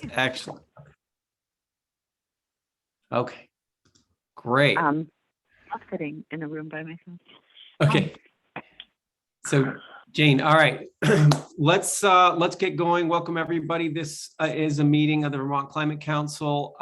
Excellent. Okay, great. I'm sitting in a room by myself. Okay. So Jane, all right, let's get going. Welcome everybody. This is a meeting of the Vermont Climate Council.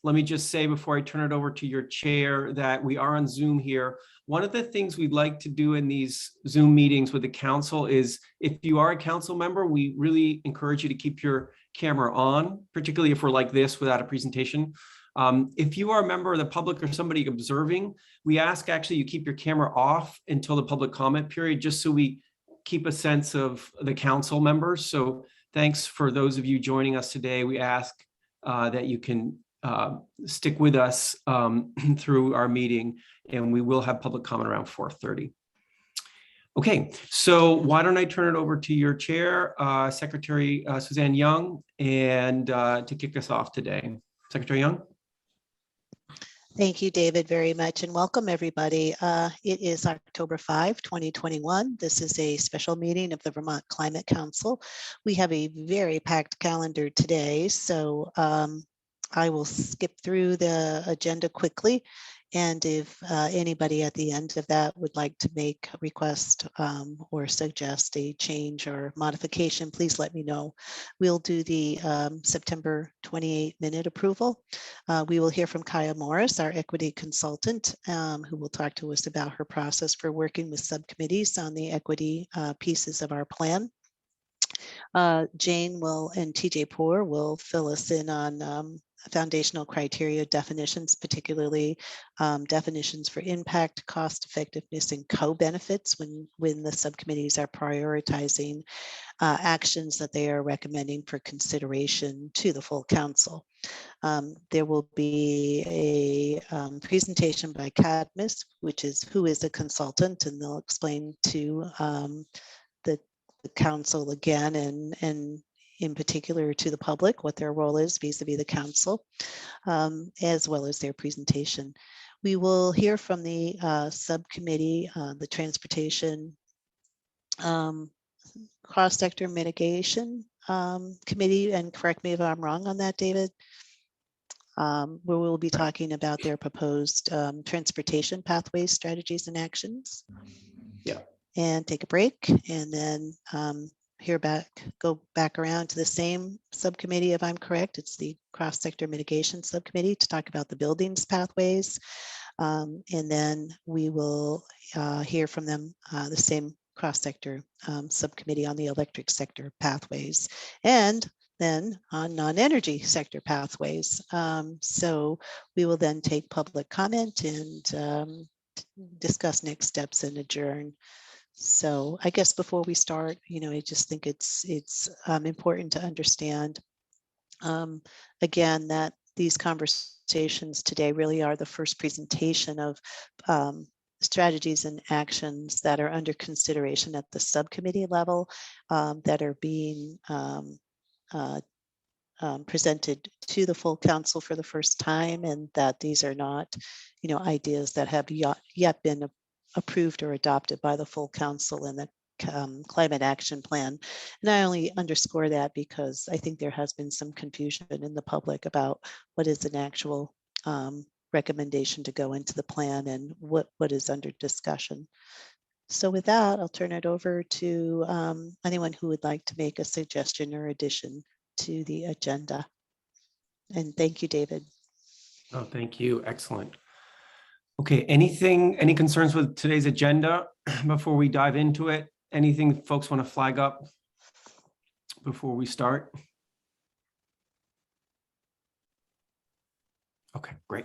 Let me just say before I turn it over to your chair that we are on Zoom here. One of the things we'd like to do in these Zoom meetings with the council is if you are a council member, we really encourage you to keep your camera on, particularly if we're like this without a presentation. If you are a member of the public or somebody observing, we ask actually you keep your camera off until the public comment period, just so we keep a sense of the council members. So thanks for those of you joining us today. We ask that you can stick with us through our meeting, and we will have public comment around 4:30. Okay, so why don't I turn it over to your chair, Secretary Suzanne Young, and to kick us off today. Secretary Young. Thank you, David, very much, and welcome everybody. It is October 5, 2021. This is a special meeting of the Vermont Climate Council. We have a very packed calendar today, so I will skip through the agenda quickly. And if anybody at the end of that would like to make a request or suggest a change or modification, please let me know. We'll do the September 28-minute approval. We will hear from Kaya Morris, our equity consultant, who will talk to us about her process for working with subcommittees on the equity pieces of our plan. Jane will and TJ Poor will fill us in on foundational criteria definitions, particularly definitions for impact, cost effectiveness, and co-benefits when the subcommittees are prioritizing actions that they are recommending for consideration to the full council. There will be a presentation by Cadmus, who is a consultant, and they'll explain to the council again and in particular to the public what their role is vis-a-vis the council, as well as their presentation. We will hear from the subcommittee, the transportation cross-sector mitigation committee, and correct me if I'm wrong on that, David, where we'll be talking about their proposed transportation pathways, strategies, and actions. Yeah. And take a break, and then go back around to the same subcommittee, if I'm correct. It's the cross-sector mitigation subcommittee to talk about the buildings pathways. And then we will hear from them, the same cross-sector subcommittee on the electric sector pathways, and then on non-energy sector pathways. So we will then take public comment and discuss next steps and adjourn. So I guess before we start, I just think it's important to understand, again, that these conversations today really are the first presentation of strategies and actions that are under consideration at the subcommittee level, that are being presented to the full council for the first time, and that these are not, ideas that have yet been approved or adopted by the full council in the climate action plan. And I only underscore that because I think there has been some confusion in the public about what is an actual recommendation to go into the plan and what is under discussion. So with that, I'll turn it over to anyone who would like to make a suggestion or addition to the agenda. And thank you, David. Oh, thank you. Excellent. Okay, any concerns with today's agenda before we dive into it? Anything folks want to flag up before we start? Okay, great.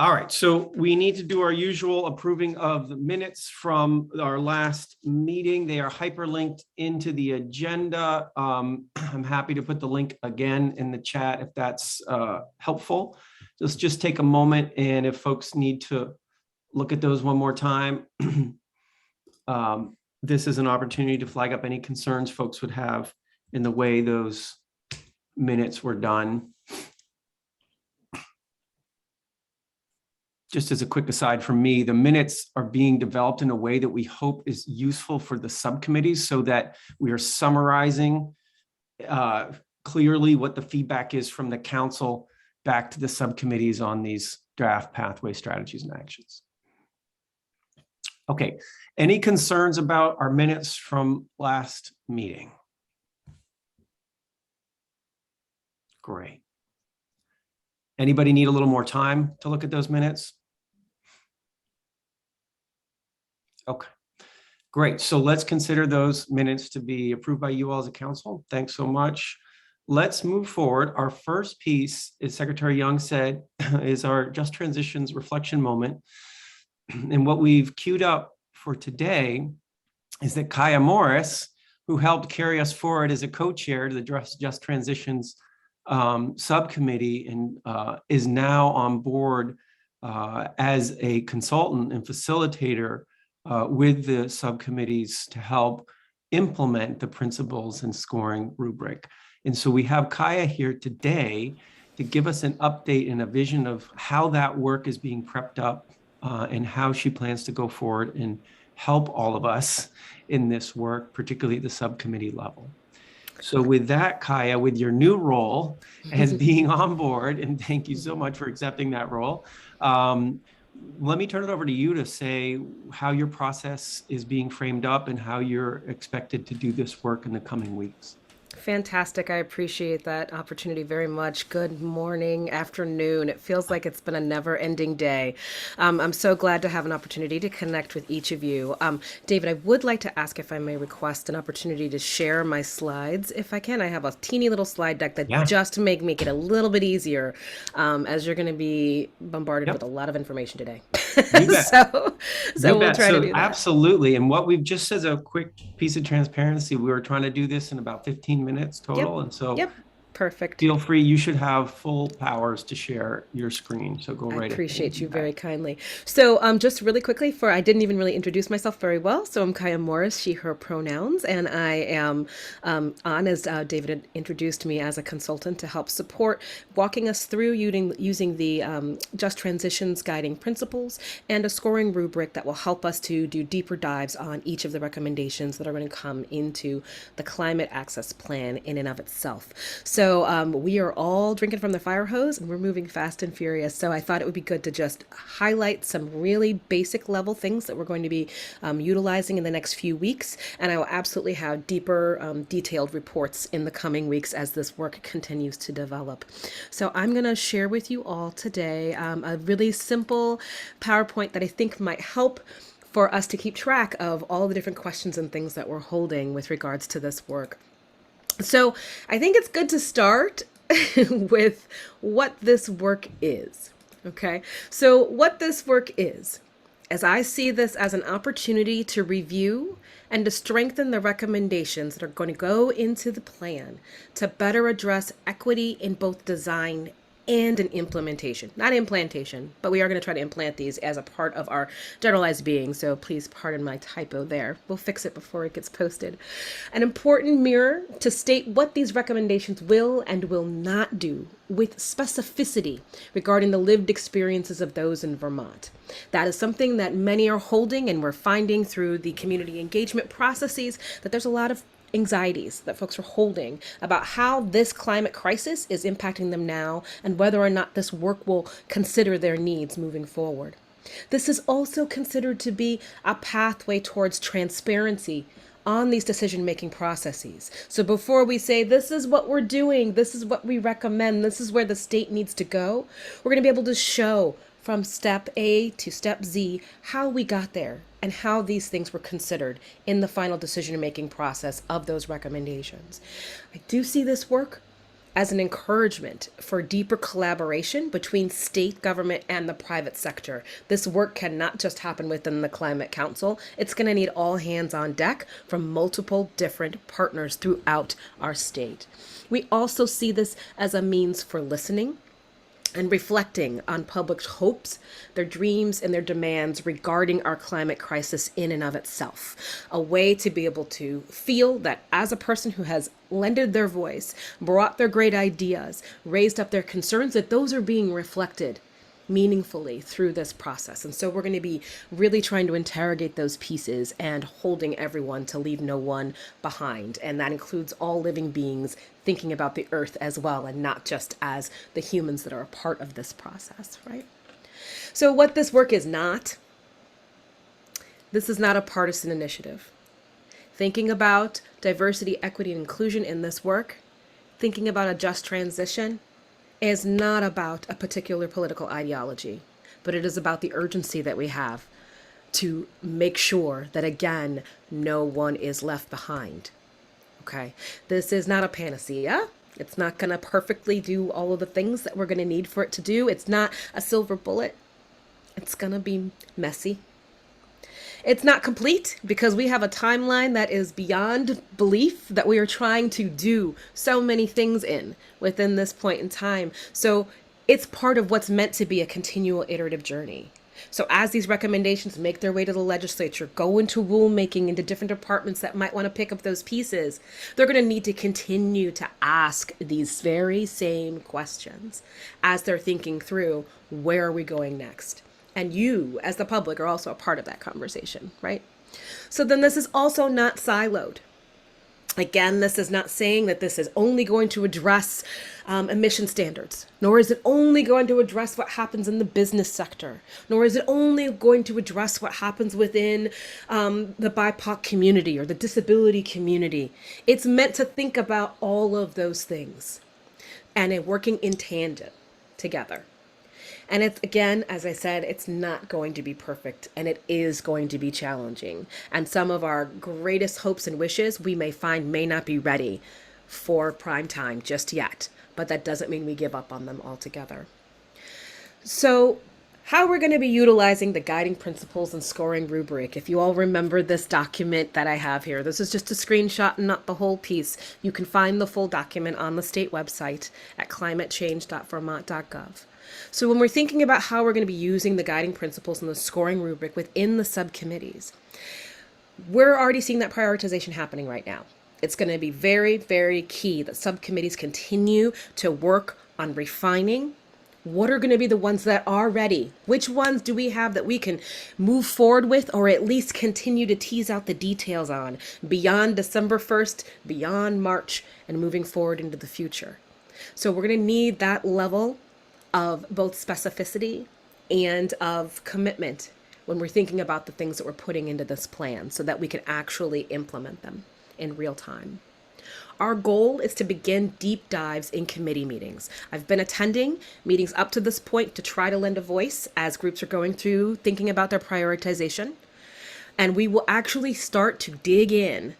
All right, so we need to do our usual approving of the minutes from our last meeting. They are hyperlinked into the agenda. I'm happy to put the link again in the chat if that's helpful. Just take a moment, and if folks need to look at those one more time, this is an opportunity to flag up any concerns folks would have in the way those minutes were done. Just as a quick aside from me, the minutes are being developed in a way that we hope is useful for the subcommittees, so that we are summarizing clearly what the feedback is from the council back to the subcommittees on these draft pathway strategies and actions. Okay, any concerns about our minutes from last meeting? Great. Anybody need a little more time to look at those minutes? Okay, great. So let's consider those minutes to be approved by you all as a council. Thanks so much. Let's move forward. Our first piece, as Secretary Young said, is our Just Transitions reflection moment. And what we've queued up for today is that Kaya Morris, who helped carry us forward as a co-chair to the Just Transitions subcommittee and is now on board as a consultant and facilitator with the subcommittees to help implement the principles and scoring rubric. And so we have Kaya here today to give us an update and a vision of how that work is being prepped up and how she plans to go forward and help all of us in this work, particularly at the subcommittee level. So with that, Kaya, with your new role as being on board, and thank you so much for accepting that role, let me turn it over to you to say how your process is being framed up and how you're expected to do this work in the coming weeks. Fantastic. I appreciate that opportunity very much. Good morning, afternoon. It feels like it's been a never-ending day. I'm so glad to have an opportunity to connect with each of you. David, I would like to ask if I may request an opportunity to share my slides. If I can, I have a teeny little slide deck that just to make it a little bit easier, as you're going to be bombarded with a lot of information today. So we'll try to do that. Absolutely. And what we've just as a quick piece of transparency, we were trying to do this in about 15 minutes total. And so perfect. Feel free. You should have full powers to share your screen. So go right ahead. I appreciate you very kindly. So just really quickly, I didn't even really introduce myself very well. So I'm Kaya Morris, she, her pronouns, and I am on, as David had introduced me, as a consultant to help support walking us through using the Just Transitions guiding principles and a scoring rubric that will help us to do deeper dives on each of the recommendations that are going to come into the Climate Access Plan in and of itself. So we are all drinking from the fire hose and we're moving fast and furious. So I thought it would be good to just highlight some really basic level things that we're going to be utilizing in the next few weeks. And I will absolutely have deeper detailed reports in the coming weeks as this work continues to develop. So I'm going to share with you all today a really simple PowerPoint that I think might help for us to keep track of all the different questions and things that we're holding with regards to this work. So I think it's good to start with what this work is. Okay, so what this work is, as I see this as an opportunity to review and to strengthen the recommendations that are going to go into the plan to better address equity in both design and in implementation. Not implantation, but we are going to try to implant these as a part of our generalized being. So please pardon my typo there. We'll fix it before it gets posted. An important mirror to state what these recommendations will and will not do with specificity regarding the lived experiences of those in Vermont. That is something that many are holding, and we're finding through the community engagement processes that there's a lot of anxieties that folks are holding about how this climate crisis is impacting them now and whether or not this work will consider their needs moving forward. This is also considered to be a pathway towards transparency on these decision-making processes. So before we say, this is what we're doing, this is what we recommend, this is where the state needs to go, we're going to be able to show from step A to step Z how we got there and how these things were considered in the final decision-making process of those recommendations. I do see this work as an encouragement for deeper collaboration between state government and the private sector. This work cannot just happen within the Climate Council. It's going to need all hands on deck from multiple different partners throughout our state. We also see this as a means for listening and reflecting on public's hopes, their dreams, and their demands regarding our climate crisis in and of itself. A way to be able to feel that as a person who has lended their voice, brought their great ideas, raised up their concerns, that those are being reflected meaningfully through this process. And so we're going to be really trying to interrogate those pieces and holding everyone to leave no one behind. And that includes all living beings, thinking about the earth as well, and not just as the humans that are a part of this process, right? So what this work is not, this is not a partisan initiative. Thinking about diversity, equity, and inclusion in this work, thinking about a just transition, is not about a particular political ideology, but it is about the urgency that we have to make sure that, again, no one is left behind. Okay, this is not a panacea. It's not going to perfectly do all of the things that we're going to need for it to do. It's not a silver bullet. It's going to be messy. It's not complete because we have a timeline that is beyond belief that we are trying to do so many things in within this point in time. So it's part of what's meant to be a continual iterative journey. So as these recommendations make their way to the legislature, go into rulemaking into different departments that might want to pick up those pieces, they're going to need to continue to ask these very same questions as they're thinking through, where are we going next? And you, as the public, are also a part of that conversation, right? So then this is also not siloed. Again, this is not saying that this is only going to address emission standards, nor is it only going to address what happens in the business sector, nor is it only going to address what happens within the BIPOC community or the disability community. It's meant to think about all of those things and working in tandem together. And it's, again, as I said, it's not going to be perfect, and it is going to be challenging. And some of our greatest hopes and wishes we may find may not be ready for prime time just yet, but that doesn't mean we give up on them altogether. So how we're going to be utilizing the guiding principles and scoring rubric. If you all remember this document that I have here, this is just a screenshot and not the whole piece. You can find the full document on the state website at climatechange.vermont.gov. So when we're thinking about how we're going to be using the guiding principles and the scoring rubric within the subcommittees, we're already seeing that prioritization happening right now. It's going to be very, very key that subcommittees continue to work on refining what are going to be the ones that are ready. Which ones do we have that we can move forward with, or at least continue to tease out the details on beyond December 1st, beyond March, and moving forward into the future. So we're going to need that level of both specificity and of commitment when we're thinking about the things that we're putting into this plan so that we can actually implement them in real time. Our goal is to begin deep dives in committee meetings. I've been attending meetings up to this point to try to lend a voice as groups are going through thinking about their prioritization. And we will actually start to dig in,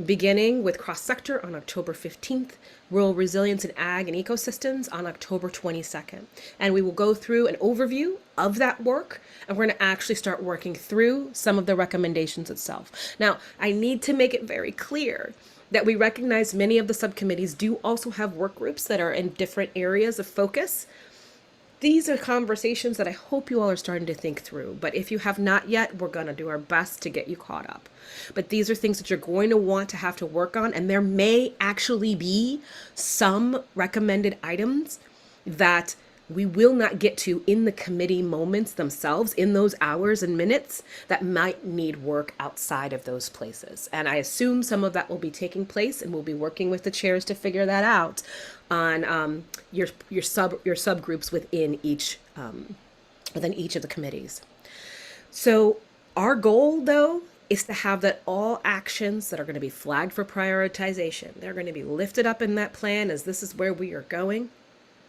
beginning with cross-sector on October 15th, rural resilience in ag and ecosystems on October 22nd. And we will go through an overview of that work, and we're going to actually start working through some of the recommendations itself. Now, I need to make it very clear that we recognize many of the subcommittees do also have work groups that are in different areas of focus. These are conversations that I hope you all are starting to think through. But if you have not yet, we're going to do our best to get you caught up. But these are things that you're going to want to have to work on. And there may actually be some recommended items that we will not get to in the committee moments themselves, in those hours and minutes, that might need work outside of those places. And I assume some of that will be taking place, and we'll be working with the chairs to figure that out on your subgroups within each of the committees. So our goal, though, is to have that all actions that are going to be flagged for prioritization, they're going to be lifted up in that plan as this is where we are going.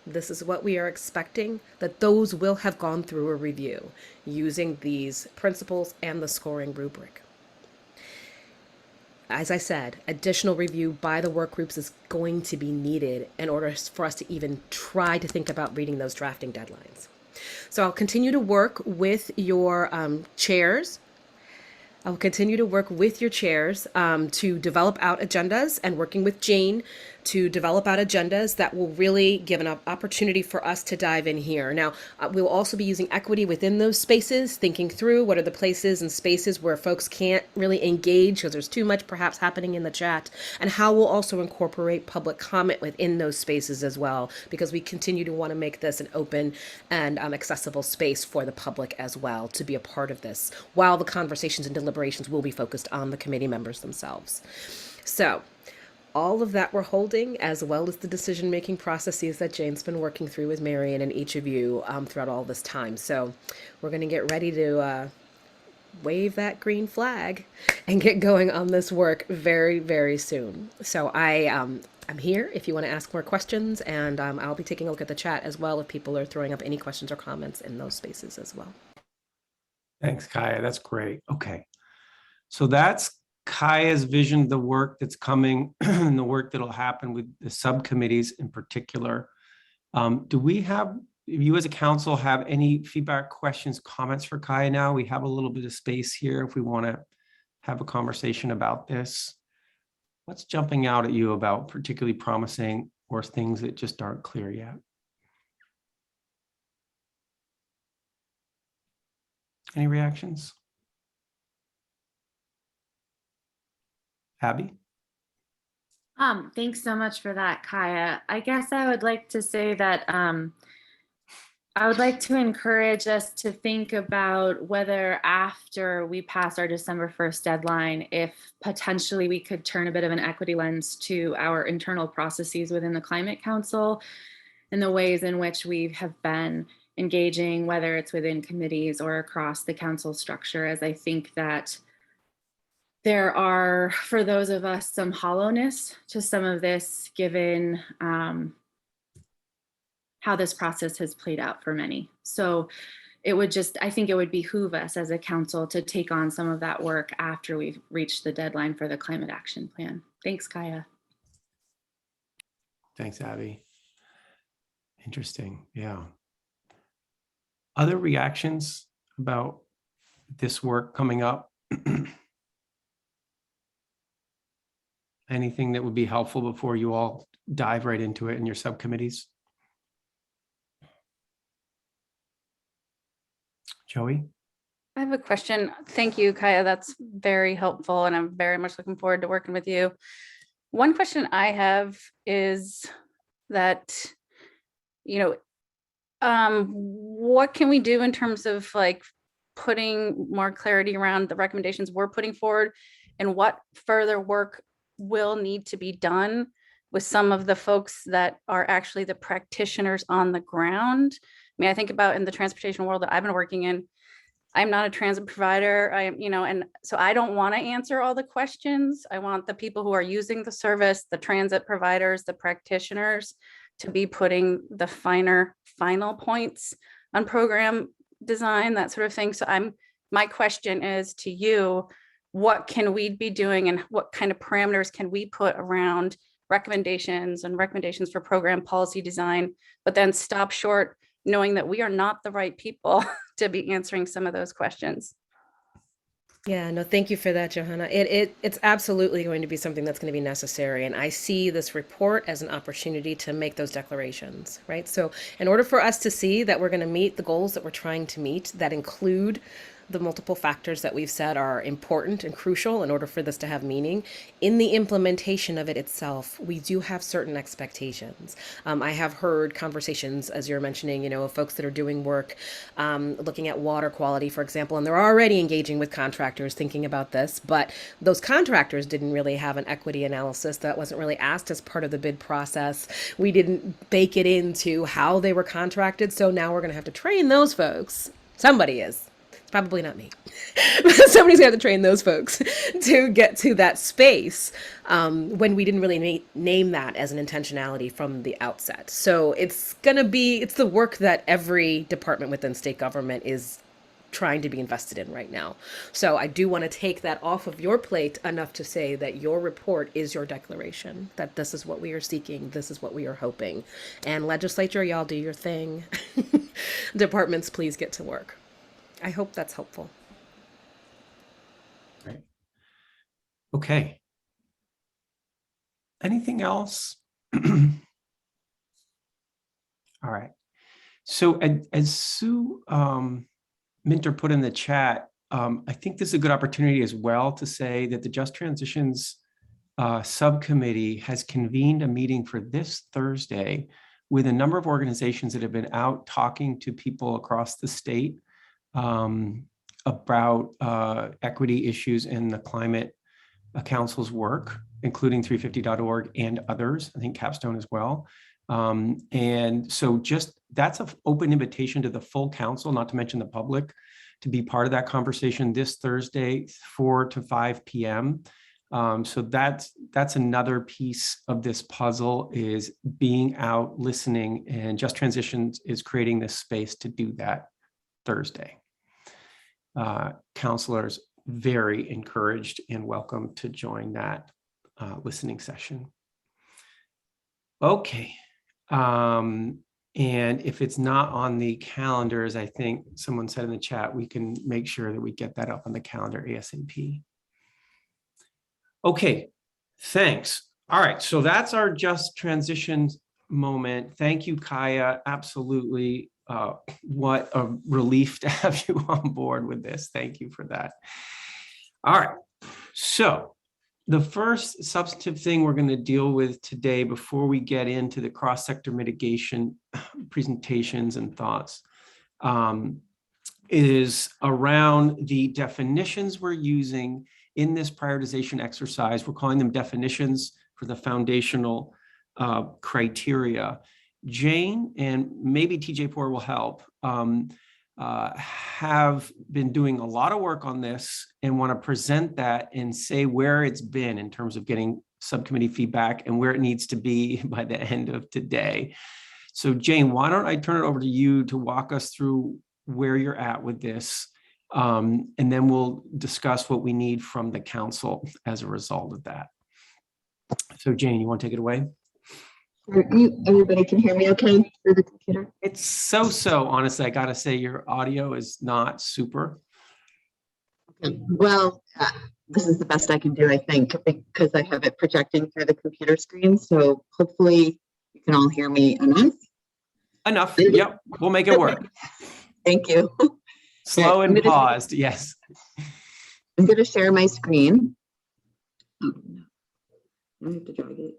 This is what we are expecting, that those will have gone through a review using these principles and the scoring rubric. As I said, additional review by the work groups is going to be needed in order for us to even try to think about reading those drafting deadlines. So I'll continue to work with your chairs. I'll continue to work with your chairs to develop out agendas, and working with Jane to develop out agendas that will really give an opportunity for us to dive in here. Now, we'll also be using equity within those spaces, thinking through what are the places and spaces where folks can't really engage because there's too much perhaps happening in the chat, and how we'll also incorporate public comment within those spaces as well, because we continue to want to make this an open and accessible space for the public as well to be a part of this, while the conversations and deliberations will be focused on the committee members themselves. So all of that we're holding, as well as the decision-making processes that Jane's been working through with Marion and each of you throughout all this time. So we're going to get ready to wave that green flag and get going on this work very, very soon. So I'm here if you want to ask more questions, and I'll be taking a look at the chat as well if people are throwing up any questions or comments in those spaces as well. Thanks, Kaya. That's great. Okay. So that's Kaya's vision, the work that's coming and the work that'll happen with the subcommittees in particular. Do we have, you as a council, have any feedback, questions, comments for Kaya now? We have a little bit of space here if we want to have a conversation about this. What's jumping out at you about particularly promising or things that just aren't clear yet? Any reactions? Abby? Thanks so much for that, Kaya. I guess I would like to say that I would like to encourage us to think about whether after we pass our December 1st deadline, if potentially we could turn a bit of an equity lens to our internal processes within the Climate Council and the ways in which we have been engaging, whether it's within committees or across the council structure, as I think that there are, for those of us, some hollowness to some of this, given how this process has played out for many. So it would just, I think it would behoove us as a council to take on some of that work after we've reached the deadline for the climate action plan. Thanks, Kaya. Thanks, Abby. Interesting. Yeah. Other reactions about this work coming up? Anything that would be helpful before you all dive right into it in your subcommittees? Joey? I have a question. Thank you, Kaya. That's very helpful, and I'm very much looking forward to working with you. One question I have is that, what can we do in terms of like putting more clarity around the recommendations we're putting forward, and what further work will need to be done with some of the folks that are actually the practitioners on the ground? I mean, I think about in the transportation world that I've been working in, I'm not a transit provider. I am, and so I don't want to answer all the questions. I want the people who are using the service, the transit providers, the practitioners, to be putting the final points on program design, that sort of thing. So my question is to you, what can we be doing and what kind of parameters can we put around recommendations for program policy design, but then stop short knowing that we are not the right people to be answering some of those questions. Yeah, no, thank you for that, Johanna. It's absolutely going to be something that's going to be necessary. And I see this report as an opportunity to make those declarations, right? So in order for us to see that we're going to meet the goals that we're trying to meet, that include the multiple factors that we've said are important and crucial in order for this to have meaning, in the implementation of it itself, we do have certain expectations. I have heard conversations, as you're mentioning, of folks that are doing work, looking at water quality, for example, and they're already engaging with contractors thinking about this, but those contractors didn't really have an equity analysis. That wasn't really asked as part of the bid process. We didn't bake it into how they were contracted. So now we're going to have to train those folks. Somebody is. Probably not me. Somebody's going to have to train those folks to get to that space when we didn't really name that as an intentionality from the outset. So it's the work that every department within state government is trying to be invested in right now. So I do want to take that off of your plate enough to say that your report is your declaration, that this is what we are seeking, this is what we are hoping. And legislature, y'all do your thing. Departments, please get to work. I hope that's helpful. Right. Okay. Anything else All right. So as Sue Minter put in the chat, I think this is a good opportunity as well to say that the Just Transitions subcommittee has convened a meeting for this Thursday with a number of organizations that have been out talking to people across the state about equity issues in the climate council's work, including 350.org and others, I think Capstone as well. And so just that's an open invitation to the full council, not to mention the public, to be part of that conversation this Thursday, 4 to 5 p.m. So that's another piece of this puzzle, is being out, listening, and Just Transitions is creating this space to do that Thursday. Counselors very encouraged and welcome to join that listening session. Okay. And if it's not on the calendars, I think someone said in the chat, we can make sure that we get that up on the calendar ASAP. Okay, thanks. All right, so that's our Just Transitions moment. Thank you, Kaya. Absolutely. What a relief to have you on board with this. Thank you for that. All right, so the first substantive thing we're going to deal with today before we get into the cross-sector mitigation presentations and thoughts is around the definitions we're using in this prioritization exercise. We're calling them definitions for the foundational criteria. Jane and maybe TJ Poor will help, have been doing a lot of work on this and want to present that and say where it's been in terms of getting subcommittee feedback and where it needs to be by the end of today. So Jane, why don't I turn it over to you to walk us through where you're at with this, and then we'll discuss what we need from the council as a result of that. So Jane, you want to take it away? Everybody can hear me okay through the computer? It's so, honestly, I gotta say your audio is not super. Okay. Well, this is the best I can do, I think, because I have it projecting through the computer screen. So hopefully you can all hear me enough. Enough, yep, we'll make it work. Thank you. Slow and paused, yes. I'm gonna share my screen. Oh, no. I have to drag it.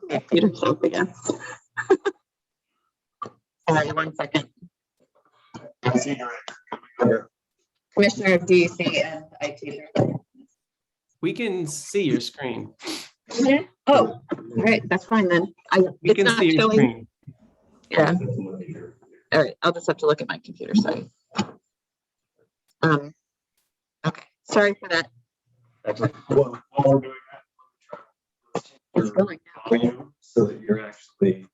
Computer's up again. Sorry, 1 second. Commissioner, do you see and IT? We can see your screen. Oh, all right, that's fine then. We can see your screen. Yeah. All right, I'll just have to look at my computer. Sorry. Okay, sorry for that. While we're doing that, It's going now. volume so that you're actually.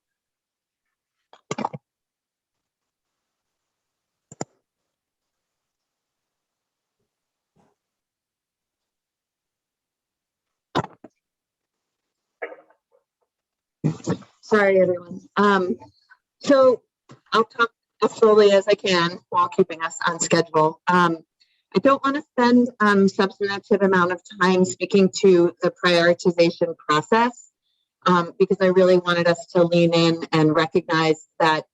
Sorry, everyone. So I'll talk as slowly as I can while keeping us on schedule. I don't want to spend substantive amount of time speaking to the prioritization process because I really wanted us to lean in and recognize that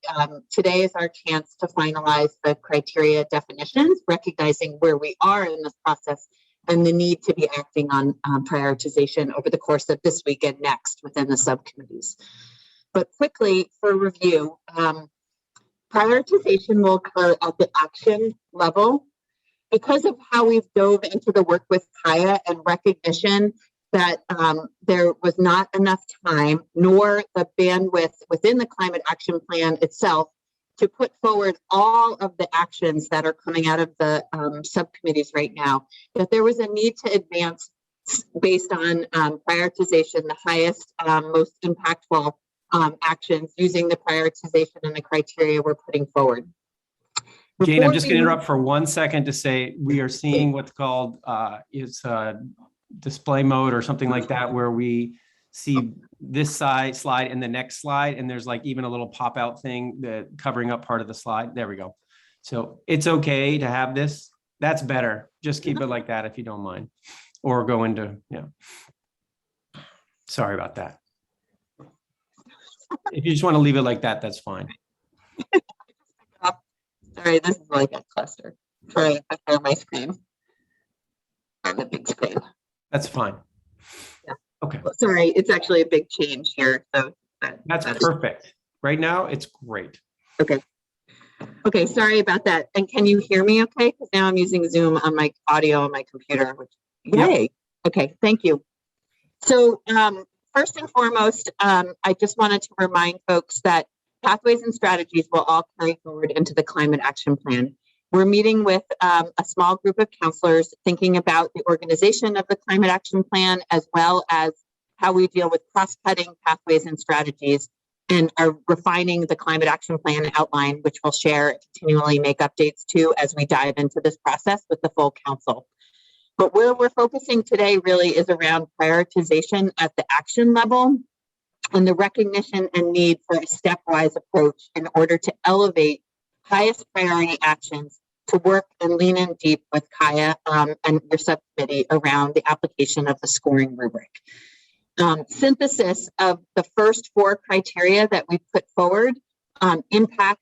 today is our chance to finalize the criteria definitions, recognizing where we are in this process and the need to be acting on prioritization over the course of this week and next within the subcommittees. But quickly for review, prioritization will occur at the action level. Because of how we've dove into the work with Kaya and recognition that there was not enough time nor the bandwidth within the climate action plan itself to put forward all of the actions that are coming out of the subcommittees right now, that there was a need to advance based on prioritization, the highest, most impactful actions using the prioritization and the criteria we're putting forward. Jane, I'm just going to interrupt for 1 second to say we are seeing what's called display mode or something like that, where we see this slide and the next slide, and there's like even a little pop out thing that covering up part of the slide. There we go. So it's okay to have this. That's better. Just keep it like that if you don't mind. or go into, yeah. Sorry about that. If you just want to leave it like that, that's fine. Sorry, this is like a cluster. Sorry, I share my screen. On the big screen. That's fine. Yeah. Okay. Well, sorry, it's actually a big change here. So That's perfect. Right now, it's great. Okay. Okay, sorry about that. And can you hear me okay? Because now I'm using Zoom on my audio on my computer, which yay. Yep. Okay, thank you. So first and foremost, I just wanted to remind folks that pathways and strategies will all carry forward into the climate action plan. We're meeting with a small group of counselors thinking about the organization of the climate action plan, as well as how we deal with cross-cutting pathways and strategies, and are refining the climate action plan outline, which we'll share and continually make updates to as we dive into this process with the full council. But where we're focusing today really is around prioritization at the action level and the recognition and need for a stepwise approach in order to elevate highest priority actions to work and lean in deep with Kaya and your subcommittee around the application of the scoring rubric. Synthesis of the first 4 criteria that we put forward, impact,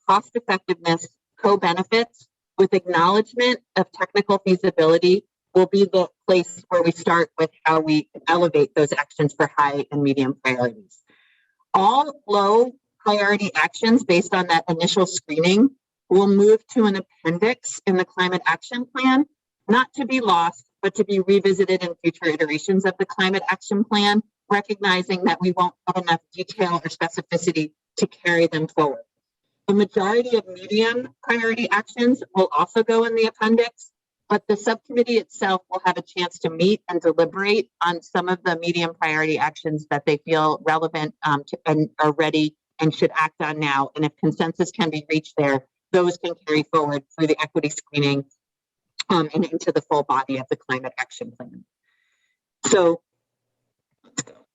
cost effectiveness, co-benefits, with acknowledgement of technical feasibility, will be the place where we start with how we elevate those actions for high and medium priorities. All low priority actions based on that initial screening will move to an appendix in the climate action plan, not to be lost, but to be revisited in future iterations of the climate action plan, recognizing that we won't have enough detail or specificity to carry them forward. The majority of medium priority actions will also go in the appendix, but the subcommittee itself will have a chance to meet and deliberate on some of the medium priority actions that they feel relevant and are ready and should act on now. And if consensus can be reached there, those can carry forward through the equity screening and into the full body of the climate action plan. So let's go.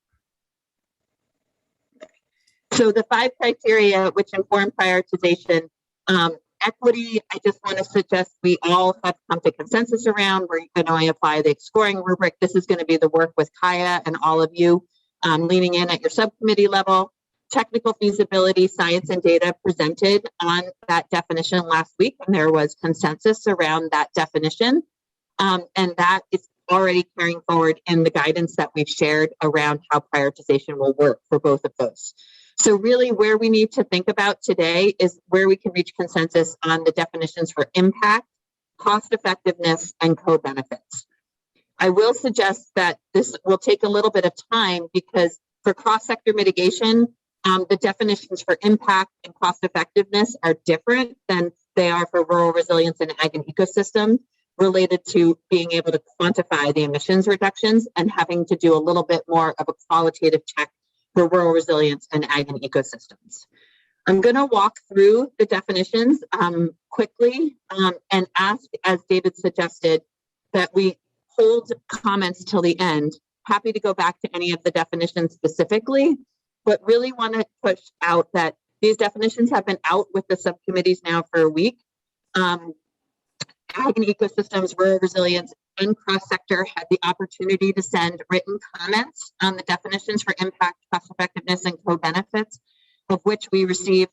So the 5 criteria which inform prioritization, equity, I just want to suggest we all have come to consensus around. We're going to apply the scoring rubric. This is going to be the work with Kaya and all of you leaning in at your subcommittee level. Technical feasibility, science and data presented on that definition last week, and there was consensus around that definition. And that is already carrying forward in the guidance that we've shared around how prioritization will work for both of those. So really where we need to think about today is where we can reach consensus on the definitions for impact, cost effectiveness, and co-benefits. I will suggest that this will take a little bit of time because for cross-sector mitigation, the definitions for impact and cost effectiveness are different than they are for rural resilience and ag and ecosystem, related to being able to quantify the emissions reductions and having to do a little bit more of a qualitative check for rural resilience and ag and ecosystems. I'm going to walk through the definitions quickly and ask, as David suggested, that we hold comments till the end. Happy to go back to any of the definitions specifically, but really want to push out that these definitions have been out with the subcommittees now for a week. Ag and ecosystems, rural resilience, and cross-sector had the opportunity to send written comments on the definitions for impact, cost effectiveness, and co-benefits, of which we received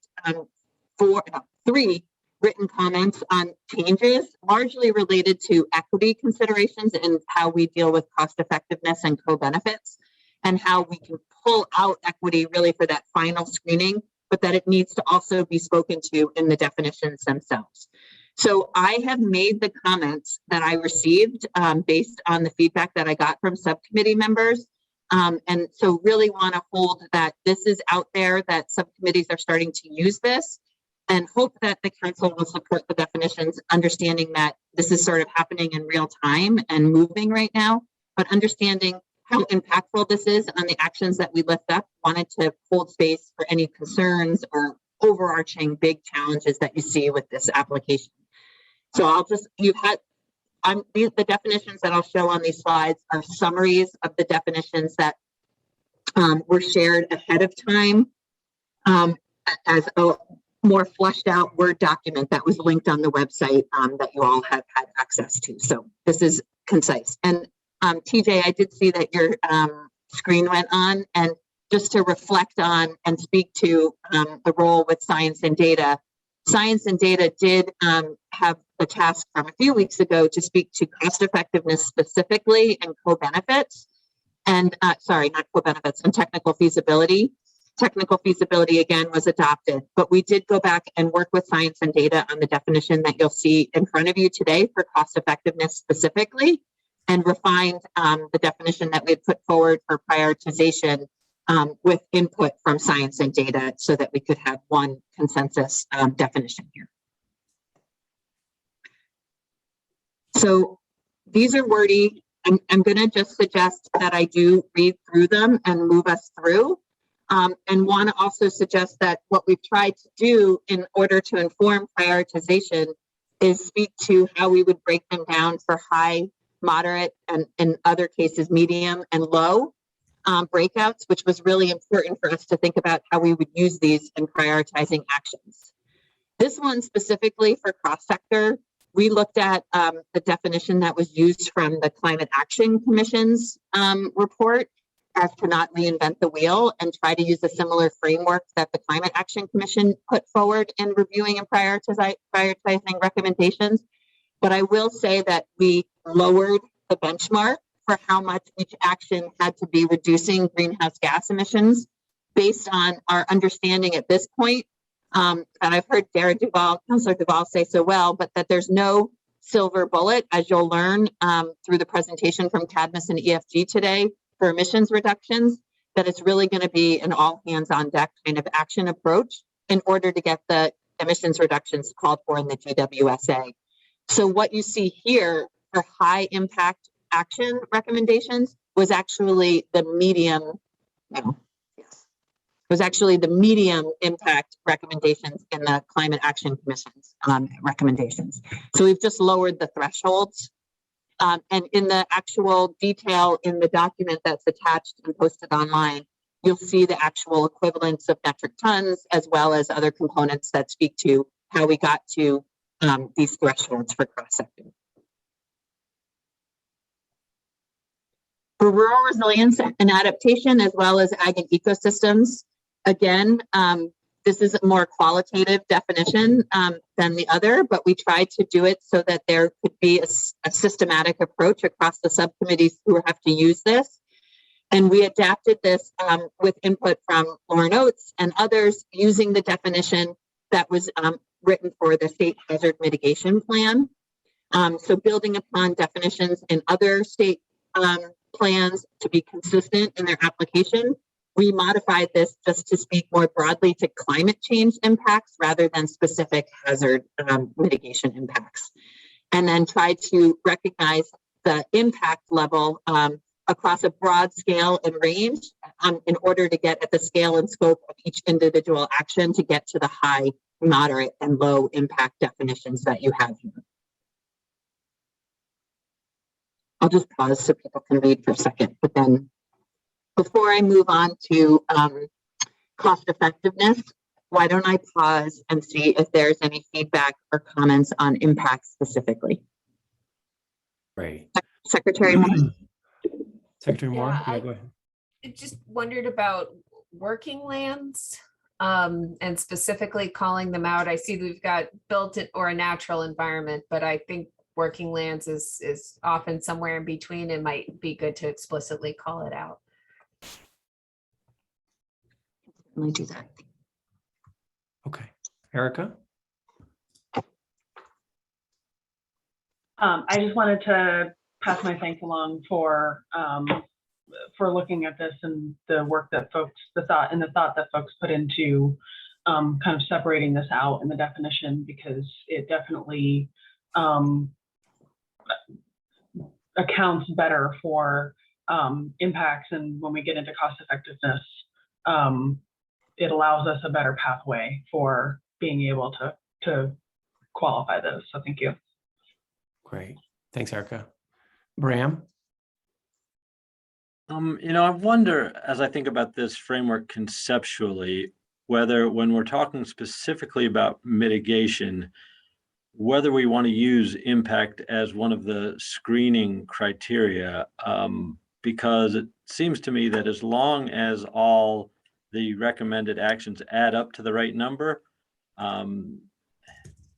3 written comments on changes, largely related to equity considerations and how we deal with cost effectiveness and co-benefits, and how we can pull out equity really for that final screening, but that it needs to also be spoken to in the definitions themselves. So I have made the comments that I received based on the feedback that I got from subcommittee members. And so really want to hold that this is out there, that subcommittees are starting to use this, and hope that the council will support the definitions, understanding that this is sort of happening in real time and moving right now, but understanding how impactful this is on the actions that we lift up. Wanted to hold space for any concerns or overarching big challenges that you see with this application. So I'll just, the definitions that I'll show on these slides are summaries of the definitions that were shared ahead of time as a more fleshed out Word document that was linked on the website that you all have had access to. So this is concise. And TJ, I did see that your screen went on, and just to reflect on and speak to the role with science and data. Science and data did have the task from a few weeks ago to speak to cost effectiveness specifically and co-benefits, and sorry, not co-benefits, and technical feasibility. Technical feasibility again was adopted, but we did go back and work with science and data on the definition that you'll see in front of you today for cost effectiveness specifically, and refined the definition that we had put forward for prioritization with input from science and data so that we could have one consensus definition here. So these are wordy. I'm going to just suggest that I do read through them and move us through. And want to also suggest that what we've tried to do in order to inform prioritization is speak to how we would break them down for high, moderate, and in other cases, medium and low breakouts, which was really important for us to think about how we would use these in prioritizing actions. This one specifically for cross-sector, we looked at the definition that was used from the Climate Action Commission's report as to not reinvent the wheel, and try to use a similar framework that the Climate Action Commission put forward in reviewing and prioritizing recommendations. But I will say that we lowered the benchmark for how much each action had to be reducing greenhouse gas emissions based on our understanding at this point. And I've heard Councillor Duval say so well, but that there's no silver bullet, as you'll learn through the presentation from Cadmus and EFG today, for emissions reductions, that it's really going to be an all hands on deck kind of action approach in order to get the emissions reductions called for in the GWSA. So what you see here for high impact action recommendations was actually the medium, medium impact recommendations in the Climate Action Commission's recommendations. So we've just lowered the thresholds. And in the actual detail in the document that's attached and posted online, you'll see the actual equivalents of metric tons, as well as other components that speak to how we got to these thresholds for cross-sector. For rural resilience and adaptation, as well as ag and ecosystems, again, this is a more qualitative definition than the other, but we tried to do it so that there could be a systematic approach across the subcommittees who have to use this. And we adapted this with input from Lauren Oates and others using the definition that was written for the state hazard mitigation plan. So building upon definitions in other state plans to be consistent in their application, we modified this just to speak more broadly to climate change impacts rather than specific hazard mitigation impacts. And then try to recognize the impact level across a broad scale and range in order to get at the scale and scope of each individual action to get to the high, moderate, and low impact definitions that you have here. I'll just pause so people can read for a second, but then before I move on to cost effectiveness, why don't I pause and see if there's any feedback or comments on impact specifically? Great. Secretary Moore? Secretary Moore, Yeah, go ahead. I just wondered about working lands and specifically calling them out. I see that we've got built it or a natural environment, but I think working lands is often somewhere in between and might be good to explicitly call it out. Let me do that. Okay. Erica? I just wanted to pass my thanks along for looking at this and the work that folks, the thought that folks put into kind of separating this out in the definition, because it definitely accounts better for impacts. And when we get into cost effectiveness, it allows us a better pathway for being able to qualify those. So thank you. Great. Thanks, Erica. Bram? I wonder, as I think about this framework conceptually, whether when we're talking specifically about mitigation, whether we want to use impact as one of the screening criteria, because it seems to me that as long as all the recommended actions add up to the right number,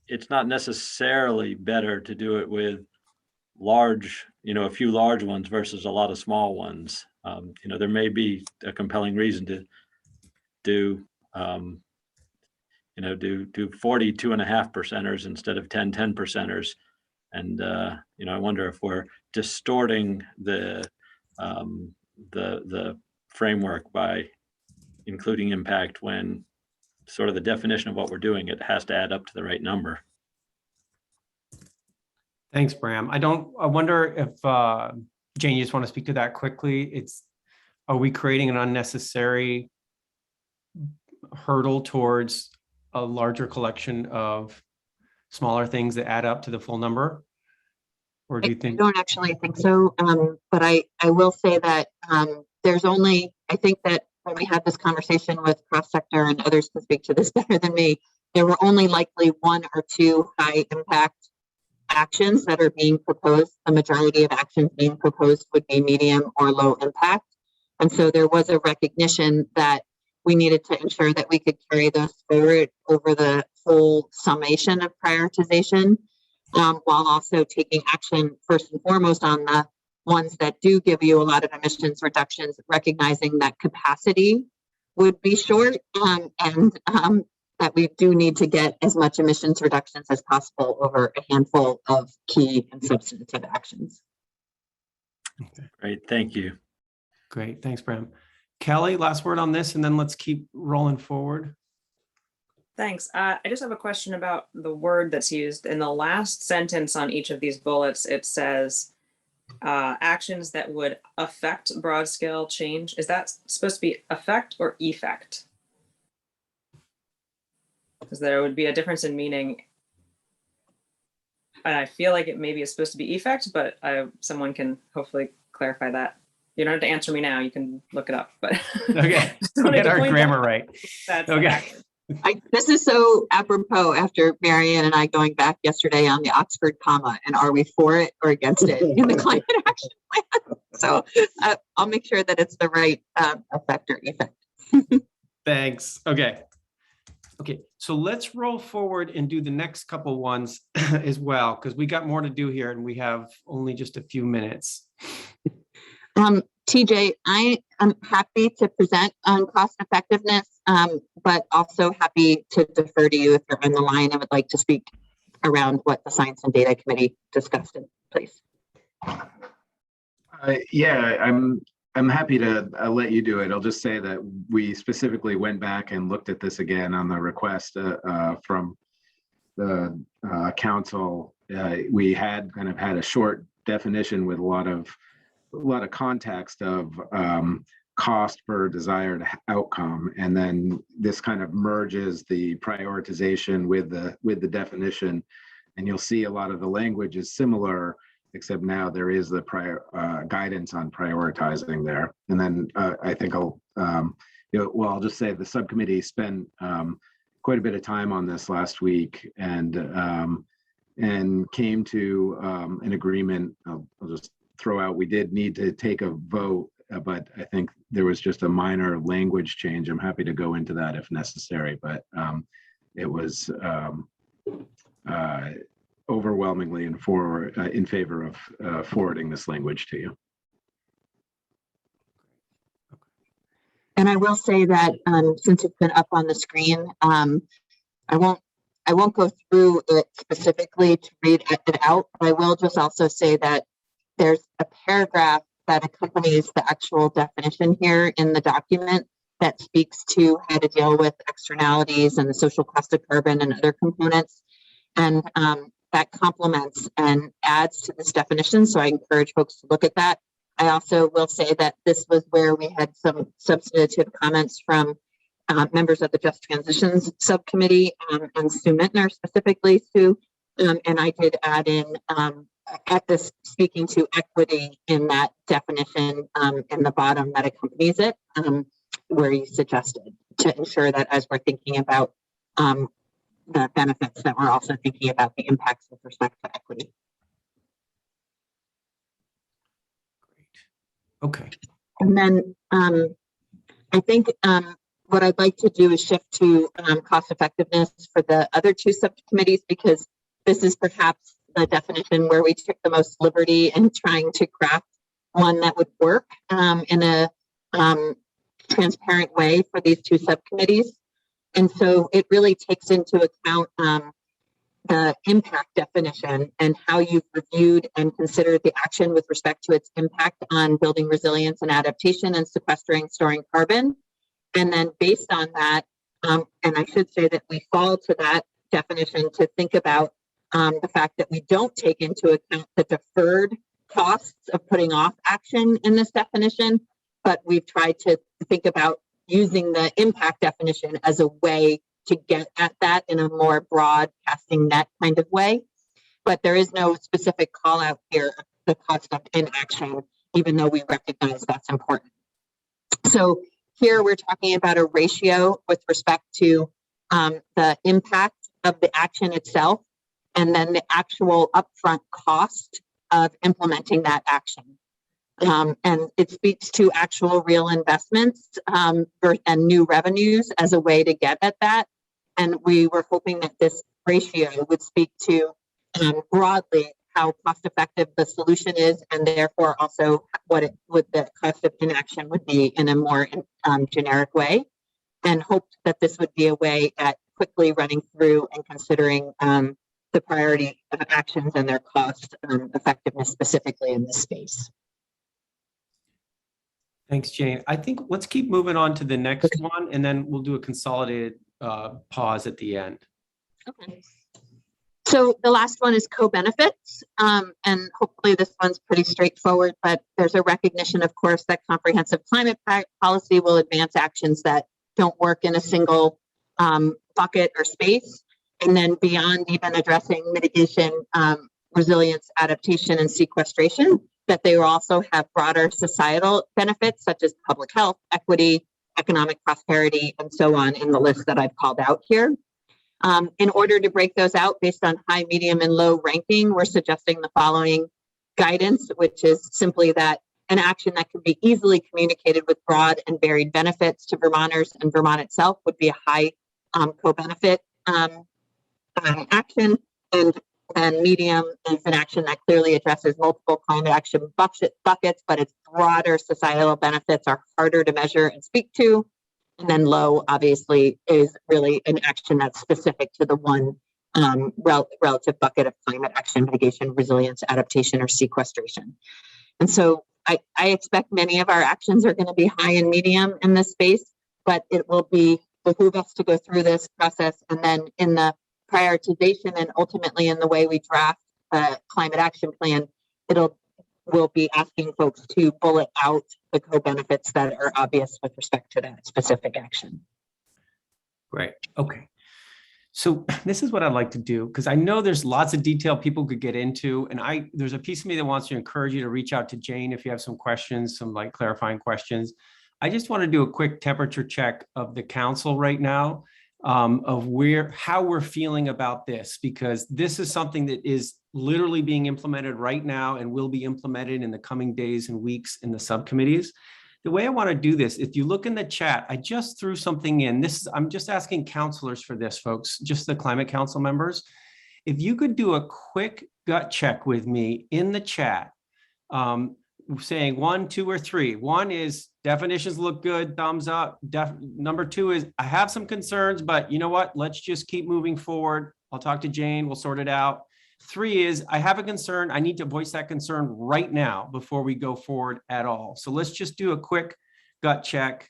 it's not necessarily better to do it with large, a few large ones versus a lot of small ones. There may be a compelling reason to do 42.5%ers instead of 10 percenters. And, I wonder if we're distorting the framework by including impact when sort of the definition of what we're doing, it has to add up to the right number. Thanks, Bram. I wonder if, Jane, you just want to speak to that quickly. Are we creating an unnecessary hurdle towards a larger collection of smaller things that add up to the full number? Or do you think? I don't actually think so. But I will say that I think that when we had this conversation with cross sector, and others can speak to this better than me, there were only likely 1 or 2 high impact actions that are being proposed. The majority of actions being proposed would be medium or low impact. And so there was a recognition that we needed to ensure that we could carry those forward over the full summation of prioritization, while also taking action first and foremost on the ones that do give you a lot of emissions reductions, recognizing that capacity would be short, and that we do need to get as much emissions reductions as possible over a handful of key and substantive actions. Great, thank you. Great, thanks, Bram. Kelly, last word on this, and then let's keep rolling forward. Thanks. I just have a question about the word that's used. In the last sentence on each of these bullets, it says actions that would affect broad scale change. Is that supposed to be affect or effect? Because there would be a difference in meaning. And I feel like it maybe is supposed to be effect, but someone can hopefully clarify that. You don't have to answer me now. You can look it up. But okay, get our grammar right. That's okay. This is so apropos after Marianne and I going back yesterday on the Oxford comma, and are we for it or against it in the climate action plan? So I'll make sure that it's the right effect or effect. Thanks. Okay. So let's roll forward and do the next couple ones as well, because we got more to do here and we have only just a few minutes. TJ, I am happy to present on cost effectiveness, but also happy to defer to you if you're on the line and would like to speak around what the Science and Data Committee discussed, please. Yeah, I'm happy to let you do it. I'll just say that we specifically went back and looked at this again on the request from the council. We had kind of had a short definition with a lot of context of cost per desired outcome, and then this kind of merges the prioritization with the definition, and you'll see a lot of the language is similar, except now there is the prior guidance on prioritizing there. And then I think I'll just say the subcommittee spent quite a bit of time on this last week and came to an agreement. I'll just throw out, we did need to take a vote, but I think there was just a minor language change. I'm happy to go into that if necessary, but it was overwhelmingly in favor of forwarding this language to you. And I will say that since it's been up on the screen, I won't go through it specifically to read it out, but I will just also say that there's a paragraph that accompanies the actual definition here in the document that speaks to how to deal with externalities and the social cost of carbon and other components. And that complements and adds to this definition. So I encourage folks to look at that. I also will say that this was where we had some substantive comments from members of the Just Transitions Subcommittee and Sue Mittner specifically, Sue. And I did add in at this speaking to equity in that definition in the bottom that accompanies it, where you suggested to ensure that as we're thinking about the benefits that we're also thinking about the impacts with respect to equity. Okay. And then I think what I'd like to do is shift to cost effectiveness for the other two subcommittees, because this is perhaps the definition where we took the most liberty in trying to craft one that would work in a transparent way for these two subcommittees. And so it really takes into account the impact definition and how you've reviewed and considered the action with respect to its impact on building resilience and adaptation and sequestering, storing carbon. And then based on that, and I should say that we fall to that definition to think about the fact that we don't take into account the deferred costs of putting off action in this definition, but we've tried to think about using the impact definition as a way to get at that in a more broad casting net kind of way. But there is no specific call out here of the cost of inaction, even though we recognize that's important. So here we're talking about a ratio with respect to the impact of the action itself, and then the actual upfront cost of implementing that action. And it speaks to actual real investments and new revenues as a way to get at that. And we were hoping that this ratio would speak to broadly how cost effective the solution is, and therefore also what the cost of inaction would be in a more generic way, and hoped that this would be a way at quickly running through and considering the priority of actions and their cost effectiveness specifically in this space. Thanks, Jane. I think let's keep moving on to the next one, and then we'll do a consolidated pause at the end. Okay. So the last one is co-benefits, and hopefully this one's pretty straightforward, but there's a recognition, of course, that comprehensive climate policy will advance actions that don't work in a single bucket or space. And then beyond even addressing mitigation, resilience, adaptation, and sequestration, that they will also have broader societal benefits such as public health, equity, economic prosperity, and so on in the list that I've called out here. In order to break those out based on high, medium, and low ranking, we're suggesting the following guidance, which is simply that an action that can be easily communicated with broad and varied benefits to Vermonters and Vermont itself would be a high co-benefit action, and medium is an action that clearly addresses multiple climate action buckets, but its broader societal benefits are harder to measure and speak to. And then low, obviously, is really an action that's specific to the one relative bucket of climate action, mitigation, resilience, adaptation, or sequestration. And so I expect many of our actions are going to be high and medium in this space, but it will behoove us to go through this process, and then in the prioritization and ultimately in the way we draft a climate action plan, we'll be asking folks to bullet out the co-benefits that are obvious with respect to that specific action. Great. Okay. So this is what I'd like to do, because I know there's lots of detail people could get into, and there's a piece of me that wants to encourage you to reach out to Jane if you have some questions, some like clarifying questions. I just want to do a quick temperature check of the council right now, of how we're feeling about this, because this is something that is literally being implemented right now and will be implemented in the coming days and weeks in the subcommittees. The way I want to do this, if you look in the chat, I just threw something in. I'm just asking counselors for this, folks, just the climate council members. If you could do a quick gut check with me in the chat, saying 1, 2, or 3. 1 is definitions look good, thumbs up. Number 2 is I have some concerns, but you know what? Let's just keep moving forward. I'll talk to Jane. We'll sort it out. 3 is I have a concern. I need to voice that concern right now before we go forward at all. So let's just do a quick gut check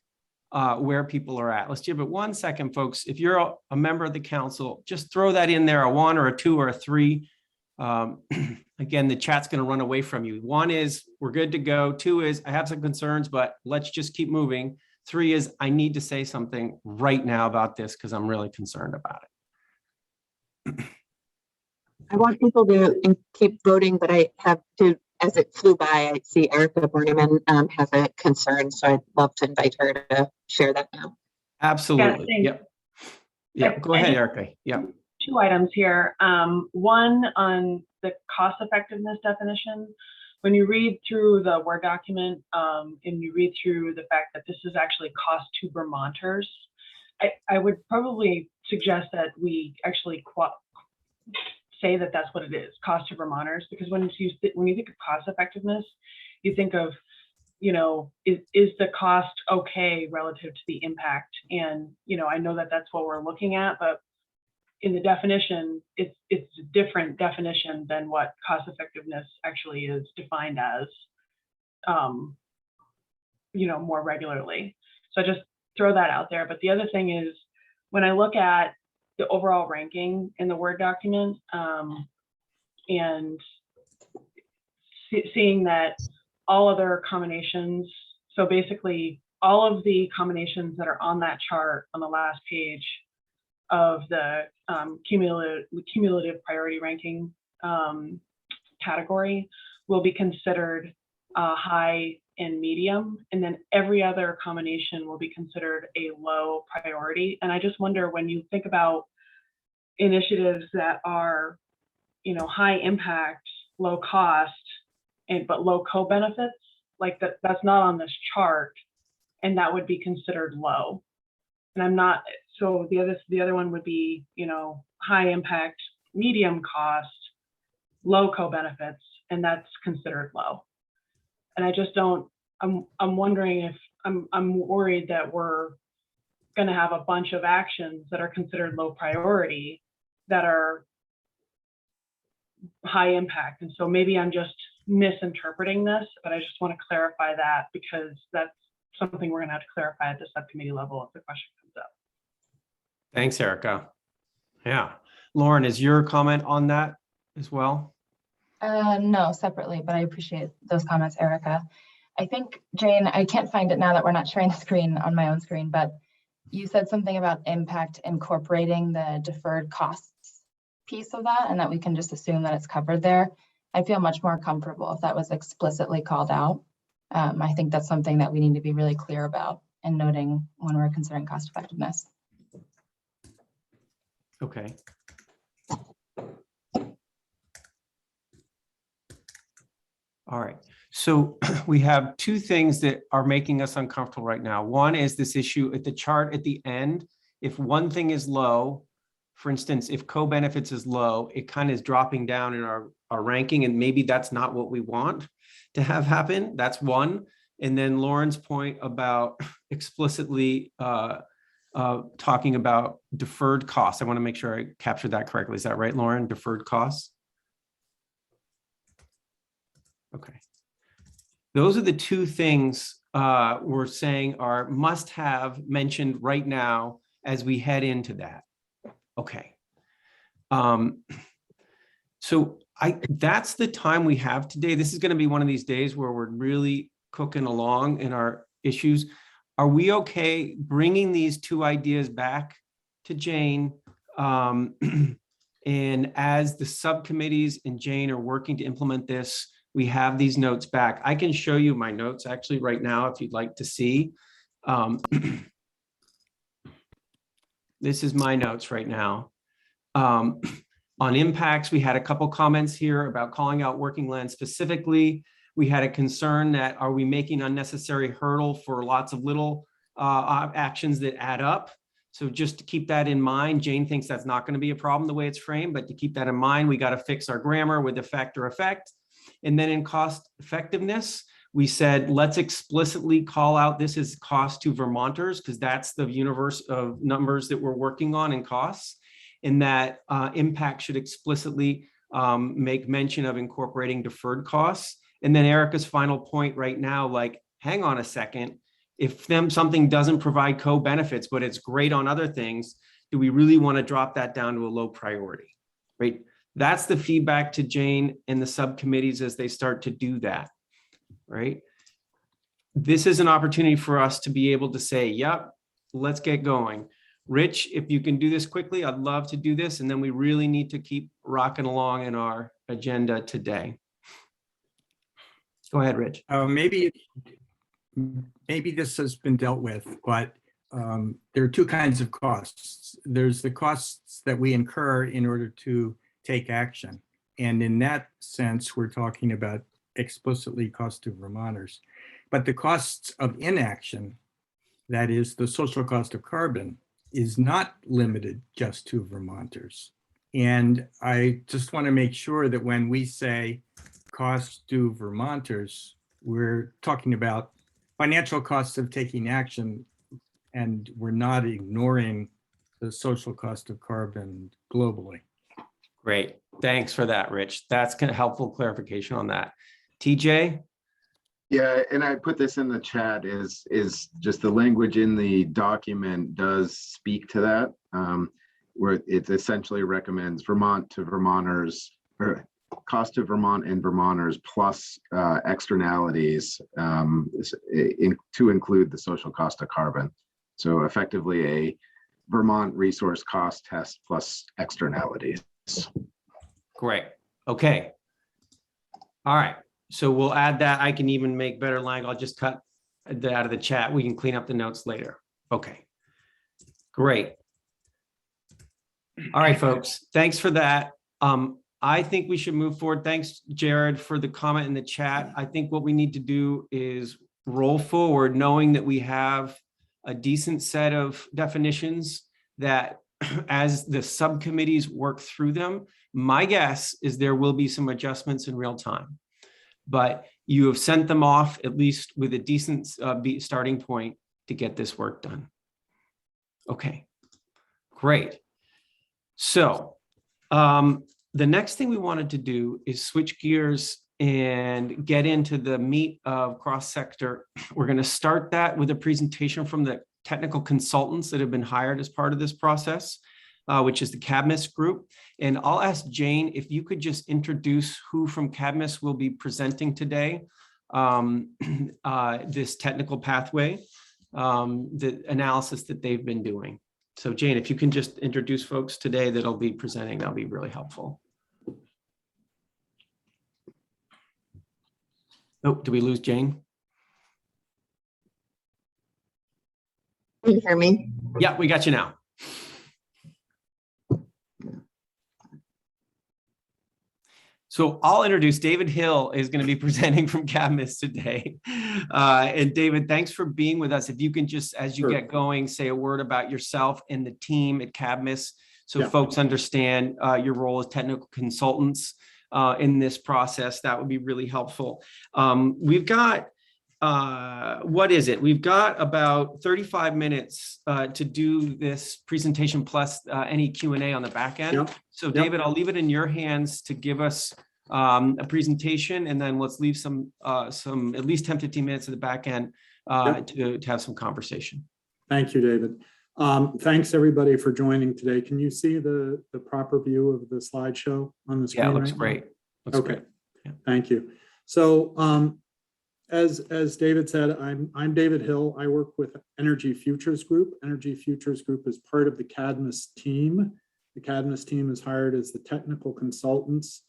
where people are at. Let's give it 1 second, folks. If you're a member of the council, just throw that in there, a 1 or a 2 or a 3. Again, the chat's going to run away from you. 1 is we're good to go. 2 is I have some concerns, but let's just keep moving. 3 is I need to say something right now about this because I'm really concerned about it. I want people to keep voting, but I have to, as it flew by, I see Erica Borneman has a concern, so I'd love to invite her to share that now. Absolutely. Yeah, Yep. Yeah, go ahead, Erica. Yeah. two items here. One on the cost effectiveness definition. When you read through the Word document and you read through the fact that this is actually cost to Vermonters, I would probably suggest that we actually say that that's what it is, cost to Vermonters, because when you think of cost effectiveness, you think of, you know, is the cost okay relative to the impact? And, you know, I know that that's what we're looking at, but in the definition, it's a different definition than what cost effectiveness actually is defined as, you know, more regularly. So I just throw that out there. But the other thing is, when I look at the overall ranking in the Word document, and seeing that all other combinations, so basically all of the combinations that are on that chart on the last page of the cumulative priority ranking category will be considered high and medium, and then every other combination will be considered a low priority. And I just wonder, when you think about initiatives that are, you know, high impact, low cost, but low co-benefits, like that's not on this chart, and that would be considered low. And I'm not, so the other one would be, you know, high impact, medium cost, low co-benefits, and that's considered low. And I just don't, I'm wondering if, I'm worried that we're going to have a bunch of actions that are considered low priority that are high impact. And so maybe I'm just misinterpreting this, but I just want to clarify that, because that's something we're going to have to clarify at the subcommittee level if the question comes up. Thanks, Erica. Yeah. Lauren, is your comment on that as well? No, separately, but I appreciate those comments, Erica. I think, Jane, I can't find it now that we're not sharing the screen on my own screen, but you said something about impact incorporating the deferred costs piece of that, and that we can just assume that it's covered there. I feel much more comfortable if that was explicitly called out. I think that's something that we need to be really clear about and noting when we're considering cost effectiveness. Okay. All right. So we have two things that are making us uncomfortable right now. One is this issue at the chart at the end. If one thing is low, for instance, if co-benefits is low, it kind of is dropping down in our ranking, and maybe that's not what we want to have happen. That's one. And then Lauren's point about explicitly talking about deferred costs. I want to make sure I captured that correctly. Is that right, Lauren? Deferred costs? Okay. Those are the two things we're saying are must-have mentioned right now as we head into that. Okay. So that's the time we have today. This is going to be one of these days where we're really cooking along in our issues. Are we okay bringing these two ideas back to Jane? And as the subcommittees and Jane are working to implement this, we have these notes back. I can show you my notes actually right now if you'd like to see. This is my notes right now. On impacts, we had a couple comments here about calling out working land specifically. We had a concern that, are we making unnecessary hurdle for lots of little actions that add up? So just to keep that in mind, Jane thinks that's not going to be a problem the way it's framed, but to keep that in mind, we got to fix our grammar with effect or effect. And then in cost effectiveness, we said, let's explicitly call out this is cost to Vermonters, because that's the universe of numbers that we're working on in costs. And that impact should explicitly make mention of incorporating deferred costs. And then Erica's final point right now, like, hang on a second, if something doesn't provide co-benefits, but it's great on other things, do we really want to drop that down to a low priority, right? That's the feedback to Jane and the subcommittees as they start to do that, right? This is an opportunity for us to be able to say, yep, let's get going. Rich, if you can do this quickly, I'd love to do this. And then we really need to keep rocking along in our agenda today. Go ahead, Rich. Maybe this has been dealt with, but there are two kinds of costs. There's the costs that we incur in order to take action. And in that sense, we're talking about explicitly cost to Vermonters. But the costs of inaction, that is the social cost of carbon, is not limited just to Vermonters. And I just want to make sure that when we say costs to Vermonters, we're talking about financial costs of taking action, and we're not ignoring the social cost of carbon globally. Great. Thanks for that, Rich. That's kind of helpful clarification on that. TJ? Yeah, and I put this in the chat is just the language in the document does speak to that, where it essentially recommends Vermont to Vermonters, or cost to Vermont and Vermonters plus externalities to include the social cost of carbon. So effectively a Vermont resource cost test plus externalities. Great. Okay. All right. So we'll add that. I can even make better language. I'll just cut that out of the chat. We can clean up the notes later. Okay. Great. All right, folks. Thanks for that. I think we should move forward. Thanks, Jared, for the comment in the chat. I think what we need to do is roll forward, knowing that we have a decent set of definitions that as the subcommittees work through them, my guess is there will be some adjustments in real time. But you have sent them off at least with a decent starting point to get this work done. Okay, great. So the next thing we wanted to do is switch gears and get into the meat of cross-sector. We're going to start that with a presentation from the technical consultants that have been hired as part of this process, which is the CABMIS group. And I'll ask Jane if you could just introduce who from CABMIS will be presenting today, this technical pathway, the analysis that they've been doing. So Jane, if you can just introduce folks today that'll be presenting, that'll be really helpful. Oh, did we lose Jane? Can you hear me? Yeah, we got you now. So I'll introduce David Hill is going to be presenting from CABMIS today. And David, thanks for being with us. If you can just, as you get going, say a word about yourself and the team at CABMIS so folks understand your role as technical consultants in this process, that would be really helpful. We've got, what is it? We've got about 35 minutes to do this presentation plus any Q&A on the back end. So David, I'll leave it in your hands to give us a presentation, and then let's leave some at least 10, 15 minutes at the back end to have some conversation. Thank you, David. Thanks everybody for joining today. Can you see the proper view of the slideshow on the screen? Yeah, it looks great. Looks okay, great. Yeah. Thank you. So as David said, I'm David Hill. I work with Energy Futures Group. Energy Futures Group is part of the CADMIS team. The CADMIS team is hired as the technical consultants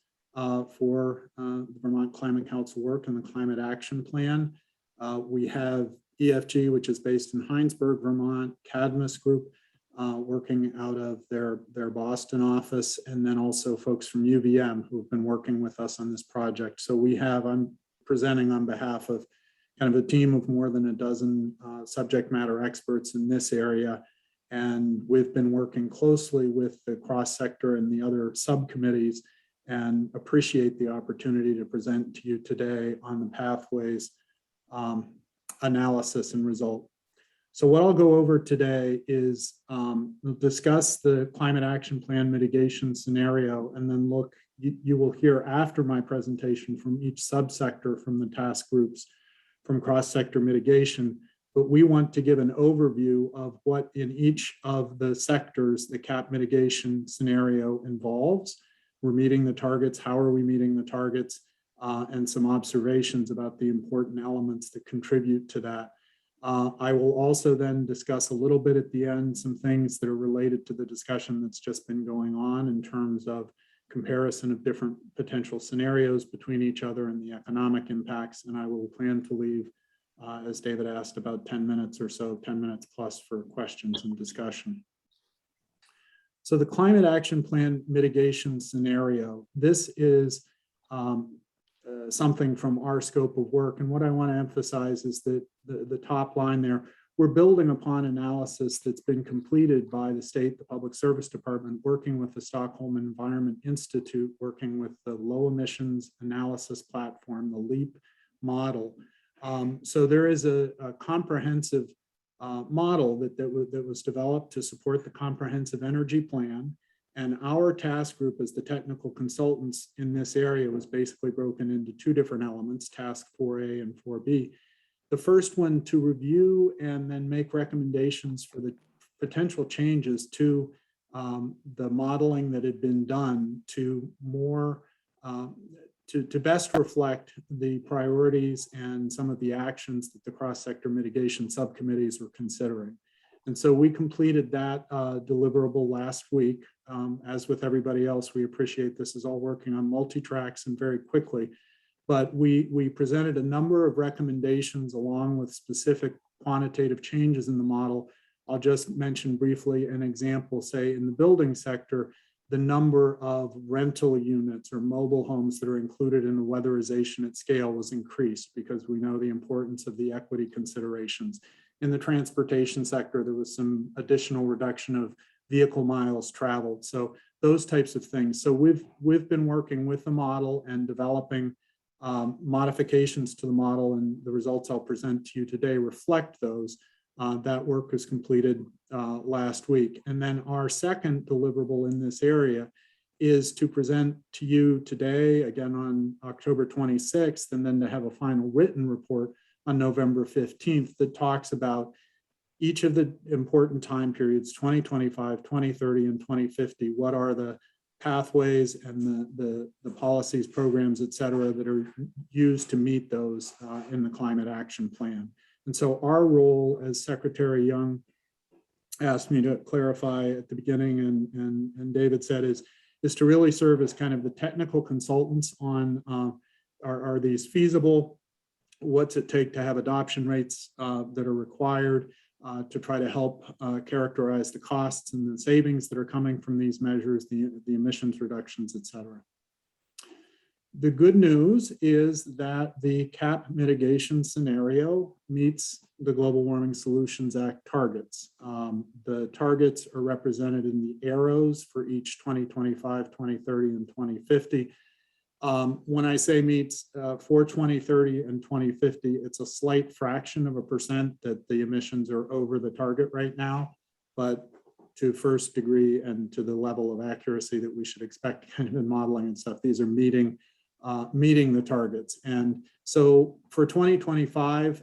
for the Vermont Climate Council work and the Climate Action Plan. We have EFG, which is based in Heinsberg, Vermont, CADMIS Group, working out of their Boston office, and then also folks from UVM who have been working with us on this project. So I'm presenting on behalf of kind of a team of more than a dozen subject matter experts in this area. And we've been working closely with the cross-sector and the other subcommittees, and appreciate the opportunity to present to you today on the pathways analysis and result. So what I'll go over today is discuss the climate action plan mitigation scenario, and then you will hear after my presentation from each subsector from the task groups from cross-sector mitigation. But we want to give an overview of what in each of the sectors the CAP mitigation scenario involves. We're meeting the targets, how are we meeting the targets, and some observations about the important elements that contribute to that. I will also then discuss a little bit at the end some things that are related to the discussion that's just been going on in terms of comparison of different potential scenarios between each other and the economic impacts. And I will plan to leave as David asked, about 10 minutes or so, 10 minutes plus for questions and discussion. So the climate action plan mitigation scenario, this is something from our scope of work. And what I want to emphasize is that the top line there, we're building upon analysis that's been completed by the state, the Public Service Department, working with the Stockholm Environment Institute, working with the Low Emissions Analysis Platform, the LEAP model. So there is a comprehensive model that was developed to support the comprehensive energy plan. And our task group as the technical consultants in this area was basically broken into two different elements, task 4A and 4B. The first one to review and then make recommendations for the potential changes to the modeling that had been done to more to best reflect the priorities and some of the actions that the cross-sector mitigation subcommittees were considering. And so we completed that deliverable last week. As with everybody else, we appreciate this is all working on multi-tracks and very quickly. But we presented a number of recommendations along with specific quantitative changes in the model. I'll just mention briefly an example, say in the building sector, the number of rental units or mobile homes that are included in the weatherization at scale was increased because we know the importance of the equity considerations. In the transportation sector, there was some additional reduction of vehicle miles traveled. So those types of things. So we've been working with the model and developing modifications to the model, and the results I'll present to you today reflect those. That work was completed last week. And then our second deliverable in this area is to present to you today, again on October 26th, and then to have a final written report on November 15th that talks about each of the important time periods, 2025, 2030, and 2050. What are the pathways and the policies, programs, et cetera, that are used to meet those in the climate action plan. And so our role, as Secretary Young asked me to clarify at the beginning, and David said, is to really serve as kind of the technical consultants on are these feasible? What's it take to have adoption rates that are required to try to help characterize the costs and the savings that are coming from these measures, the emissions reductions, et cetera. The good news is that the CAP mitigation scenario meets the Global Warming Solutions Act targets. The targets are represented in the arrows for each 2025, 2030, and 2050. When I say meets for 2030 and 2050, it's a slight fraction of a percent that the emissions are over the target right now, but to first degree and to the level of accuracy that we should expect kind of in modeling and stuff, these are meeting the targets. And so for 2025,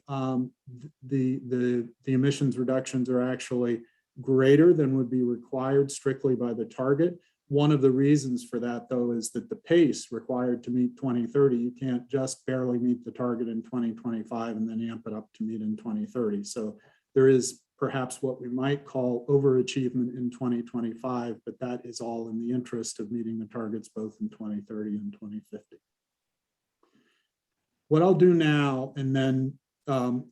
the emissions reductions are actually greater than would be required strictly by the target. One of the reasons for that, though, is that the pace required to meet 2030, you can't just barely meet the target in 2025 and then amp it up to meet in 2030. So there is perhaps what we might call overachievement in 2025, but that is all in the interest of meeting the targets both in 2030 and 2050. What I'll do now, and then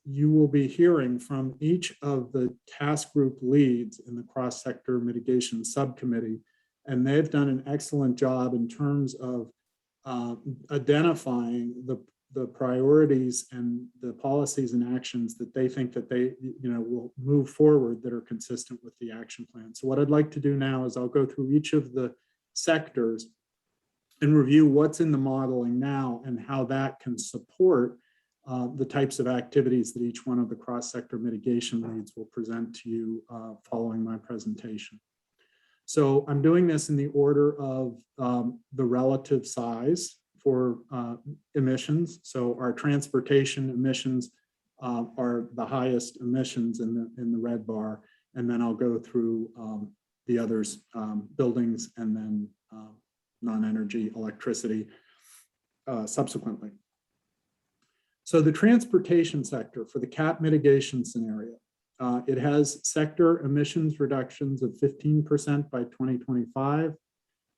you will be hearing from each of the task group leads in the cross-sector mitigation subcommittee, and they've done an excellent job in terms of identifying the priorities and the policies and actions that they think that they will move forward that are consistent with the action plan. So what I'd like to do now is I'll go through each of the sectors and review what's in the modeling now and how that can support the types of activities that each one of the cross-sector mitigation leads will present to you following my presentation. So I'm doing this in the order of the relative size for emissions. So our transportation emissions are the highest emissions in the red bar, and then I'll go through the others, buildings, and then non-energy electricity subsequently. So the transportation sector for the CAP mitigation scenario, it has sector emissions reductions of 15% by 2025,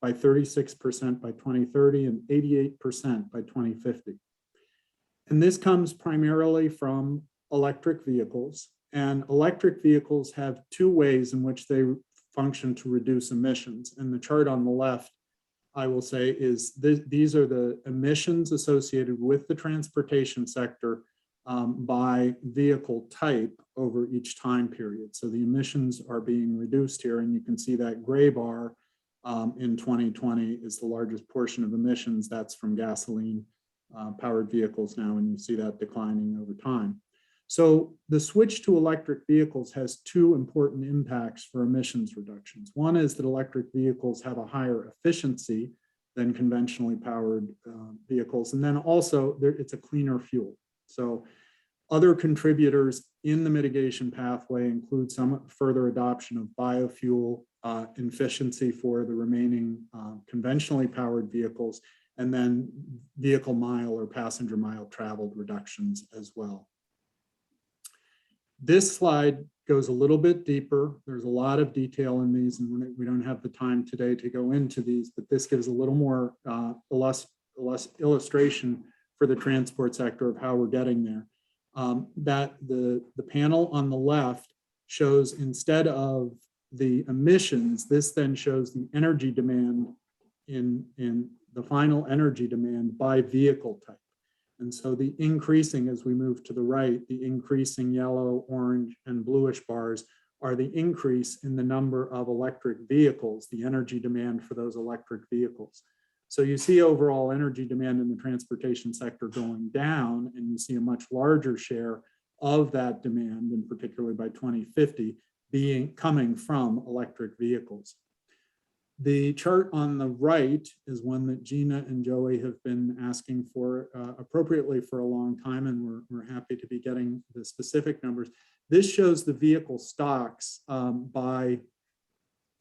by 36% by 2030, and 88% by 2050. And this comes primarily from electric vehicles, and electric vehicles have two ways in which they function to reduce emissions. And the chart on the left, I will say, is these are the emissions associated with the transportation sector by vehicle type over each time period. So the emissions are being reduced here, and you can see that gray bar in 2020 is the largest portion of emissions. That's from gasoline powered vehicles now, and you see that declining over time. So the switch to electric vehicles has two important impacts for emissions reductions. One is that electric vehicles have a higher efficiency than conventionally powered vehicles. And then also it's a cleaner fuel. So other contributors in the mitigation pathway include some further adoption of biofuel, efficiency for the remaining conventionally powered vehicles, and then vehicle mile or passenger mile traveled reductions as well. This slide goes a little bit deeper. There's a lot of detail in these, and we don't have the time today to go into these, but this gives a little more illustration for the transport sector of how we're getting there. That the panel on the left shows, instead of the emissions, this then shows the energy demand in the final energy demand by vehicle type. And so the increasing, as we move to the right, the increasing yellow, orange, and bluish bars are the increase in the number of electric vehicles, the energy demand for those electric vehicles. So you see overall energy demand in the transportation sector going down, and you see a much larger share of that demand, and particularly by 2050, coming from electric vehicles. The chart on the right is one that Gina and Joey have been asking for appropriately for a long time, and we're happy to be getting the specific numbers. This shows the vehicle stocks by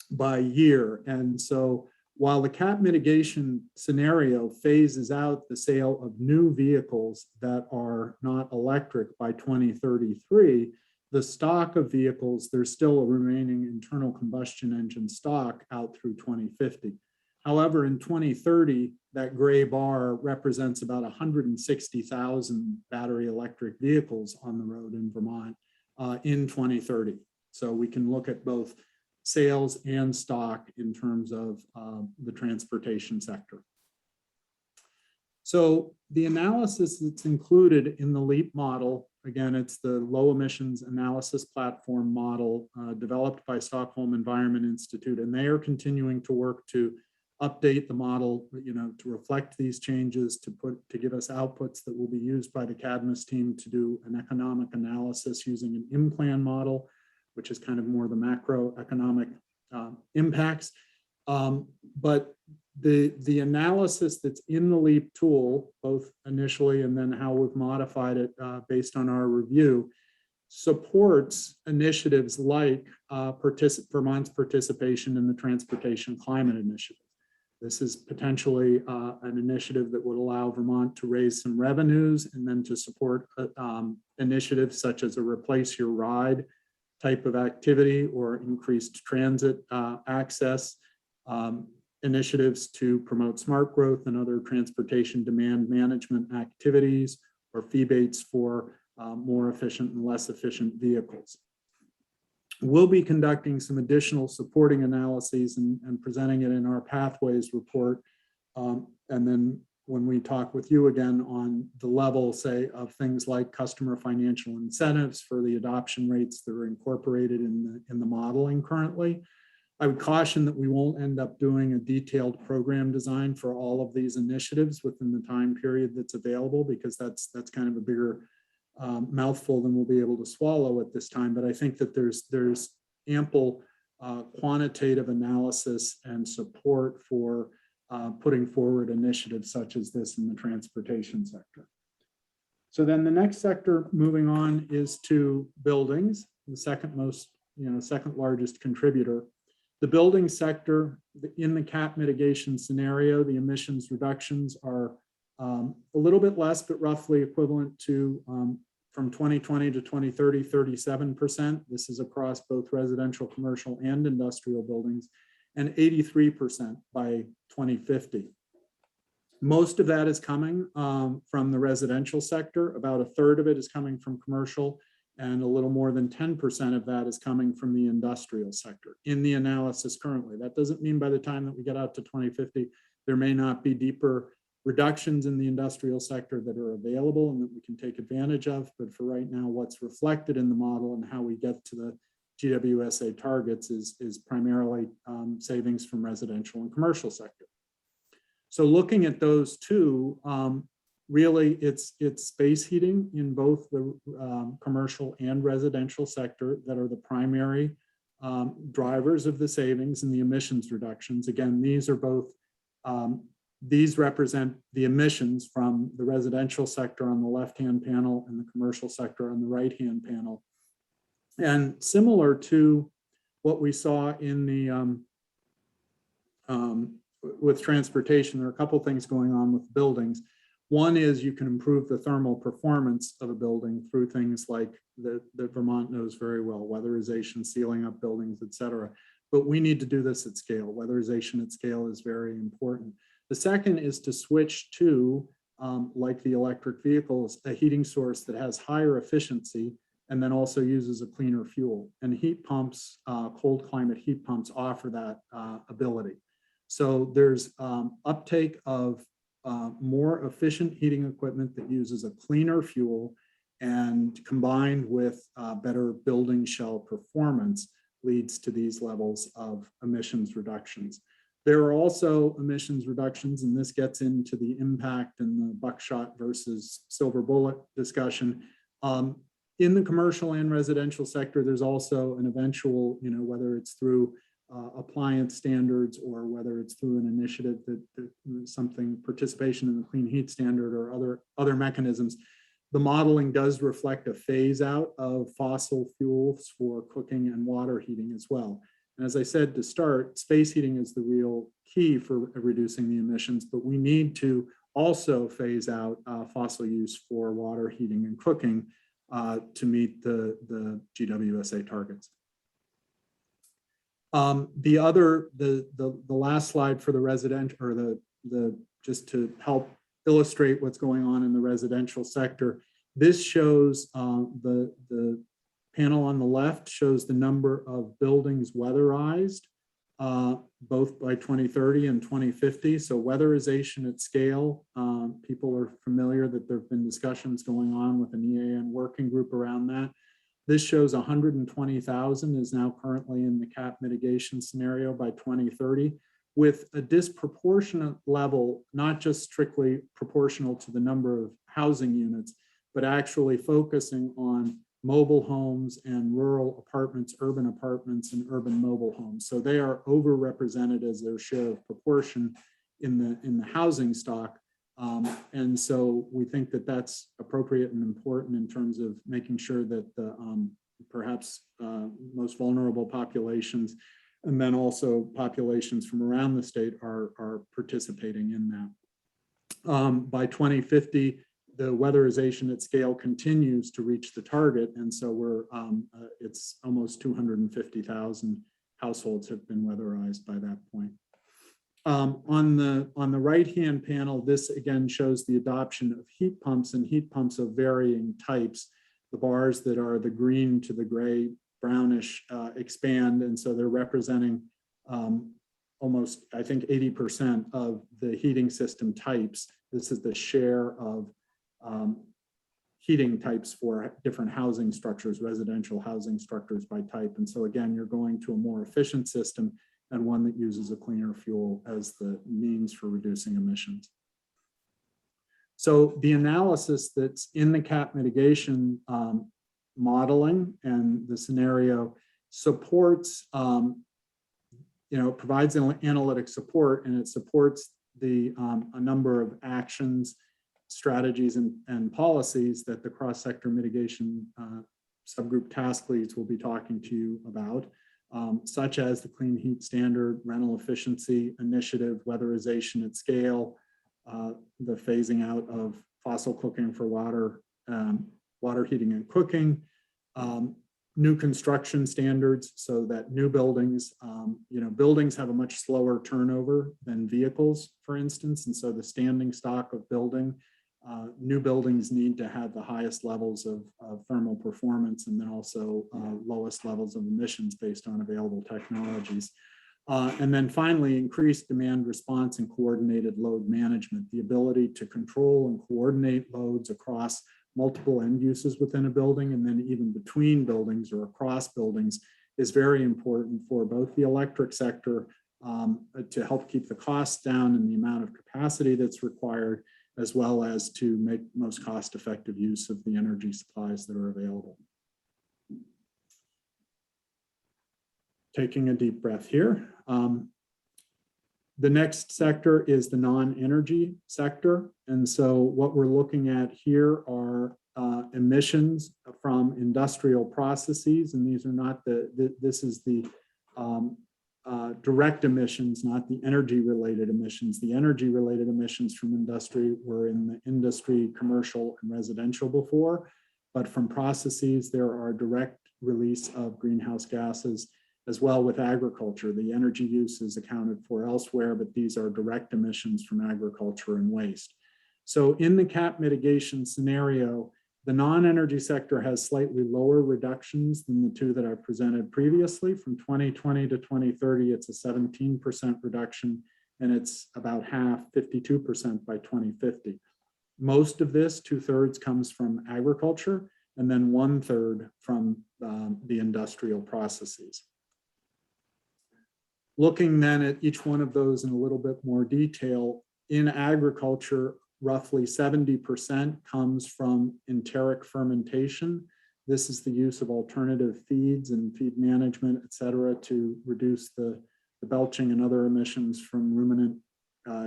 year. And so while the cap mitigation scenario phases out the sale of new vehicles that are not electric by 2033, the stock of vehicles, there's still a remaining internal combustion engine stock out through 2050. However, in 2030, that gray bar represents about 160,000 battery electric vehicles on the road in Vermont in 2030. So we can look at both sales and stock in terms of the transportation sector. So the analysis that's included in the LEAP model, again, it's the low emissions analysis platform model developed by Stockholm Environment Institute, and they are continuing to work to update the model, to reflect these changes, to give us outputs that will be used by the CADMAS team to do an economic analysis using an in-plan model, which is kind of more the macroeconomic impacts. But the analysis that's in the LEAP tool, both initially and then how we've modified it based on our review, supports initiatives like Vermont's participation in the Transportation Climate Initiative. This is potentially an initiative that would allow Vermont to raise some revenues and then to support initiatives such as a replace your ride type of activity or increased transit access, initiatives to promote smart growth and other transportation demand management activities, or feebates for more efficient and less efficient vehicles. We'll be conducting some additional supporting analyses and presenting it in our pathways report. And then when we talk with you again on the level, say, of things like customer financial incentives for the adoption rates that are incorporated in the modeling currently, I would caution that we won't end up doing a detailed program design for all of these initiatives within the time period that's available, because that's kind of a bigger mouthful than we'll be able to swallow at this time. But I think that there's ample quantitative analysis and support for putting forward initiatives such as this in the transportation sector. So then the next sector, moving on, is to buildings, the second largest contributor. The building sector, in the cap mitigation scenario, the emissions reductions are a little bit less, but roughly equivalent to from 2020 to 2030, 37%. This is across both residential, commercial, and industrial buildings, and 83% by 2050. Most of that is coming from the residential sector. About a third of it is coming from commercial, and a little more than 10% of that is coming from the industrial sector in the analysis currently. That doesn't mean by the time that we get out to 2050, there may not be deeper reductions in the industrial sector that are available and that we can take advantage of. But for right now, what's reflected in the model and how we get to the GWSA targets is primarily savings from residential and commercial sector. So looking at those two, really it's space heating in both the commercial and residential sector that are the primary drivers of the savings and the emissions reductions. Again, these are both, these represent the emissions from the residential sector on the left-hand panel and the commercial sector on the right-hand panel. And similar to what we saw in the with transportation, there are a couple things going on with buildings. One is you can improve the thermal performance of a building through things like that Vermont knows very well, weatherization, sealing up buildings, et cetera. But we need to do this at scale. Weatherization at scale is very important. The second is to switch to, like the electric vehicles, a heating source that has higher efficiency and then also uses a cleaner fuel. And heat pumps, cold climate heat pumps offer that ability. So there's uptake of more efficient heating equipment that uses a cleaner fuel, and combined with better building shell performance leads to these levels of emissions reductions. There are also emissions reductions, and this gets into the impact and the buckshot versus silver bullet discussion. In the commercial and residential sector, there's also an eventual, whether it's through appliance standards or whether it's through an initiative that something participation in the clean heat standard or other mechanisms, the modeling does reflect a phase out of fossil fuels for cooking and water heating as well. And as I said to start, space heating is the real key for reducing the emissions, but we need to also phase out fossil use for water heating and cooking to meet the GWSA targets. The last slide for the resident, or just to help illustrate what's going on in the residential sector. This shows the panel on the left shows the number of buildings weatherized, both by 2030 and 2050. So weatherization at scale, people are familiar that there have been discussions going on with an EAN working group around that. This shows 120,000 is now currently in the CAP mitigation scenario by 2030, with a disproportionate level, not just strictly proportional to the number of housing units, but actually focusing on mobile homes and rural apartments, urban apartments, and urban mobile homes. So they are overrepresented as their share of proportion in the housing stock. And so we think that that's appropriate and important in terms of making sure that the perhaps most vulnerable populations, and then also populations from around the state are participating in that. By 2050, the weatherization at scale continues to reach the target. And so we're, it's almost 250,000 households have been weatherized by that point. On the right-hand panel, this again shows the adoption of heat pumps and heat pumps of varying types. The bars that are the green to the gray, brownish expand. And so they're representing almost, I think, 80% of the heating system types. This is the share of heating types for different housing structures, residential housing structures by type. And so again, you're going to a more efficient system and one that uses a cleaner fuel as the means for reducing emissions. So the analysis that's in the CAP mitigation modeling and the scenario supports, provides analytic support, and it supports the a number of actions, strategies, and policies that the cross-sector mitigation subgroup task leads will be talking to you about, such as the Clean Heat Standard, rental efficiency initiative, weatherization at scale, the phasing out of fossil cooking for water, water heating and cooking, New construction standards, so that new buildings, buildings have a much slower turnover than vehicles, for instance. And so the standing stock of building, new buildings need to have the highest levels of thermal performance, and then also lowest levels of emissions based on available technologies. And then finally, increased demand response and coordinated load management. The ability to control and coordinate loads across multiple end uses within a building, and then even between buildings or across buildings, is very important for both the electric sector to help keep the costs down and the amount of capacity that's required, as well as to make most cost-effective use of the energy supplies that are available. Taking a deep breath here. The next sector is the non-energy sector. And so what we're looking at here are emissions from industrial processes. And these are not this is the direct emissions, not the energy-related emissions. The energy-related emissions from industry were in the industry, commercial, and residential before. But from processes, there are direct release of greenhouse gases, as well with agriculture. The energy use is accounted for elsewhere, but these are direct emissions from agriculture and waste. So in the CAP mitigation scenario, the non-energy sector has slightly lower reductions than the two that I've presented previously. From 2020 to 2030, it's a 17% reduction, and it's about half, 52% by 2050. Most of this, 2/3, comes from agriculture, and then 1/3 from the industrial processes. Looking then at each one of those in a little bit more detail, in agriculture, roughly 70% comes from enteric fermentation. This is the use of alternative feeds and feed management, et cetera, to reduce the belching and other emissions from ruminant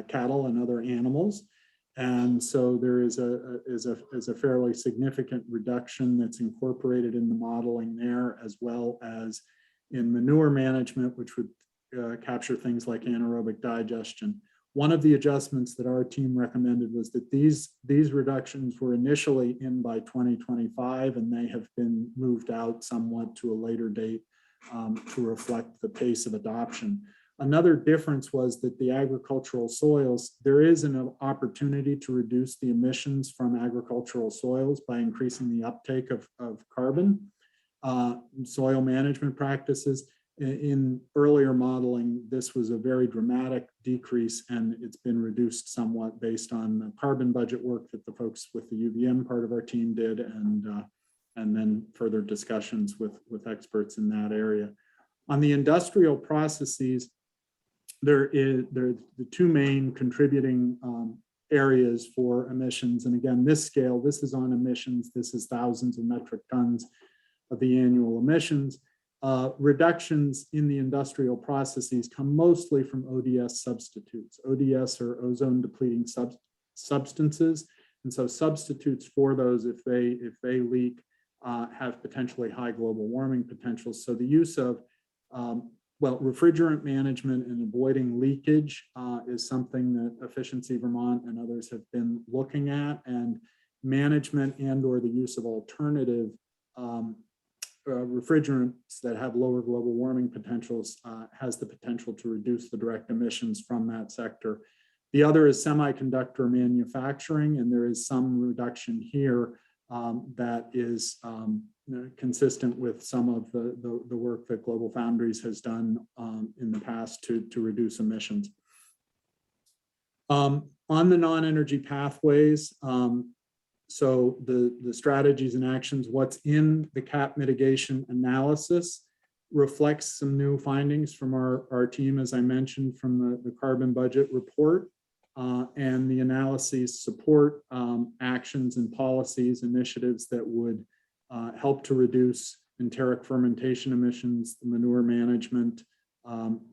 cattle and other animals. And so there is a fairly significant reduction that's incorporated in the modeling there, as well as in manure management, which would capture things like anaerobic digestion. One of the adjustments that our team recommended was that these reductions were initially in by 2025, and they have been moved out somewhat to a later date to reflect the pace of adoption. Another difference was that the agricultural soils, there is an opportunity to reduce the emissions from agricultural soils by increasing the uptake of carbon. Soil management practices. In earlier modeling, this was a very dramatic decrease, and it's been reduced somewhat based on the carbon budget work that the folks with the UVM part of our team did, and then further discussions with experts in that area. On the industrial processes, there are the two main contributing areas for emissions. And again, this scale, this is on emissions. This is thousands of metric tons of the annual emissions. Reductions in the industrial processes come mostly from ODS substitutes. ODS are ozone depleting substances. And so substitutes for those, if they leak, have potentially high global warming potentials. So the use of refrigerant management and avoiding leakage is something that Efficiency Vermont and others have been looking at, and management and or the use of alternative refrigerants that have lower global warming potentials has the potential to reduce the direct emissions from that sector. The other is semiconductor manufacturing, and there is some reduction here that is consistent with some of the work that Global Foundries has done in the past to reduce emissions. On the non-energy pathways, so the strategies and actions, what's in the CAP mitigation analysis reflects some new findings from our team, as I mentioned, from the carbon budget report, and the analyses support actions and policies, initiatives that would help to reduce enteric fermentation emissions, the manure management,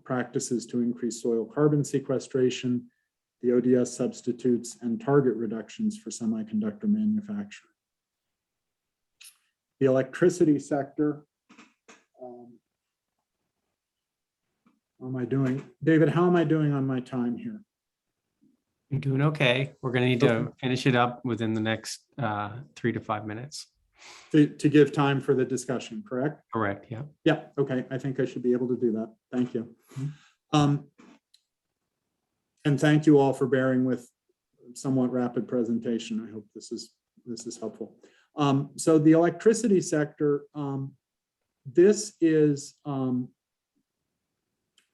practices to increase soil carbon sequestration, the ODS substitutes, and target reductions for semiconductor manufacturing. The electricity sector, how am I doing? David, how am I doing on my time here? You're doing okay. We're going to need to finish it up within the next 3 to 5 minutes. to give time for the discussion, correct? Correct, yeah. Yeah, okay, I think I should be able to do that. Thank you. And thank you all for bearing with somewhat rapid presentation. I hope this is helpful. So the electricity sector, this is,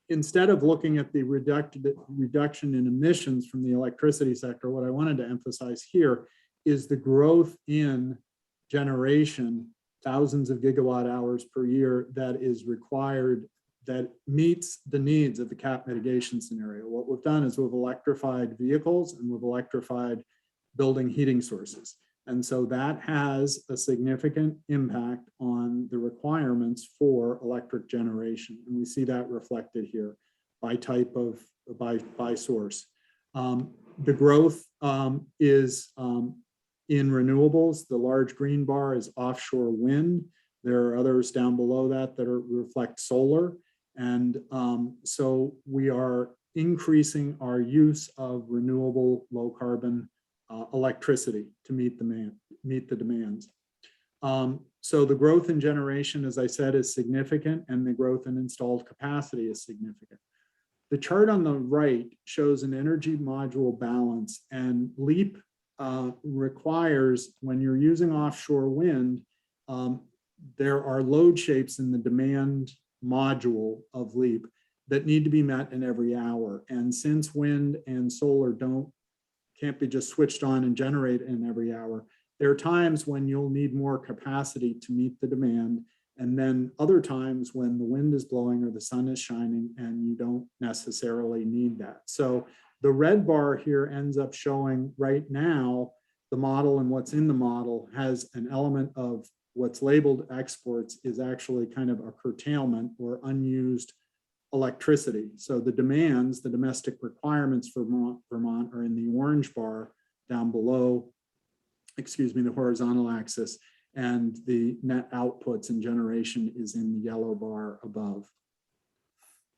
instead of looking at the reduction in emissions from the electricity sector, what I wanted to emphasize here is the growth in generation, thousands of gigawatt hours per year, that is required, that meets the needs of the cap mitigation scenario. What we've done is we've electrified vehicles and we've electrified building heating sources. And so that has a significant impact on the requirements for electric generation. And we see that reflected here by type of, by source. The growth is in renewables. The large green bar is offshore wind. There are others down below that that reflect solar. And so we are increasing our use of renewable low carbon electricity to meet the demands. So the growth in generation, as I said, is significant, and the growth in installed capacity is significant. The chart on the right shows an energy module balance, and LEAP requires, when you're using offshore wind, there are load shapes in the demand module of LEAP that need to be met in every hour. And since wind and solar can't be just switched on and generate in every hour, there are times when you'll need more capacity to meet the demand, and then other times when the wind is blowing or the sun is shining and you don't necessarily need that. So the red bar here ends up showing right now the model, and what's in the model has an element of what's labeled exports is actually kind of a curtailment or unused electricity. So the demands, the domestic requirements for Vermont are in the orange bar down below, the horizontal axis, and the net outputs and generation is in the yellow bar above.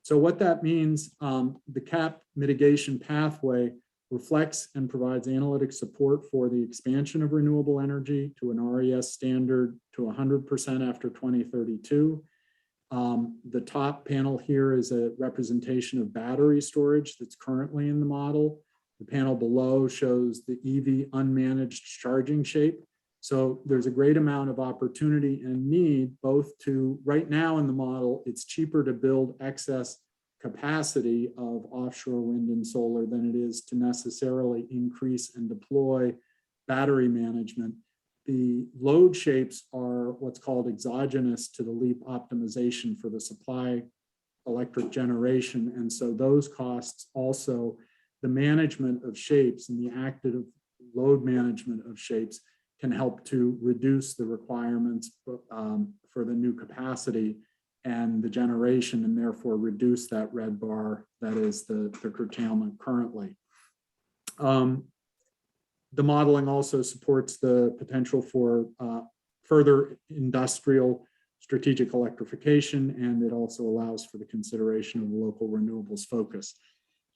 So what that means, the cap mitigation pathway reflects and provides analytic support for the expansion of renewable energy to an RES standard to 100% after 2032. The top panel here is a representation of battery storage that's currently in the model. The panel below shows the EV unmanaged charging shape. So there's a great amount of opportunity and need both to, right now in the model, it's cheaper to build excess capacity of offshore wind and solar than it is to necessarily increase and deploy battery management. The load shapes are what's called exogenous to the LEAP optimization for the supply electric generation. And so those costs also, the management of shapes and the active load management of shapes can help to reduce the requirements for the new capacity and the generation, and therefore reduce that red bar that is the curtailment currently. The modeling also supports the potential for further industrial strategic electrification, and it also allows for the consideration of local renewables focus.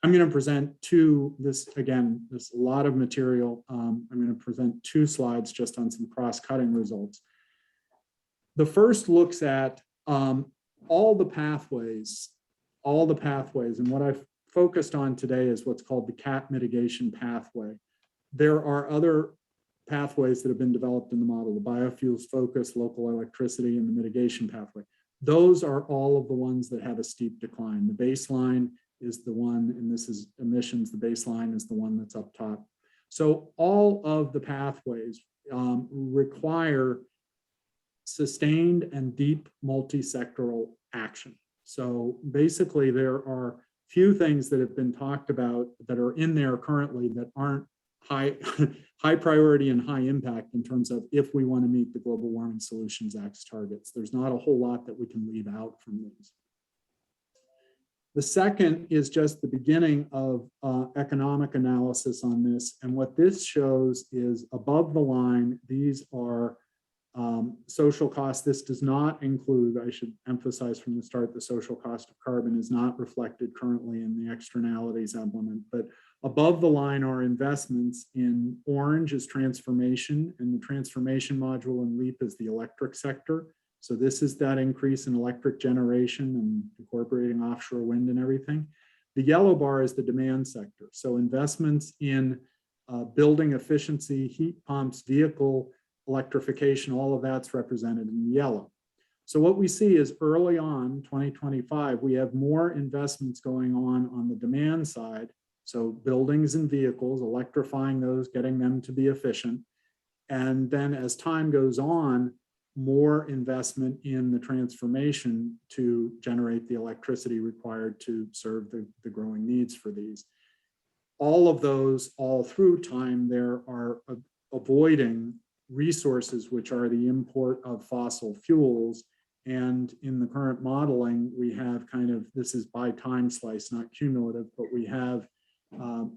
I'm going to present this a lot of material. I'm going to present 2 slides just on some cross-cutting results. The first looks at all the pathways, and what I've focused on today is what's called the cap mitigation pathway. There are other pathways that have been developed in the model, the biofuels focus, local electricity, and the mitigation pathway. Those are all of the ones that have a steep decline. The baseline is the one, and this is emissions, the baseline is the one that's up top. So all of the pathways require sustained and deep multi-sectoral action. So basically there are few things that have been talked about that are in there currently that aren't high priority and high impact in terms of if we want to meet the Global Warming Solutions Act's targets. There's not a whole lot that we can leave out from these. The second is just the beginning of economic analysis on this. And what this shows is above the line, these are Social cost, this does not include, I should emphasize from the start, the social cost of carbon is not reflected currently in the externalities element, but above the line are investments. In orange is transformation, and the transformation module in LEAP is the electric sector. So this is that increase in electric generation and incorporating offshore wind and everything. The yellow bar is the demand sector. So investments in building efficiency, heat pumps, vehicle electrification, all of that's represented in yellow. So what we see is early on, 2025, we have more investments going on the demand side. So buildings and vehicles, electrifying those, getting them to be efficient. And then as time goes on, more investment in the transformation to generate the electricity required to serve the growing needs for these. All of those, all through time, there are avoiding resources, which are the import of fossil fuels. And in the current modeling, we have kind of, this is by time slice, not cumulative, but we have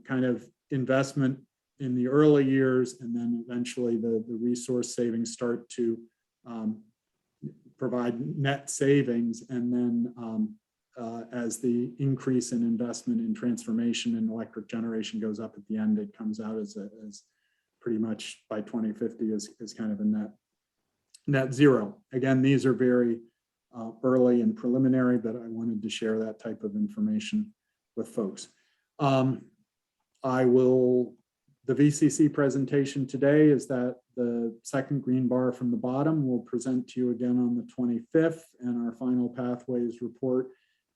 kind of investment in the early years, and then eventually the resource savings start to provide net savings. And then as the increase in investment in transformation and electric generation goes up at the end, it comes out as pretty much by 2050 is kind of a net zero. Again, these are very early and preliminary, but I wanted to share that type of information with folks. The VCC presentation today is that the second green bar from the bottom will present to you again on the 25th, and our final pathways report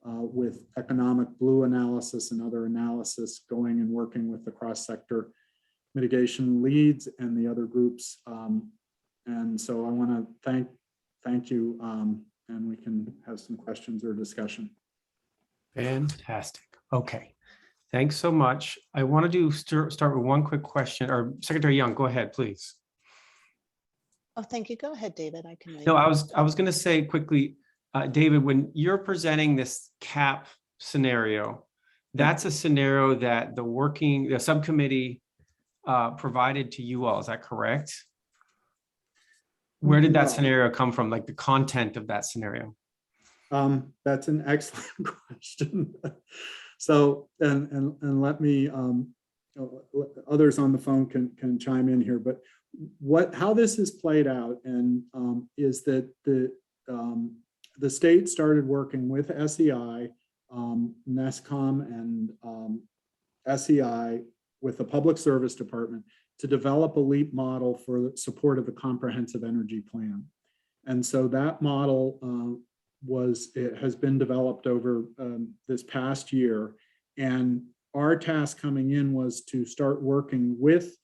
with economic blue analysis and other analysis going and working with the cross-sector mitigation leads and the other groups. And so I want to thank you, and we can have some questions or discussion. Fantastic. Okay. Thanks so much. I want to start with one quick question, or Secretary Young, go ahead, please. Oh, thank you. Go ahead, David. I can wait. No, I was going to say quickly, David, when you're presenting this CAP scenario, that's a scenario that the subcommittee provided to you all. Is that correct? Where did that scenario come from? Like the content of that scenario? That's an excellent question. So, and let me, others on the phone can chime in here, but how this is played out and is that the state started working with SEI, NESCOM, and SEI with the Public Service Department to develop a LEAP model for the support of the comprehensive energy plan. And so that model has been developed over this past year. And our task coming in was to start working with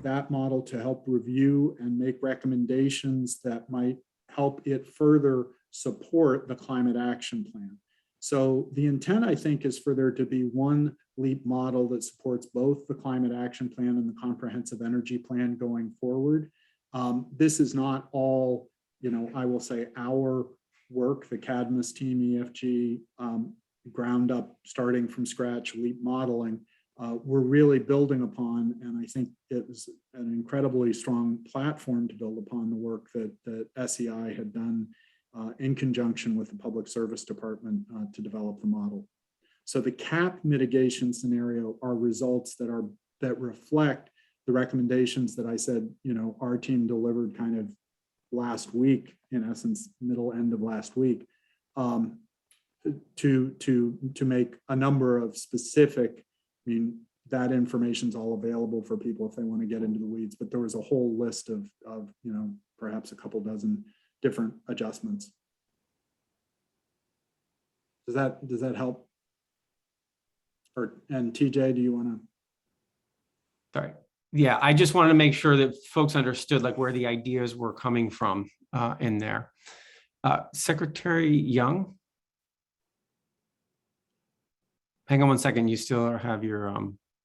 that model to help review and make recommendations that might help it further support the climate action plan. So the intent, I think, is for there to be one LEAP model that supports both the climate action plan and the comprehensive energy plan going forward. This is not all, I will say, our work, the CADMAS team, EFG, ground up, starting from scratch, LEAP modeling. We're really building upon, and I think it was an incredibly strong platform to build upon the work that SEI had done in conjunction with the Public Service Department to develop the model. So the CAP mitigation scenario are results that reflect the recommendations that I said, our team delivered kind of last week, in essence, end of last week, to make a number of specific, that information's all available for people if they want to get into the weeds, but there was a whole list of perhaps a couple dozen different adjustments. Does that help? And TJ, do you want to? Sorry. Yeah, I just wanted to make sure that folks understood like where the ideas were coming from in there. Secretary Young? Hang on one second. You still have your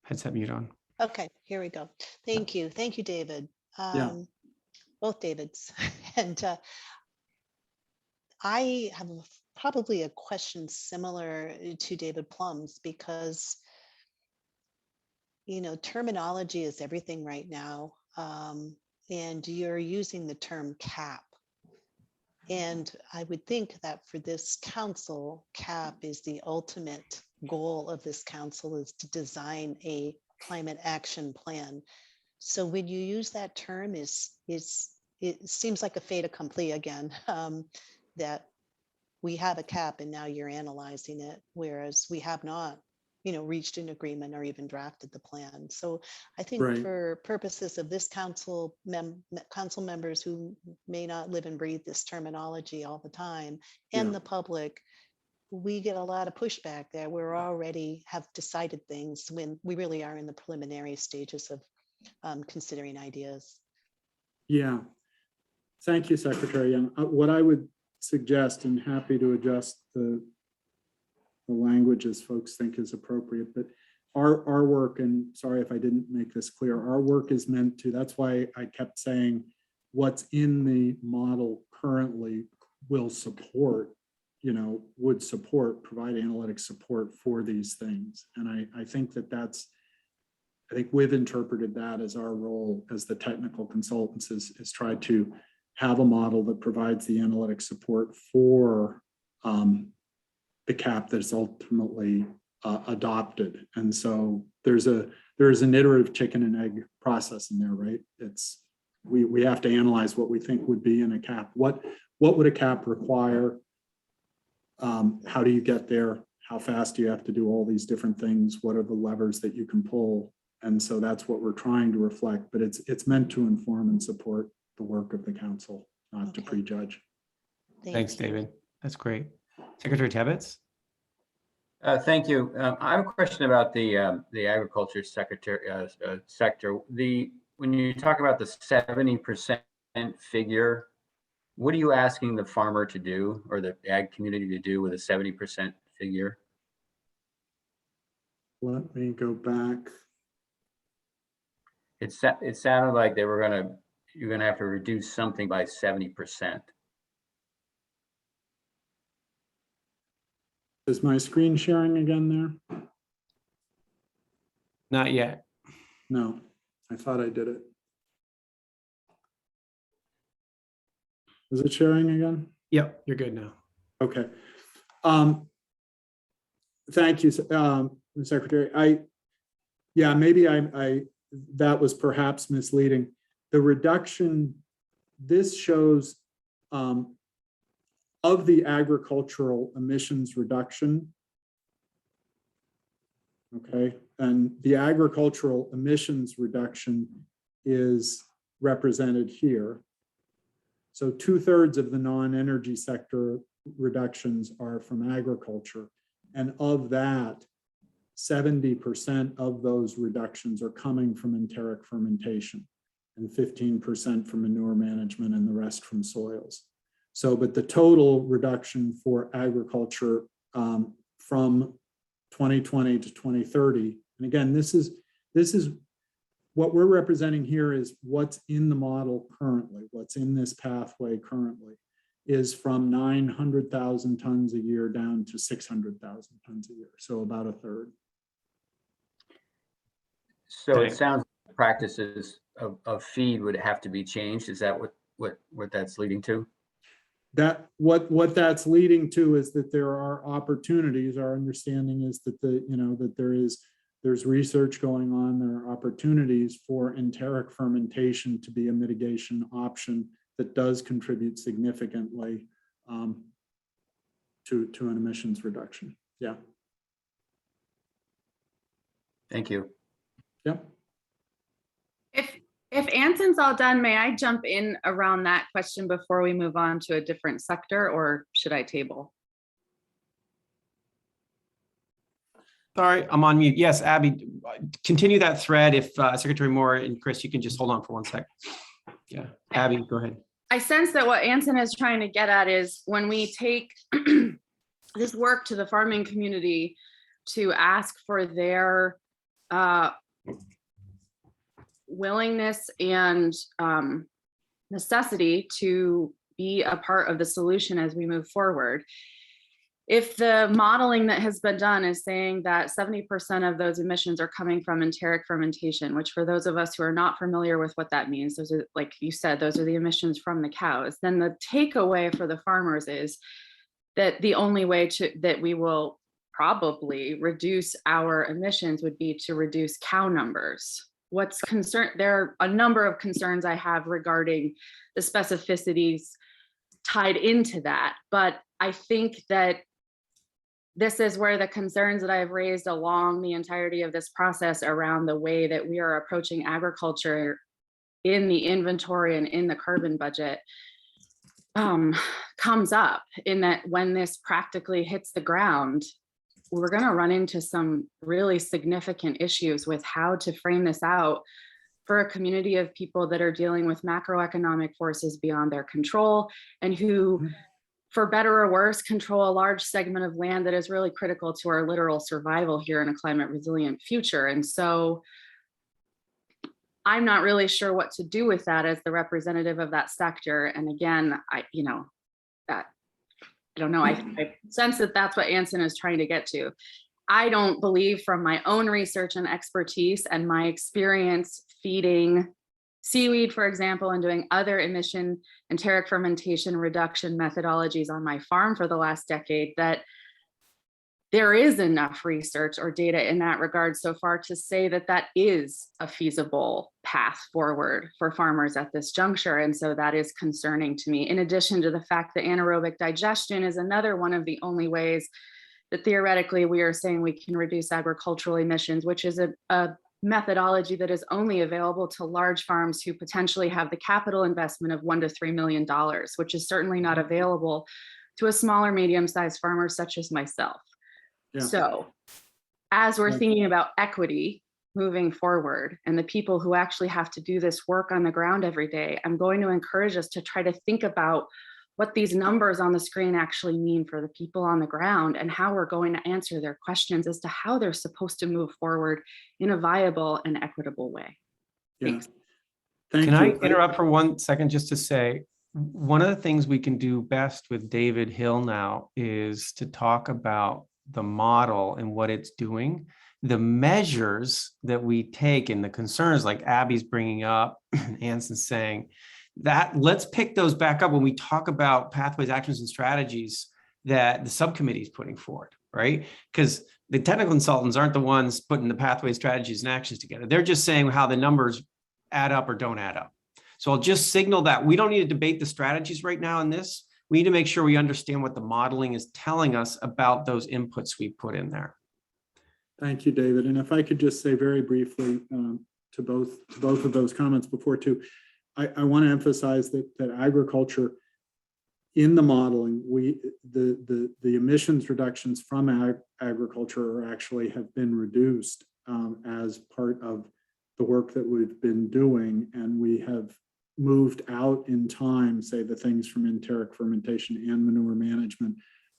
headset mute on. Okay, here we go. Thank you. Thank you, David. Both Davids. And I have probably a question similar to David Plum's because, terminology is everything right now. and you're using the term cap. And I would think that for this council, cap is the ultimate goal of this council, is to design a climate action plan. So when you use that term, it seems like a fait accompli again, that we have a cap and now you're analyzing it, whereas we have not, reached an agreement or even drafted the plan. So I think Right. for purposes of this council members who may not live and breathe this terminology all the time, and Yeah. the public, we get a lot of pushback there. We're already have decided things when we really are in the preliminary stages of considering ideas. Yeah. Thank you, Secretary Young. What I would suggest, and happy to adjust the language as folks think is appropriate, but our work, and sorry if I didn't make this clear, our work is meant to, that's why I kept saying what's in the model currently will support, would support, provide analytic support for these things. And I think I think we've interpreted that as our role as the technical consultants is try to have a model that provides the analytic support for the cap that's ultimately adopted. And so there's an iterative chicken and egg process in there, right? We have to analyze what we think would be in a cap. What would a cap require? How do you get there? How fast do you have to do all these different things? What are the levers that you can pull? And so that's what we're trying to reflect, but it's meant to inform and support the work of the council, not to prejudge. Thanks, David. That's great. Secretary Tebbetts? Thank you. I have a question about the agriculture sector. When you talk about the 70% figure, what are you asking the farmer to do, or the ag community to do, with a 70% figure? Let me go back. It sounded like you're gonna have to reduce something by 70%. Is my screen sharing again there? Not yet. No, I thought I did it. Is it sharing again? Yep, you're good now. Okay. Thank you, Secretary. Maybe that was perhaps misleading. The reduction, this shows of the agricultural emissions reduction. Okay, and the agricultural emissions reduction is represented here. So 2/3 of the non-energy sector reductions are from agriculture. And of that, 70% of those reductions are coming from enteric fermentation, and 15% from manure management, and the rest from soils. So, but the total reduction for agriculture from 2020 to 2030, and again, this is what we're representing here is what's in the model currently, what's in this pathway currently, is from 900,000 tons a year down to 600,000 tons a year. So about a third. So it sounds like practices of feed would have to be changed. Is that what that's leading to? That what that's leading to is that there are opportunities. Our understanding is that there's research going on. There are opportunities for enteric fermentation to be a mitigation option that does contribute significantly to an emissions reduction. Yeah. Thank you. Yep. If Anson's all done, may I jump in around that question before we move on to a different sector, or should I table? Sorry, I'm on mute. Yes, Abby, continue that thread. If Secretary Moore and Chris, you can just hold on for 1 sec. Yeah, Abby, go ahead. I sense that what Anson is trying to get at is when we take this work to the farming community to ask for their willingness and necessity to be a part of the solution as we move forward. if the modeling that has been done is saying that 70% of those emissions are coming from enteric fermentation, which for those of us who are not familiar with what that means, those are, like you said, those are the emissions from the cows, then the takeaway for the farmers is that the only way that we will probably reduce our emissions would be to reduce cow numbers. What's concerned, there are a number of concerns I have regarding the specificities tied into that, but I think that this is where the concerns that I've raised along the entirety of this process around the way that we are approaching agriculture in the inventory and in the carbon budget comes up, in that when this practically hits the ground, we're going to run into some really significant issues with how to frame this out for a community of people that are dealing with macroeconomic forces beyond their control, and who, for better or worse, control a large segment of land that is really critical to our literal survival here in a climate resilient future. And so I'm not really sure what to do with that as the representative of that sector. And again, I don't know, I sense that that's what Anson is trying to get to. I don't believe, from my own research and expertise and my experience feeding seaweed, for example, and doing other emission enteric fermentation reduction methodologies on my farm for the last decade, that there is enough research or data in that regard so far to say that that is a feasible path forward for farmers at this juncture. And so that is concerning to me, in addition to the fact that anaerobic digestion is another one of the only ways that theoretically we are saying we can reduce agricultural emissions, which is a methodology that is only available to large farms who potentially have the capital investment of $1 to $3 million, which is certainly not available to a smaller, medium-sized farmer such as myself. Yeah. So as we're thinking about equity moving forward and the people who actually have to do this work on the ground every day, I'm going to encourage us to try to think about what these numbers on the screen actually mean for the people on the ground, and how we're going to answer their questions as to how they're supposed to move forward in a viable and equitable way. Yeah. Can I interrupt for 1 second just to say, one of the things we can do best with David Hill now is to talk about the model and what it's doing, the measures that we take, and the concerns like Abby's bringing up, Anson's saying, that let's pick those back up when we talk about pathways, actions, and strategies that the subcommittee is putting forward, right? Because the technical consultants aren't the ones putting the pathways, strategies, and actions together. They're just saying how the numbers add up or don't add up. So I'll just signal that we don't need to debate the strategies right now in this. We need to make sure we understand what the modeling is telling us about those inputs we put in there. Thank you, David. And if I could just say very briefly to both of those comments before too, I want to emphasize that agriculture, in the modeling, the emissions reductions from agriculture actually have been reduced as part of the work that we've been doing, and we have moved out in time, say the things from enteric fermentation and manure management,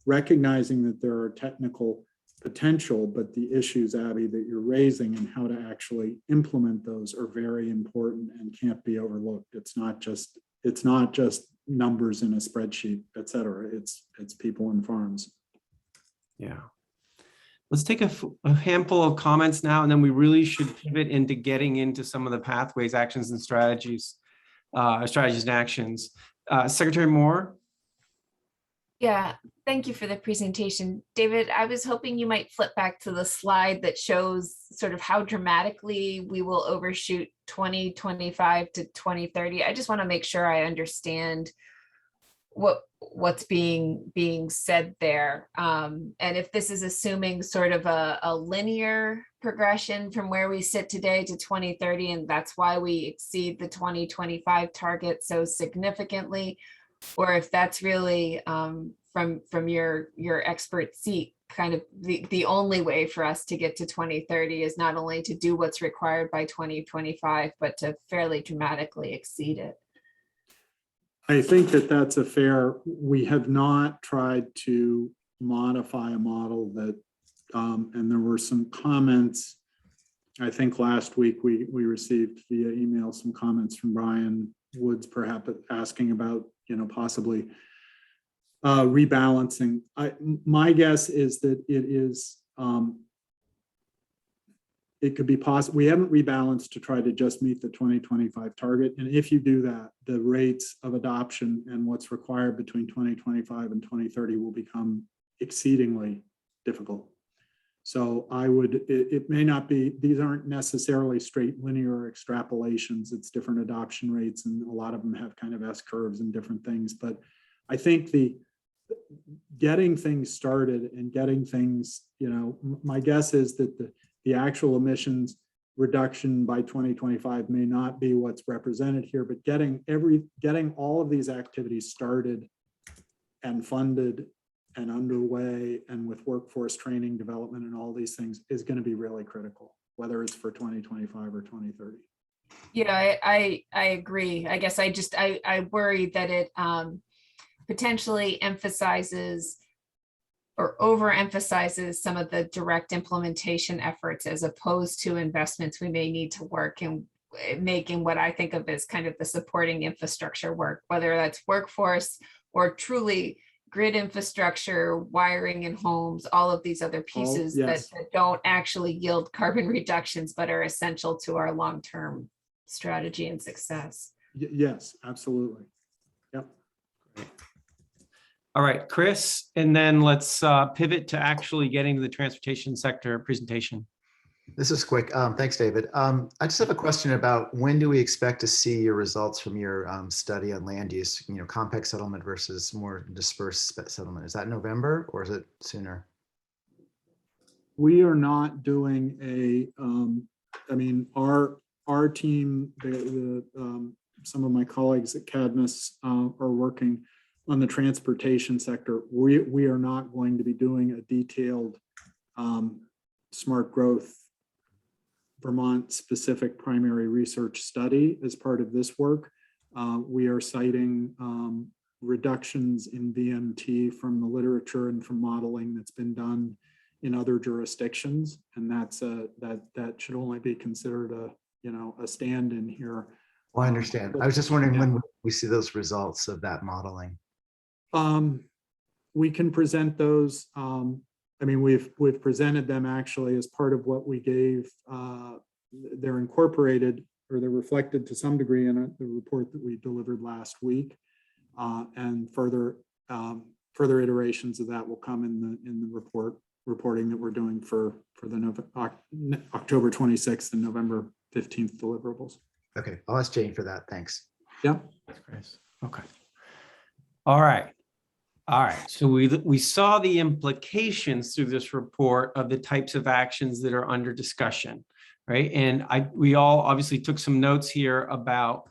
recognizing that there are technical potential, but the issues, Abby, that you're raising and how to actually implement those are very important and can't be overlooked. It's not just numbers in a spreadsheet, et cetera. It's people and farms. Yeah. Let's take a handful of comments now, and then we really should pivot into getting into some of the pathways, actions, and strategies and actions. Secretary Moore. Yeah, thank you for the presentation. David, I was hoping you might flip back to the slide that shows sort of how dramatically we will overshoot 2025 to 2030. I just want to make sure I understand what's being said there. And if this is assuming sort of a linear progression from where we sit today to 2030, and that's why we exceed the 2025 target so significantly, or if that's really from your expert seat, kind of the only way for us to get to 2030 is not only to do what's required by 2025, but to fairly dramatically exceed it. I think that's a fair, we have not tried to modify a model that, and there were some comments, I think last week we received via email some comments from Brian Woods, perhaps asking about, possibly rebalancing. My guess is that it is, it could be possible. We haven't rebalanced to try to just meet the 2025 target. And if you do that, the rates of adoption and what's required between 2025 and 2030 will become exceedingly difficult. So it may not be, these aren't necessarily straight linear extrapolations. It's different adoption rates, and a lot of them have kind of S curves and different things. But I think getting things started and getting things, my guess is that the actual emissions reduction by 2025 may not be what's represented here, but getting all of these activities started and funded and underway, and with workforce training, development, and all these things is going to be really critical, whether it's for 2025 or 2030. Yeah, I agree. I guess I worry that it potentially emphasizes or overemphasizes some of the direct implementation efforts as opposed to investments we may need to work in making what I think of as kind of the supporting infrastructure work, whether that's workforce or truly grid infrastructure, wiring in homes, all of these other pieces yes. that don't actually yield carbon reductions, but are essential to our long-term strategy and success. Yes, absolutely. Yep. All right, Chris, and then let's pivot to actually getting to the transportation sector presentation. This is quick. Thanks, David. I just have a question about when do we expect to see your results from your study on land use, compact settlement versus more dispersed settlement? Is that November or is it sooner? We are not doing our team, some of my colleagues at Cadmus are working on the transportation sector. We are not going to be doing a detailed smart growth Vermont specific primary research study as part of this work. We are citing reductions in VMT from the literature and from modeling that's been done in other jurisdictions, and that should only be considered a stand-in here. Well, I understand. I was just wondering when we see those results of that modeling. We can present those. We've presented them actually as part of what we gave. They're incorporated, or they're reflected to some degree in the report that we delivered last week, and further iterations of that will come in the reporting that we're doing for the October 26th and November 15th deliverables. Okay, I'll ask Jane for that. Thanks. Yeah. Okay. All right. So we saw the implications through this report of the types of actions that are under discussion, right? And we all obviously took some notes here about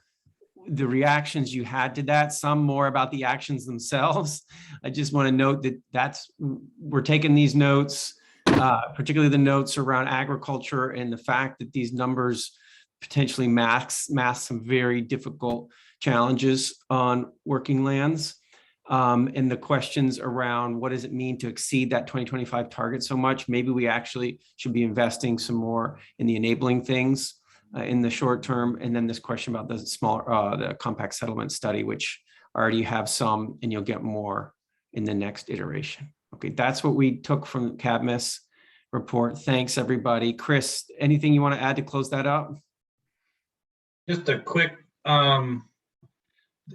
the reactions you had to that, some more about the actions themselves. I just want to note that we're taking these notes, particularly the notes around agriculture and the fact that these numbers potentially mask some very difficult challenges on working lands. And the questions around what does it mean to exceed that 2025 target so much? Maybe we actually should be investing some more in the enabling things in the short term. And then this question about the compact settlement study, which I already have some, and you'll get more in the next iteration. Okay, that's what we took from the Cadmus report. Thanks, everybody. Chris, anything you want to add to close that up? Just a quick,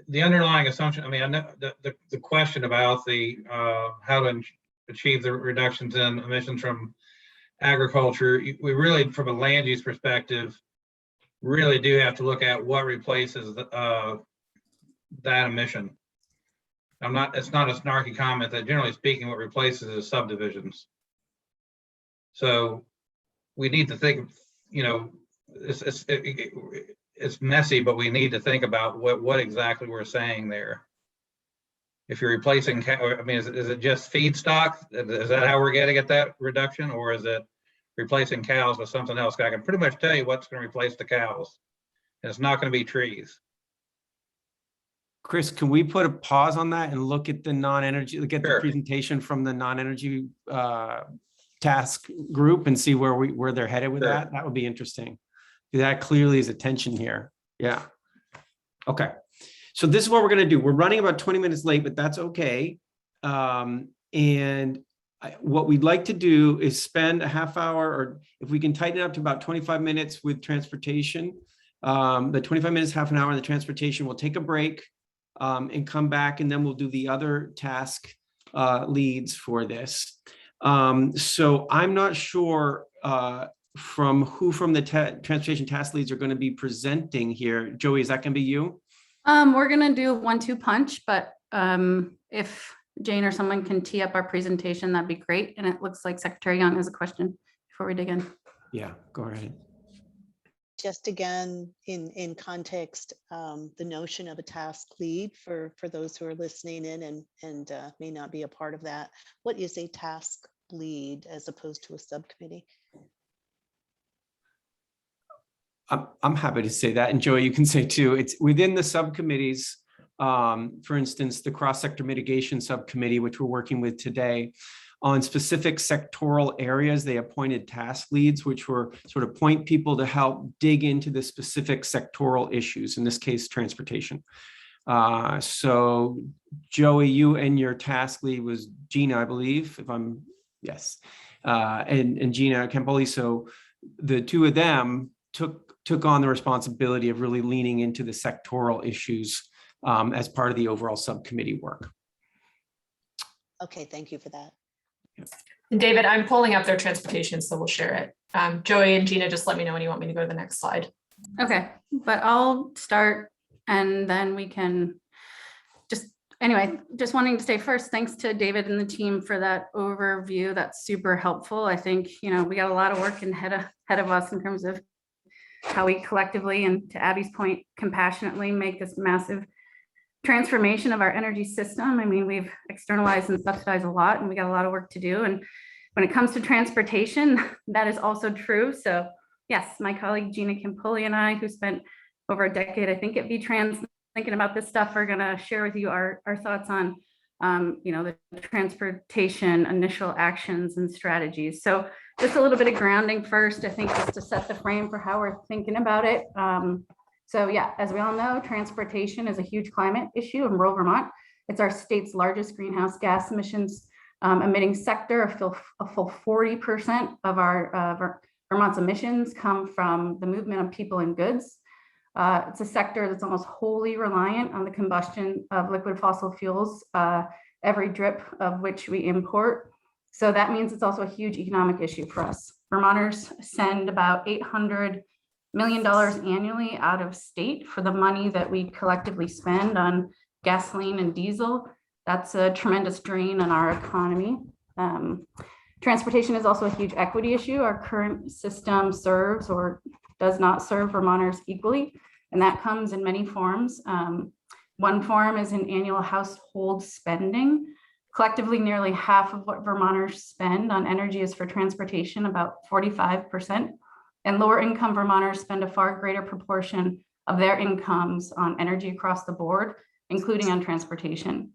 the underlying assumption, I know the question about how to achieve the reductions in emissions from agriculture, we really, from a land use perspective, really do have to look at what replaces that emission. It's not a snarky comment that generally speaking, what replaces is subdivisions. So we need to think, it's messy, but we need to think about what exactly we're saying there. If you're replacing, is it just feedstock? Is that how we're getting at that reduction, or is it replacing cows with something else? I can pretty much tell you what's going to replace the cows, and it's not going to be trees. Chris, can we put a pause on that and look at the non-energy, look at the presentation from the non-energy task group and see where they're headed with that? That would be interesting. That clearly is a tension here. Yeah. Okay. So this is what we're going to do. We're running about 20 minutes late, but that's okay. And what we'd like to do is spend a half hour, or if we can tighten it up to about 25 minutes with transportation. The 25 minutes, half an hour in the transportation, we'll take a break and come back, and then we'll do the other task leads for this. So I'm not sure from the transportation task leads are going to be presenting here. Joey, is that going to be you? We're gonna do a 1-2 punch, but if Jane or someone can tee up our presentation, that'd be great. And it looks like Secretary Young has a question before we dig in. Yeah, go ahead. Just again, in context, the notion of a task lead for those who are listening in and may not be a part of that. What is a task lead as opposed to a subcommittee? I'm happy to say that, and Joey, you can say too. It's within the subcommittees. For instance, the cross-sector mitigation subcommittee, which we're working with today, on specific sectoral areas, they appointed task leads, which were sort of point people to help dig into the specific sectoral issues, in this case, transportation. So Joey, you and your task lead was Gina, I believe, yes, and Gina Campoli. So the two of them took on the responsibility of really leaning into the sectoral issues as part of the overall subcommittee work. Okay, thank you for that. And David, I'm pulling up their transportation, so we'll share it. Joey and Gina, just let me know when you want me to go to the next slide. Okay, but I'll start and then we can anyway, just wanting to say first, thanks to David and the team for that overview. That's super helpful. I think, we got a lot of work ahead of us in terms of how we collectively, and to Abby's point, compassionately make this massive transformation of our energy system. I mean, we've externalized and subsidized a lot, and we got a lot of work to do. And when it comes to transportation, that is also true. So yes, my colleague Gina Campoli and I, who spent over a decade, I think, at VTrans thinking about this stuff, are going to share with you our thoughts on the transportation initial actions and strategies. So just a little bit of grounding first, I think, just to set the frame for how we're thinking about it. So yeah, as we all know, transportation is a huge climate issue in rural Vermont. It's our state's largest greenhouse gas emissions emitting sector. A full 40% of our Vermont's emissions come from the movement of people and goods. It's a sector that's almost wholly reliant on the combustion of liquid fossil fuels, every drip of which we import. So that means it's also a huge economic issue for us. Vermonters send about $800 million annually out of state for the money that we collectively spend on gasoline and diesel. That's a tremendous drain on our economy. Transportation is also a huge equity issue. Our current system serves or does not serve Vermonters equally, and that comes in many forms. One form is in annual household spending. Collectively, nearly half of what Vermonters spend on energy is for transportation, about 45%. And lower income Vermonters spend a far greater proportion of their incomes on energy across the board, including on transportation.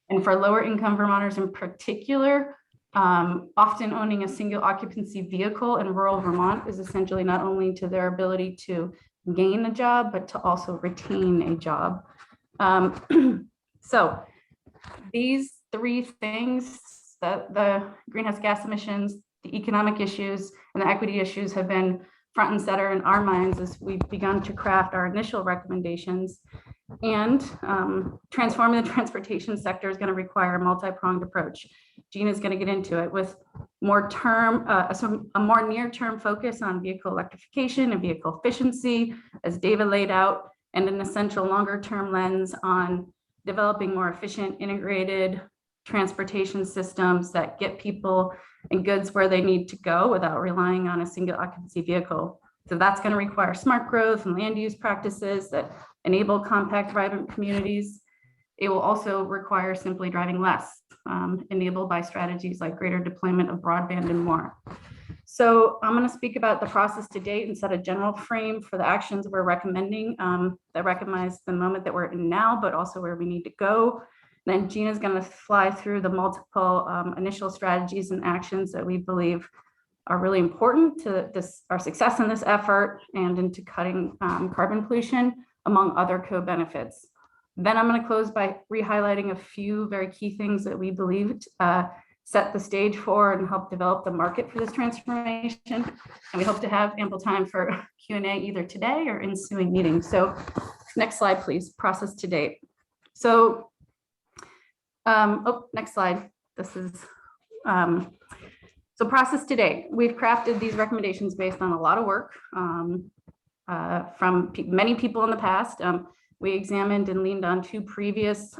And for lower income Vermonters in particular, often owning a single occupancy vehicle in rural Vermont is essentially not only to their ability to gain a job, but to also retain a job. So these three things, the greenhouse gas emissions, the economic issues, and the equity issues, have been front and center in our minds as we've begun to craft our initial recommendations. And transforming the transportation sector is going to require a multi-pronged approach. Gina's going to get into it with a more near-term focus on vehicle electrification and vehicle efficiency, as David laid out, and an essential longer-term lens on developing more efficient, integrated transportation systems that get people and goods where they need to go without relying on a single occupancy vehicle. So that's going to require smart growth and land use practices that enable compact, vibrant communities. It will also require simply driving less, enabled by strategies like greater deployment of broadband and more. So I'm going to speak about the process to date and set a general frame for the actions we're recommending that recognize the moment that we're in now, but also where we need to go. Then Gina's going to fly through the multiple initial strategies and actions that we believe are really important to our success in this effort and into cutting carbon pollution, among other co-benefits. Then I'm going to close by re-highlighting a few very key things that we believed set the stage for and help develop the market for this transformation. And we hope to have ample time for Q&A either today or ensuing meetings. So next slide, please. Process to date. So, next slide. This is, so process to date. We've crafted these recommendations based on a lot of work from many people in the past. We examined and leaned on 2 previous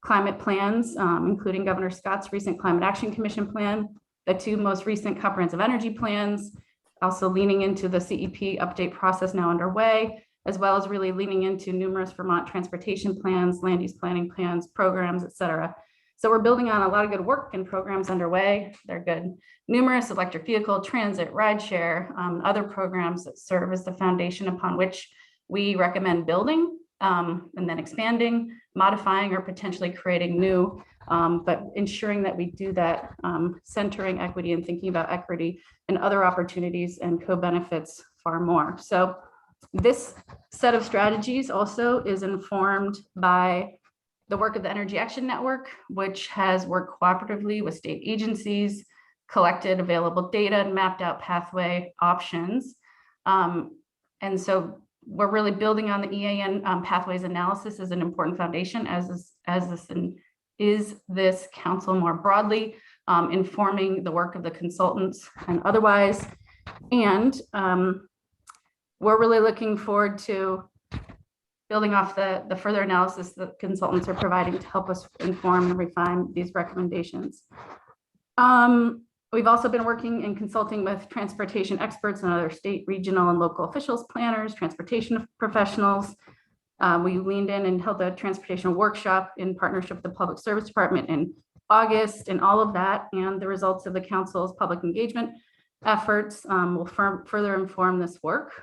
climate plans, including Governor Scott's recent Climate Action Commission plan, the 2 most recent comprehensive energy plans, also leaning into the CEP update process now underway, as well as really leaning into numerous Vermont transportation plans, land use planning plans, programs, et cetera. So we're building on a lot of good work and programs underway. They're good. Numerous electric vehicle, transit, rideshare, other programs that serve as the foundation upon which we recommend building and then expanding, modifying, or potentially creating new, but ensuring that we do that, centering equity and thinking about equity and other opportunities and co-benefits far more. So this set of strategies also is informed by the work of the Energy Action Network, which has worked cooperatively with state agencies, collected available data, and mapped out pathway options. And so we're really building on the EAN pathways analysis as an important foundation, as this council more broadly, informing the work of the consultants and otherwise. And we're really looking forward to building off the further analysis that consultants are providing to help us inform and refine these recommendations. We've also been working and consulting with transportation experts and other state, regional, and local officials, planners, transportation professionals. We leaned in and held a transportation workshop in partnership with the Public Service Department in August, and all of that and the results of the council's public engagement efforts will further inform this work.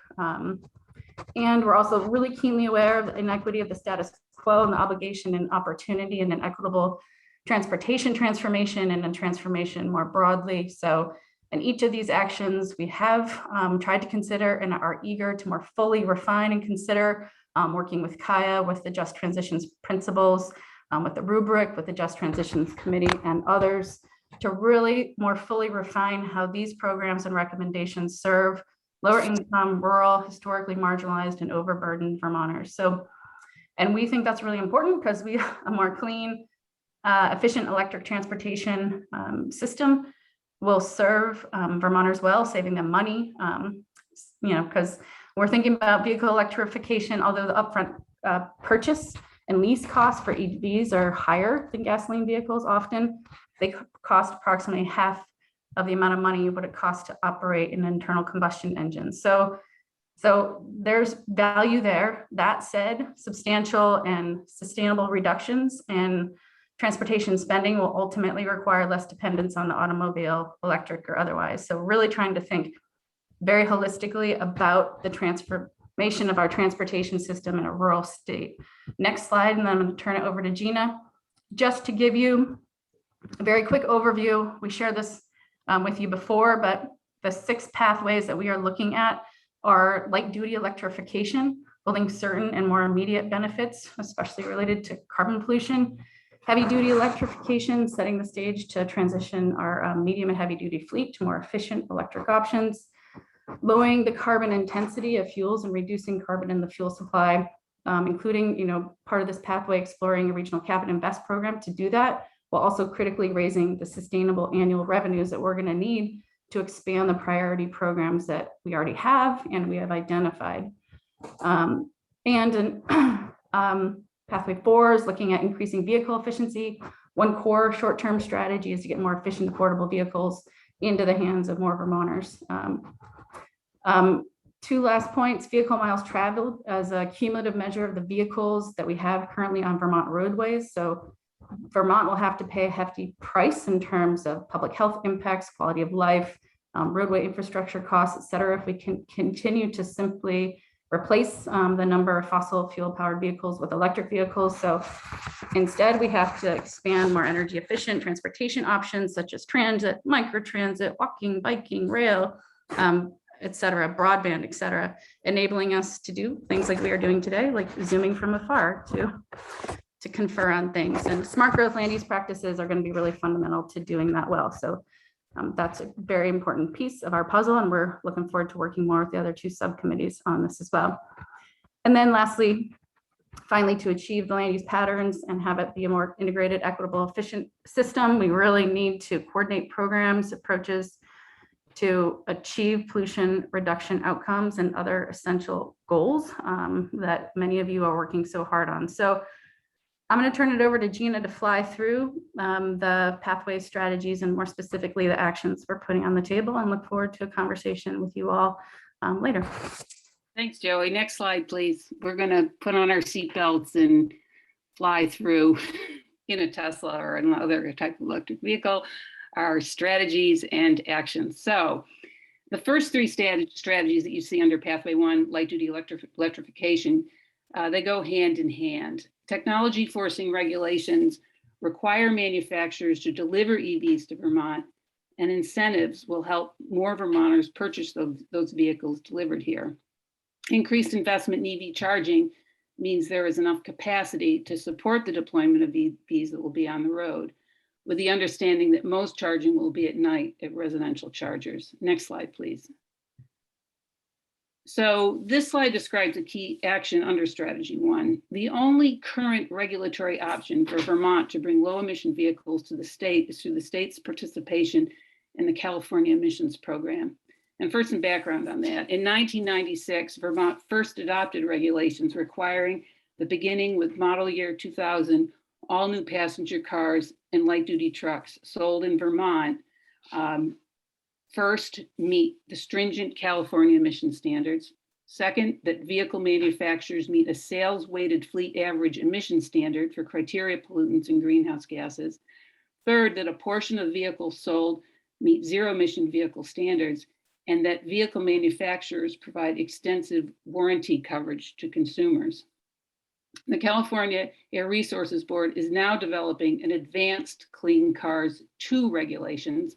And we're also really keenly aware of the inequity of the status quo and the obligation and opportunity and an equitable transportation transformation and a transformation more broadly. So in each of these actions, we have tried to consider and are eager to more fully refine and consider, working with Kaya, with the Just Transitions principles, with the rubric, with the Just Transitions Committee and others, to really more fully refine how these programs and recommendations serve lower income, rural, historically marginalized, and overburdened Vermonters. So, and we think that's really important because we a more clean, efficient electric transportation system will serve Vermonters well, saving them money, because we're thinking about vehicle electrification, although the upfront purchase and lease costs for EVs are higher than gasoline vehicles. Often they cost approximately half of the amount of money what it costs to operate an internal combustion engine. So there's value there. That said, substantial and sustainable reductions in transportation spending will ultimately require less dependence on the automobile, electric or otherwise. So really trying to think very holistically about the transformation of our transportation system in a rural state. Next slide, and then I'm going to turn it over to Gina. Just to give you a very quick overview, we shared this with you before, but the 6 pathways that we are looking at are light duty electrification, building certain and more immediate benefits, especially related to carbon pollution. Heavy duty electrification, setting the stage to transition our medium and heavy duty fleet to more efficient electric options. Lowering the carbon intensity of fuels and reducing carbon in the fuel supply, including, part of this pathway exploring a regional cap and invest program to do that, while also critically raising the sustainable annual revenues that we're going to need to expand the priority programs that we already have and we have identified. Pathway 4 is looking at increasing vehicle efficiency. One core short-term strategy is to get more efficient, affordable vehicles into the hands of more Vermonters. 2 last points: vehicle miles traveled as a cumulative measure of the vehicles that we have currently on Vermont roadways. So Vermont will have to pay a hefty price in terms of public health impacts, quality of life, roadway infrastructure costs, et cetera, if we can continue to simply replace the number of fossil fuel powered vehicles with electric vehicles. So instead, we have to expand more energy efficient transportation options such as transit, microtransit, walking, biking, rail, et cetera, broadband, et cetera, enabling us to do things like we are doing today, like zooming from afar to confer on things. And smart growth land use practices are going to be really fundamental to doing that well. So that's a very important piece of our puzzle, and we're looking forward to working more with the other two subcommittees on this as well. And then lastly, finally, to achieve the land use patterns and have it be a more integrated, equitable, efficient system, we really need to coordinate programs, approaches to achieve pollution reduction outcomes and other essential goals that many of you are working so hard on. So I'm going to turn it over to Gina to fly through the pathway strategies and more specifically the actions we're putting on the table, and look forward to a conversation with you all later. Thanks, Joey. Next slide, please. We're going to put on our seatbelts and fly through in a Tesla or another type of electric vehicle, our strategies and actions. So the first three strategies that you see under Pathway 1, light duty electrification, they go hand in hand. Technology forcing regulations require manufacturers to deliver EVs to Vermont, and incentives will help more Vermonters purchase those vehicles delivered here. Increased investment in EV charging means there is enough capacity to support the deployment of EVs that will be on the road, with the understanding that most charging will be at night at residential chargers. Next slide, please. So this slide describes a key action under Strategy 1. The only current regulatory option for Vermont to bring low emission vehicles to the state is through the state's participation in the California Emissions Program. And for some background on that, in 1996, Vermont first adopted regulations requiring that beginning with model year 2000, all new passenger cars and light duty trucks sold in Vermont first, meet the stringent California emission standards. Second, that vehicle manufacturers meet a sales-weighted fleet average emission standard for criteria pollutants and greenhouse gases. Third, that a portion of vehicles sold meet zero emission vehicle standards, and that vehicle manufacturers provide extensive warranty coverage to consumers. The California Air Resources Board is now developing an advanced Clean Cars 2 regulations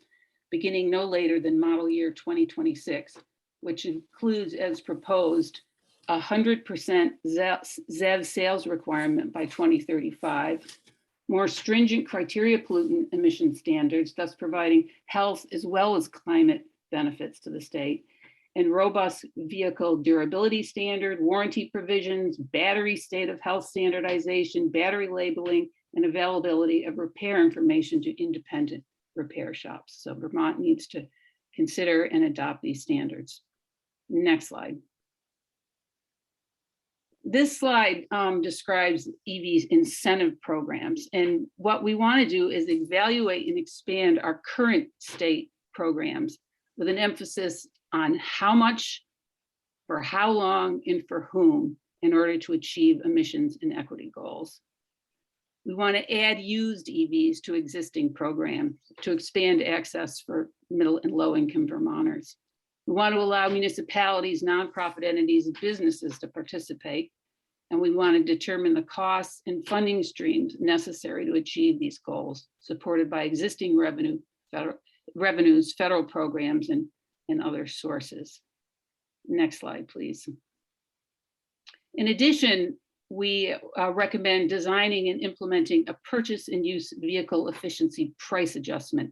beginning no later than model year 2026, which includes, as proposed, 100% ZEV sales requirement by 2035, more stringent criteria pollutant emission standards, thus providing health as well as climate benefits to the state, and robust vehicle durability standard, warranty provisions, battery state of health standardization, battery labeling, and availability of repair information to independent repair shops. So Vermont needs to consider and adopt these standards. Next slide. This slide describes EV's incentive programs. And what we want to do is evaluate and expand our current state programs with an emphasis on how much, for how long, and for whom in order to achieve emissions and equity goals. We want to add used EVs to existing programs to expand access for middle and low income Vermonters. We want to allow municipalities, nonprofit entities, and businesses to participate. And we want to determine the costs and funding streams necessary to achieve these goals, supported by existing revenues, federal programs, and other sources. Next slide, please. In addition, we recommend designing and implementing a purchase and use vehicle efficiency price adjustment.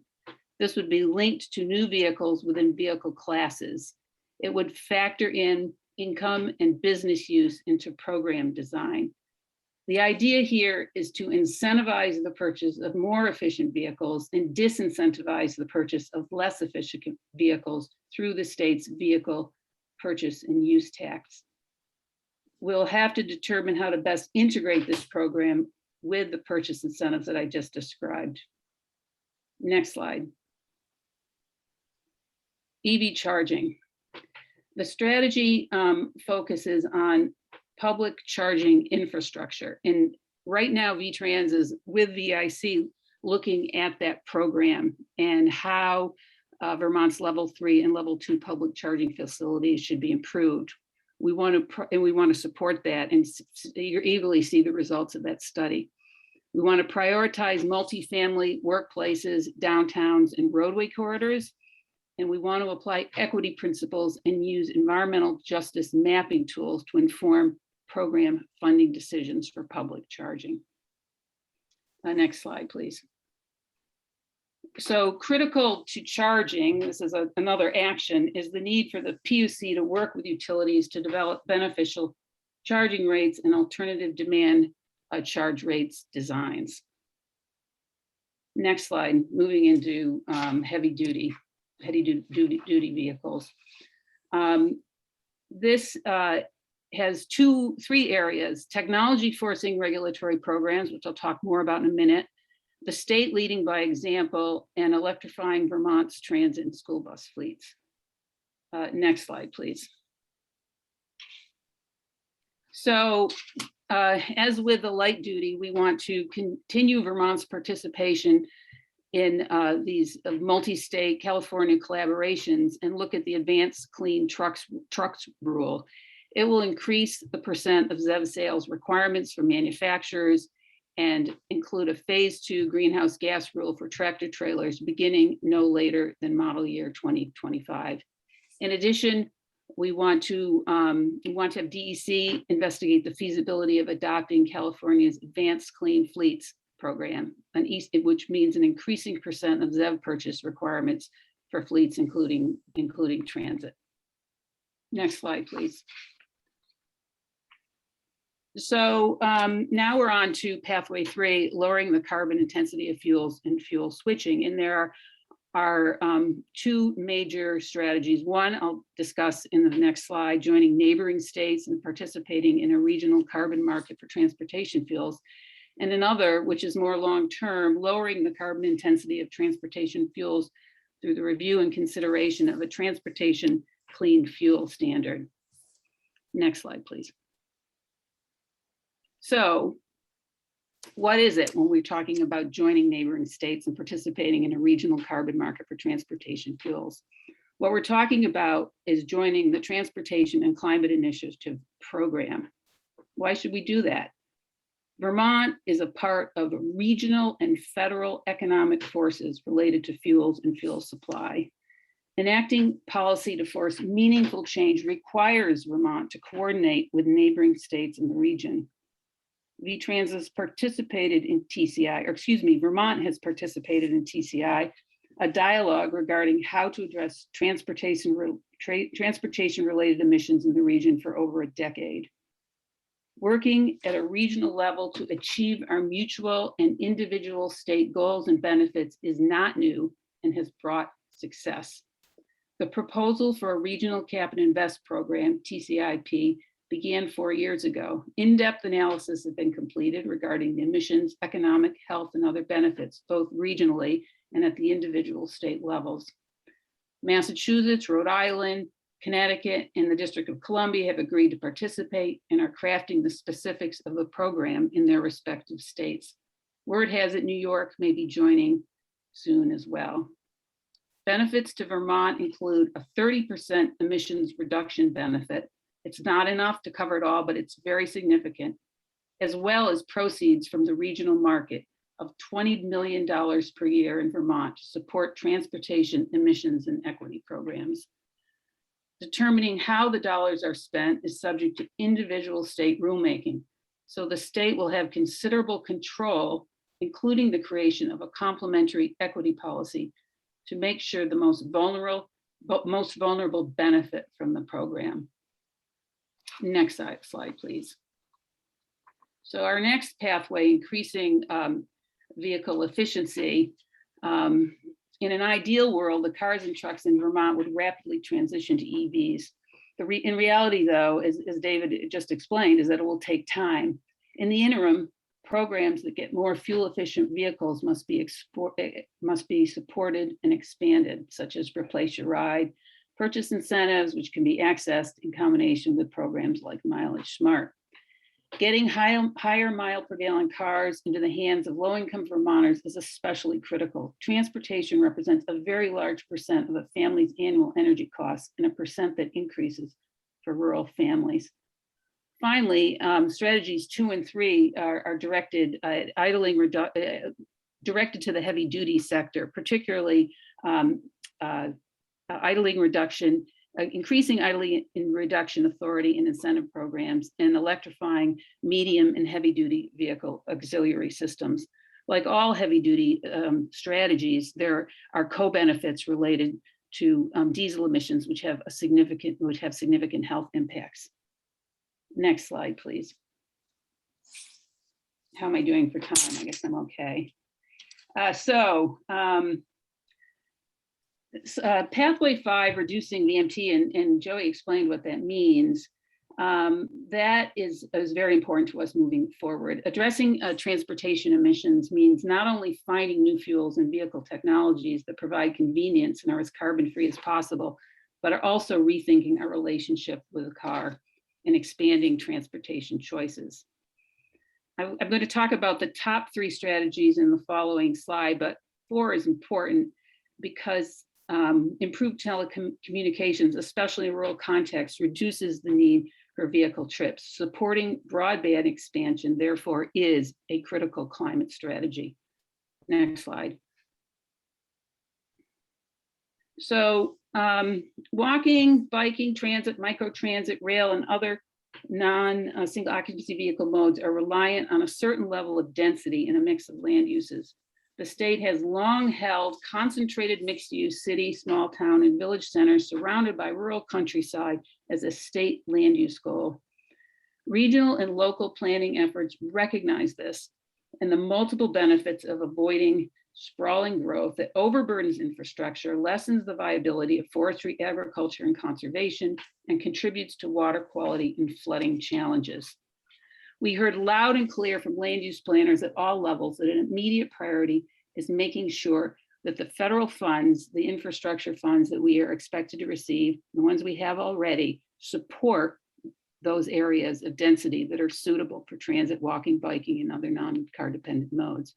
This would be linked to new vehicles within vehicle classes. It would factor in income and business use into program design. The idea here is to incentivize the purchase of more efficient vehicles and disincentivize the purchase of less efficient vehicles through the state's vehicle purchase and use tax. We'll have to determine how to best integrate this program with the purchase incentives that I just described. Next slide. EV charging. The strategy focuses on public charging infrastructure. And right now, VTrans is with VIC looking at that program and how Vermont's level 3 and level 2 public charging facilities should be improved. We want to support that and eagerly see the results of that study. We want to prioritize multifamily workplaces, downtowns, and roadway corridors. And we want to apply equity principles and use environmental justice mapping tools to inform program funding decisions for public charging. Next slide, please. So critical to charging, this is another action, is the need for the PUC to work with utilities to develop beneficial charging rates and alternative demand charge rates designs. Next slide, moving into heavy duty vehicles. This has three areas: technology forcing regulatory programs, which I'll talk more about in a minute, the state leading by example, and electrifying Vermont's transit and school bus fleets. Next slide, please. So as with the light duty, we want to continue Vermont's participation in these multi-state California collaborations and look at the Advanced Clean Trucks rule. It will increase the percent of ZEV sales requirements for manufacturers and include a phase 2 greenhouse gas rule for tractor trailers beginning no later than model year 2025. In addition, we want to have DEC investigate the feasibility of adopting California's Advanced Clean Fleets program, which means an increasing percent of ZEV purchase requirements for fleets, including transit. Next slide, please. So now we're on to pathway 3, lowering the carbon intensity of fuels and fuel switching. And there are two major strategies. One I'll discuss in the next slide, joining neighboring states and participating in a regional carbon market for transportation fuels. And another, which is more long-term, lowering the carbon intensity of transportation fuels through the review and consideration of a transportation clean fuel standard. Next slide, please. So what is it when we're talking about joining neighboring states and participating in a regional carbon market for transportation fuels? What we're talking about is joining the Transportation and Climate Initiative program. Why should we do that? Vermont is a part of regional and federal economic forces related to fuels and fuel supply. Enacting policy to force meaningful change requires Vermont to coordinate with neighboring states in the region. VTrans has participated in TCI, or excuse me, Vermont has participated in TCI, a dialogue regarding how to address transportation-related emissions in the region for over a decade. Working at a regional level to achieve our mutual and individual state goals and benefits is not new and has brought success. The proposal for a regional Cap and Invest program, TCIP, began 4 years ago. In-depth analysis has been completed regarding the emissions, economic, health, and other benefits, both regionally and at the individual state levels. Massachusetts, Rhode Island, Connecticut, and the District of Columbia have agreed to participate and are crafting the specifics of the program in their respective states. Word has it New York may be joining soon as well. Benefits to Vermont include a 30% emissions reduction benefit. It's not enough to cover it all, but it's very significant, as well as proceeds from the regional market of $20 million per year in Vermont to support transportation emissions and equity programs. Determining how the dollars are spent is subject to individual state rulemaking. So the state will have considerable control, including the creation of a complementary equity policy to make sure the most vulnerable benefit from the program. Next slide, please. So our next pathway, increasing vehicle efficiency. In an ideal world, the cars and trucks in Vermont would rapidly transition to EVs. In reality, though, as David just explained, is that it will take time. In the interim, programs that get more fuel-efficient vehicles must be supported and expanded, such as Replace Your Ride, purchase incentives, which can be accessed in combination with programs like Mileage Smart. Getting higher mile per gallon cars into the hands of low-income Vermonters is especially critical. Transportation represents a very large percent of a family's annual energy costs and a percent that increases for rural families. Finally, strategies 2 and 3 are directed at directed to the heavy duty sector, particularly idling reduction, increasing idling in reduction authority and incentive programs, and electrifying medium and heavy duty vehicle auxiliary systems. Like all heavy duty strategies, there are co-benefits related to diesel emissions, which have significant health impacts. Next slide, please. How am I doing for time? I guess I'm okay. Pathway 5, reducing VMT, and Joey explained what that means. That is very important to us moving forward. Addressing transportation emissions means not only finding new fuels and vehicle technologies that provide convenience and are as carbon-free as possible, but are also rethinking our relationship with the car and expanding transportation choices. I'm going to talk about the top 3 strategies in the following slide, but 4 is important because improved telecommunications, especially in rural contexts, reduces the need for vehicle trips. Supporting broadband expansion, therefore, is a critical climate strategy. Next slide. So walking, biking, transit, microtransit, rail, and other non-single occupancy vehicle modes are reliant on a certain level of density in a mix of land uses. The state has long held concentrated mixed-use city, small town, and village centers surrounded by rural countryside as a state land use goal. Regional and local planning efforts recognize this and the multiple benefits of avoiding sprawling growth that overburdens infrastructure, lessens the viability of forestry, agriculture, and conservation, and contributes to water quality and flooding challenges. We heard loud and clear from land use planners at all levels that an immediate priority is making sure that the federal funds, the infrastructure funds that we are expected to receive, the ones we have already, support those areas of density that are suitable for transit, walking, biking, and other non-car dependent modes.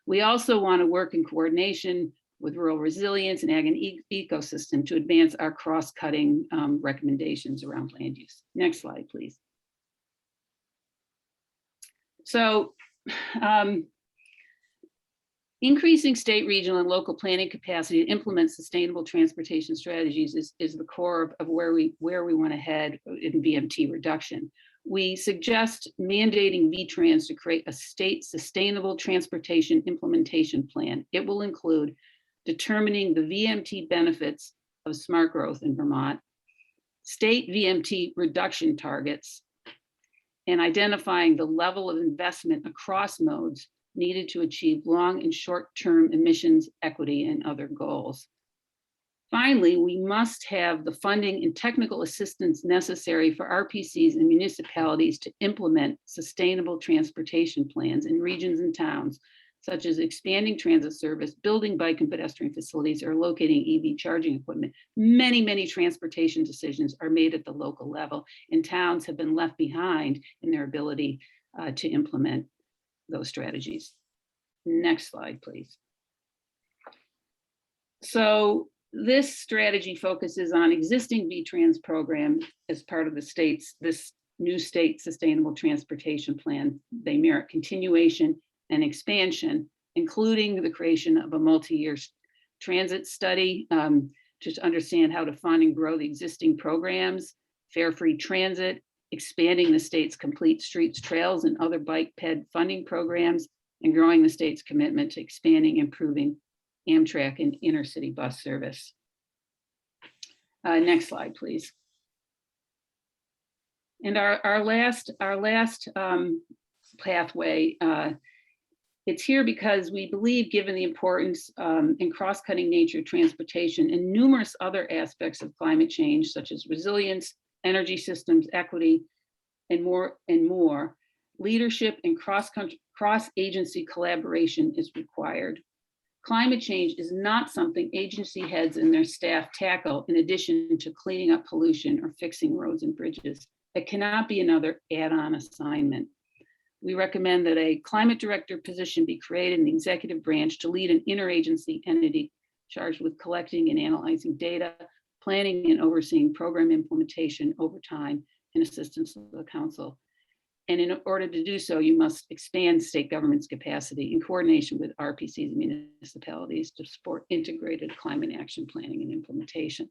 We also want to work in coordination with rural resilience and ag and ecosystem to advance our cross-cutting recommendations around land use. Next slide, please. So increasing state, regional, and local planning capacity to implement sustainable transportation strategies is the core of where we want to head in VMT reduction. We suggest mandating VTrans to create a state sustainable transportation implementation plan. It will include determining the VMT benefits of smart growth in Vermont, state VMT reduction targets, and identifying the level of investment across modes needed to achieve long and short-term emissions equity and other goals. Finally, we must have the funding and technical assistance necessary for RPCs and municipalities to implement sustainable transportation plans in regions and towns, such as expanding transit service, building bike and pedestrian facilities, or locating EV charging equipment. Many transportation decisions are made at the local level, and towns have been left behind in their ability to implement those strategies. Next slide, please. So this strategy focuses on existing VTrans program as part of this new state sustainable transportation plan. They merit continuation and expansion, including the creation of a multi-year transit study to understand how to fund and grow the existing programs, fare-free transit, expanding the state's complete streets, trails, and other bike ped funding programs, and growing the state's commitment to expanding, improving Amtrak and intercity bus service. Next slide, please. And our last pathway, it's here because we believe, given the importance and cross-cutting nature of transportation and numerous other aspects of climate change, such as resilience, energy systems, equity, and more, leadership and cross-agency collaboration is required. Climate change is not something agency heads and their staff tackle in addition to cleaning up pollution or fixing roads and bridges. It cannot be another add-on assignment. We recommend that a climate director position be created in the executive branch to lead an interagency entity charged with collecting and analyzing data, planning and overseeing program implementation over time, and assistance of the council. And in order to do so, you must expand state government's capacity in coordination with RPCs and municipalities to support integrated climate action planning and implementation.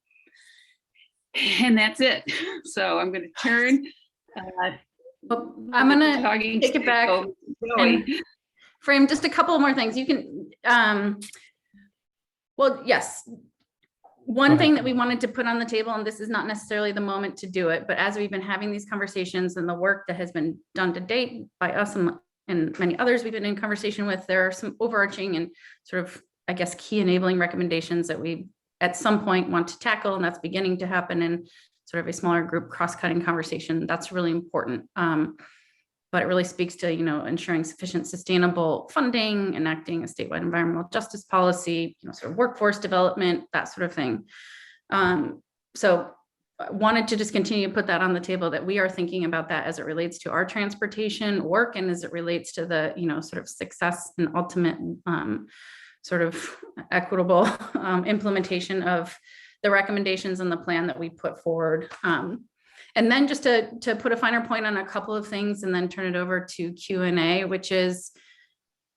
And that's it. So I'm going to turn. I'm going to take it back and frame just a couple more things. You can, well, yes. One thing that we wanted to put on the table, and this is not necessarily the moment to do it, but as we've been having these conversations and the work that has been done to date by us and many others we've been in conversation with, there are some overarching and sort of, I guess, key enabling recommendations that we at some point want to tackle, and that's beginning to happen in sort of a smaller group cross-cutting conversation. That's really important. But it really speaks to, you know, ensuring sufficient sustainable funding, enacting a statewide environmental justice policy, you know, sort of workforce development, that sort of thing. So I wanted to just continue to put that on the table, that we are thinking about that as it relates to our transportation work and as it relates to the, you know, sort of success and ultimate sort of equitable implementation of the recommendations and the plan that we put forward. And then just to put a finer point on a couple of things and then turn it over to Q&A, which is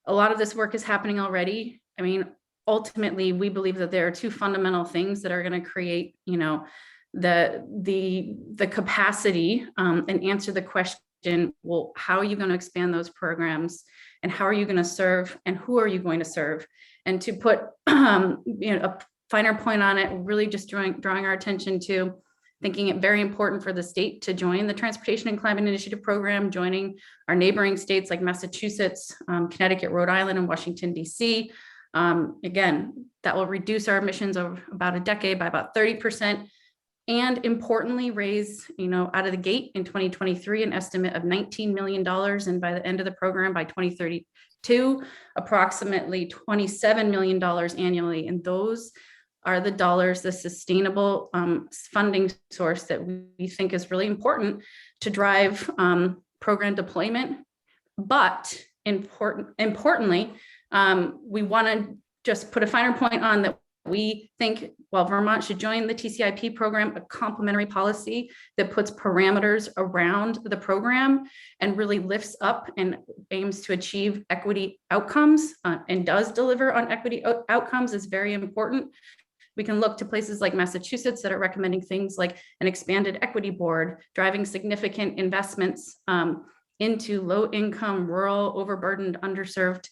a lot of this work is happening already. I mean, ultimately, we believe that there are two fundamental things that are going to create, you know, the capacity and answer the question, well, how are you going to expand those programs and how are you going to serve and who are you going to serve? And to put you know, a finer point on it, really just drawing our attention to thinking it very important for the state to join the Transportation and Climate Initiative program, joining our neighboring states like Massachusetts, Connecticut, Rhode Island, and Washington, D.C. Again, that will reduce our emissions over about a decade by about 30%. And importantly, raise, you know, out of the gate in 2023, an estimate of $19 million. And by the end of the program, by 2032, approximately $27 million annually. And those are the dollars, the sustainable funding source that we think is really important to drive program deployment. But importantly, we want to just put a finer point on that. We think, well, Vermont should join the TCIP program, a complementary policy that puts parameters around the program and really lifts up and aims to achieve equity outcomes and does deliver on equity outcomes is very important. We can look to places like Massachusetts that are recommending things like an expanded equity board, driving significant investments into low-income, rural, overburdened, underserved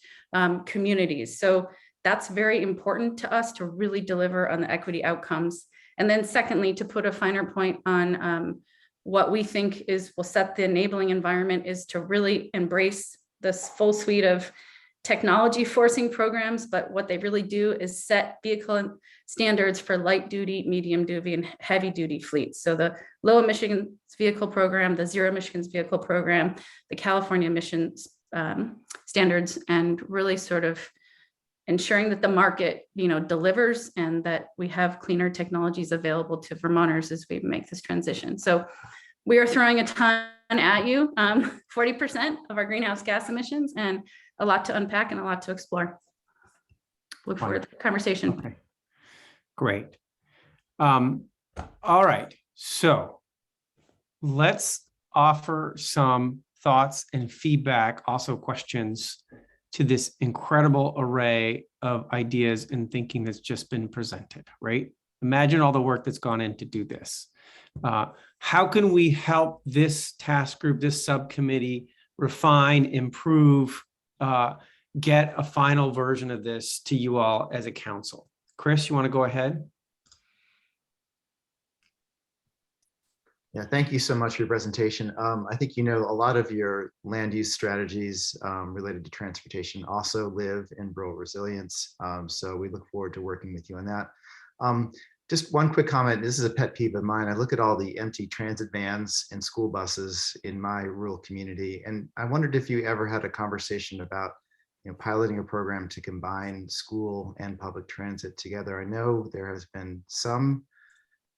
communities. So that's very important to us to really deliver on the equity outcomes. And then secondly, to put a finer point on what we think will set the enabling environment is to really embrace this full suite of technology forcing programs, but what they really do is set vehicle standards for light duty, medium duty, and heavy duty fleets. So the low emissions vehicle program, the zero emissions vehicle program, the California emissions standards, and really sort of ensuring that the market, you know, delivers and that we have cleaner technologies available to Vermonters as we make this transition. So we are throwing a ton at you, 40% of our greenhouse gas emissions, and a lot to unpack and a lot to explore. Look forward to the conversation. Okay. Great. All right. So let's offer some thoughts and feedback, also questions to this incredible array of ideas and thinking that's just been presented, right? Imagine all the work that's gone in to do this. How can we help this task group, this subcommittee, refine, improve, get a final version of this to you all as a council? Chris, you want to go ahead? Yeah, thank you so much for your presentation. I think you know a lot of your land use strategies related to transportation also live in rural resilience. So we look forward to working with you on that. Just one quick comment. This is a pet peeve of mine. I look at all the empty transit vans and school buses in my rural community, and I wondered if you ever had a conversation about, you know, piloting a program to combine school and public transit together. I know there has been some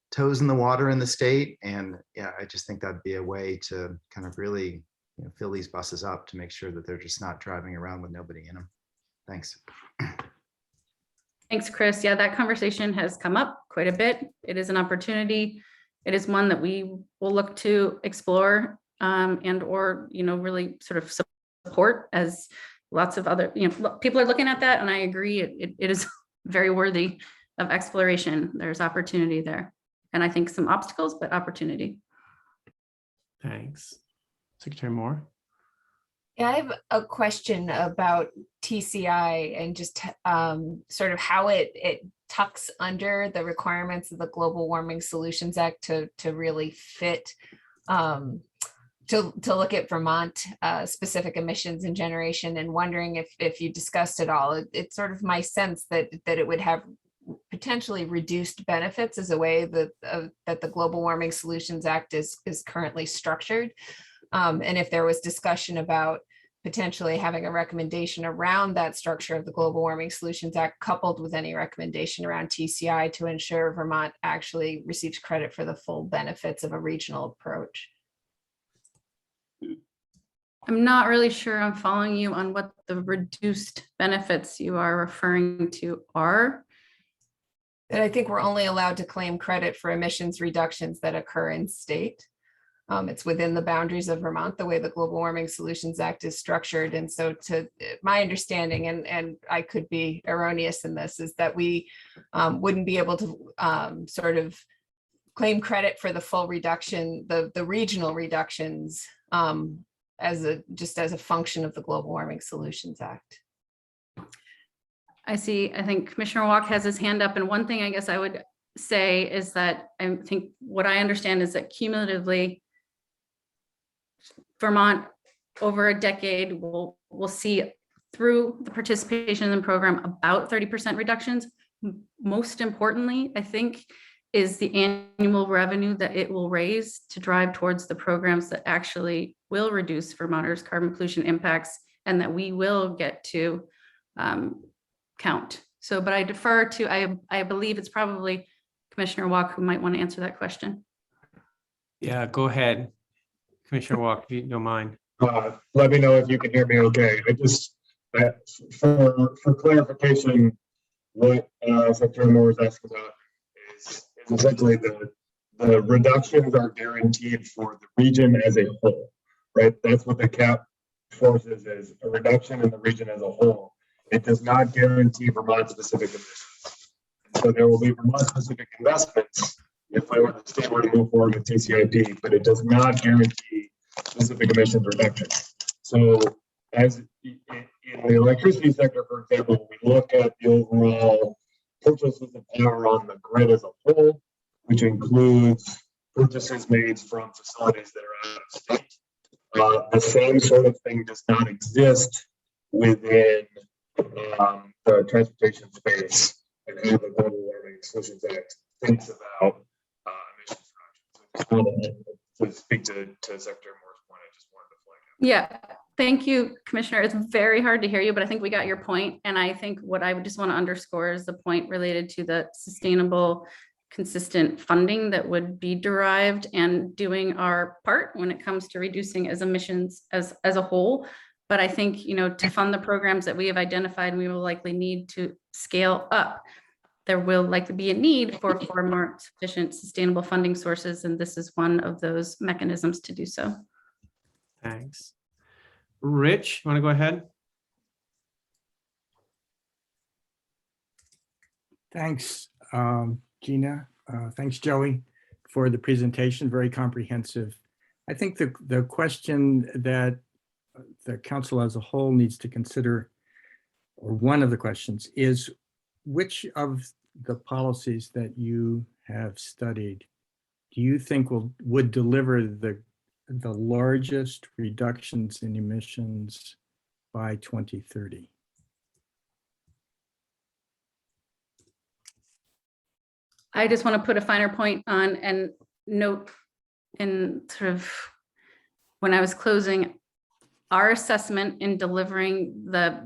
toes in the water in the state, and yeah, I just think that'd be a way to kind of really, you know, fill these buses up to make sure that they're just not driving around with nobody in them. Thanks. Thanks, Chris. Yeah, that conversation has come up quite a bit. It is an opportunity. It is one that we will look to explore and or, really sort of support, as lots of other, people are looking at that, and I agree, it is very worthy of exploration. There's opportunity there. And I think some obstacles, but opportunity. Thanks. Secretary Moore? Yeah, I have a question about TCI and just sort of how it tucks under the requirements of the Global Warming Solutions Act to really fit, to look at Vermont specific emissions and generation, and wondering if you discussed it all. It's sort of my sense that it would have potentially reduced benefits as a way that the Global Warming Solutions Act is currently structured. And if there was discussion about potentially having a recommendation around that structure of the Global Warming Solutions Act, coupled with any recommendation around TCI to ensure Vermont actually receives credit for the full benefits of a regional approach. I'm not really sure I'm following you on what the reduced benefits you are referring to are. And I think we're only allowed to claim credit for emissions reductions that occur in state. It's within the boundaries of Vermont, the way the Global Warming Solutions Act is structured. And so to my understanding, and I could be erroneous in this, is that we wouldn't be able to sort of claim credit for the full reduction, the regional reductions just as a function of the Global Warming Solutions Act. I see. I think Commissioner Walk has his hand up. And one thing I guess I would say is that I think what I understand is that cumulatively, Vermont over a decade will see through the participation in the program about 30% reductions. Most importantly, I think, is the annual revenue that it will raise to drive towards the programs that actually will reduce Vermonters' carbon pollution impacts and that we will get to count. So, but I defer to, I believe it's probably Commissioner Walk who might want to answer that question. Yeah, go ahead. Commissioner Walk, if you don't mind. Let me know if you can hear me okay. I just, for clarification, what Secretary Moore is asking about is essentially the reductions are guaranteed for the region as a whole, right? That's what the cap forces is, a reduction in the region as a whole. It does not guarantee Vermont specific emissions. So there will be Vermont specific investments if the state were to move forward with TCIP, but it does not guarantee specific emissions reductions. So as in the electricity sector, for example, we look at the overall purchases of power on the grid as a whole, which includes purchases made from facilities that are out of state. The same sort of thing does not exist within the transportation space and how the Global Warming Solutions Act thinks about emissions reductions. So to speak to Secretary Moore's point, I just wanted to flag it. Yeah, thank you, Commissioner. It's very hard to hear you, but I think we got your point. And I think what I would just want to underscore is the point related to the sustainable, consistent funding that would be derived and doing our part when it comes to reducing as emissions as a whole. But I think, to fund the programs that we have identified, we will likely need to scale up. There will likely be a need for more sufficient sustainable funding sources, and this is one of those mechanisms to do so. Thanks. Rich, you want to go ahead? Thanks, Gina. Thanks, Joey, for the presentation. Very comprehensive. I think the question that the council as a whole needs to consider, or one of the questions, is which of the policies that you have studied do you think would deliver the largest reductions in emissions by 2030? I just want to put a finer point on and note in sort of when I was closing, our assessment in delivering the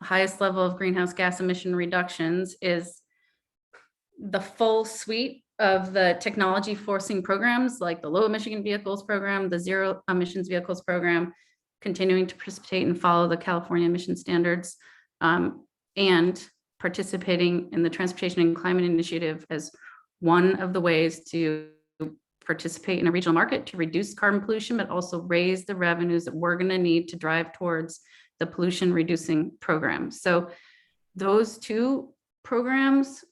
highest level of greenhouse gas emission reductions is the full suite of the technology forcing programs like the low emission vehicles program, the zero emissions vehicles program, continuing to participate and follow the California emission standards, and participating in the Transportation and Climate Initiative as one of the ways to participate in a regional market to reduce carbon pollution, but also raise the revenues that we're going to need to drive towards the pollution reducing program. So those two programs,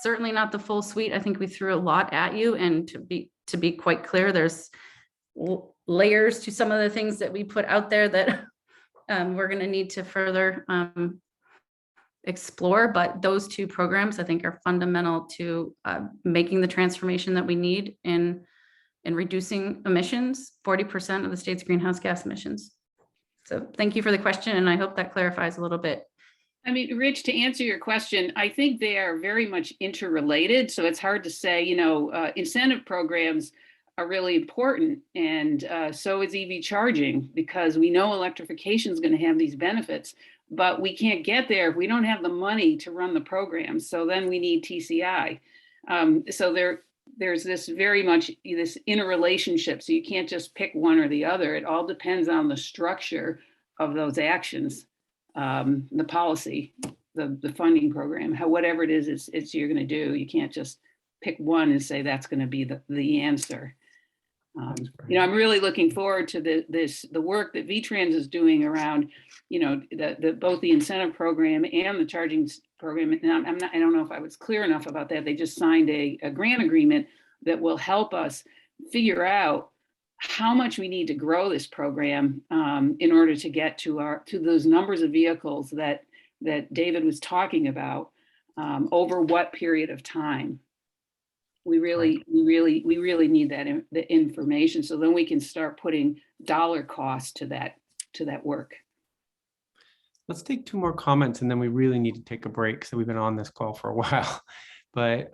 certainly not the full suite. I think we threw a lot at you, and to be quite clear, there's layers to some of the things that we put out there that we're going to need to further explore. But those two programs, I think, are fundamental to making the transformation that we need in reducing emissions, 40% of the state's greenhouse gas emissions. So thank you for the question, and I hope that clarifies a little bit. I mean, Rich, to answer your question, I think they are very much interrelated. So it's hard to say, you know, incentive programs are really important. And so is EV charging, because we know electrification is going to have these benefits, but we can't get there if we don't have the money to run the program. So then we need TCI. So there's this very much this interrelationship. So you can't just pick one or the other. It all depends on the structure of those actions. The policy, the funding program, whatever it is, it's you're going to do. You can't just pick one and say that's going to be the answer. You know, I'm really looking forward to the work that VTrans is doing around, you know, both the incentive program and the charging program. And I don't know if I was clear enough about that. They just signed a grant agreement that will help us figure out how much we need to grow this program in order to get to those numbers of vehicles that David was talking about over what period of time. We really need the information, so then we can start putting dollar costs to that work. Let's take two more comments, and then we really need to take a break. So we've been on this call for a while, but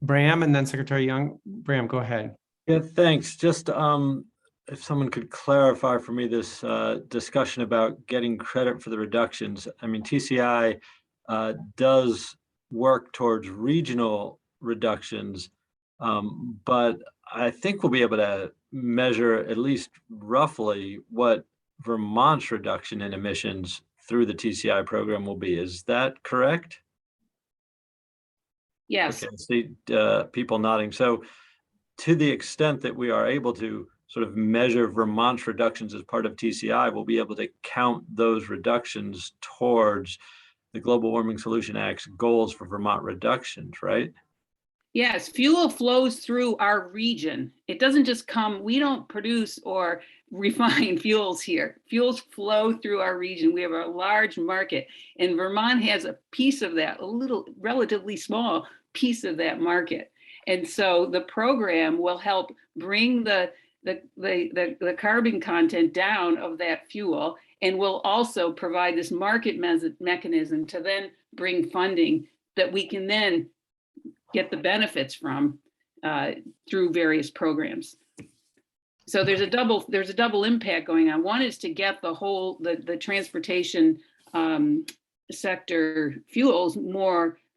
Bram and then Secretary Young. Bram, go ahead. Yeah, thanks. Just if someone could clarify for me this discussion about getting credit for the reductions. I mean, TCI does work towards regional reductions, but I think we'll be able to measure at least roughly what Vermont's reduction in emissions through the TCI program will be. Is that correct? Yes. Okay, see people nodding. So to the extent that we are able to sort of measure Vermont's reductions as part of TCI, we'll be able to count those reductions towards the Global Warming Solution Act's goals for Vermont reductions, right? Yes, fuel flows through our region. It doesn't just come, we don't produce or refine fuels here. Fuels flow through our region. We have a large market, and Vermont has a piece of that, a little relatively small piece of that market. And so the program will help bring the carbon content down of that fuel, and will also provide this market mechanism to then bring funding that we can then get the benefits from through various programs. So there's a double impact going on. One is to get the whole the transportation sector fuels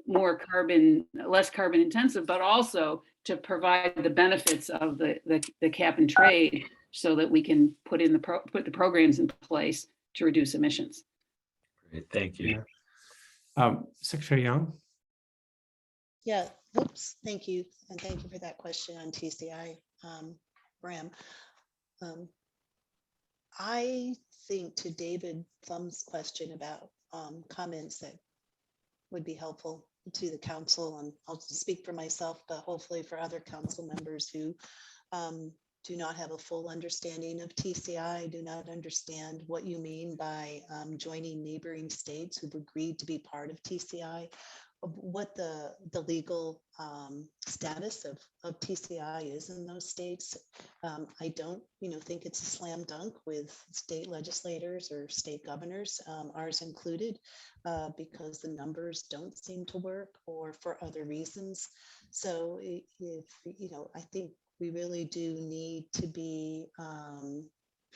less carbon intensive, but also to provide the benefits of the cap and trade, so that we can put the programs in place to reduce emissions. Great, thank you. Secretary Young. Yeah, oops, thank you. And thank you for that question on TCI, Bram. I think to David Thumb's question about comments that would be helpful to the council, and I'll speak for myself, but hopefully for other council members who do not have a full understanding of TCI, do not understand what you mean by joining neighboring states who've agreed to be part of TCI, what the legal status of TCI is in those states. I don't think it's a slam dunk with state legislators or state governors, ours included, because the numbers don't seem to work or for other reasons. So if I think we really do need to be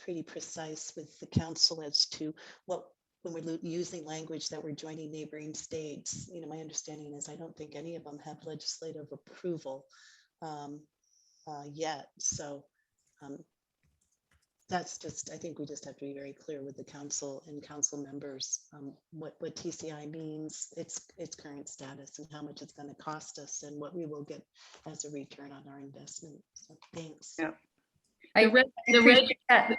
pretty precise with the council as to what, when we're using language that we're joining neighboring states. My understanding is I don't think any of them have legislative approval yet. So that's just, I think we just have to be very clear with the council and council members, what TCI means, its current status and how much it's going to cost us and what we will get as a return on our investment. So thanks. Yeah. I appreciate that.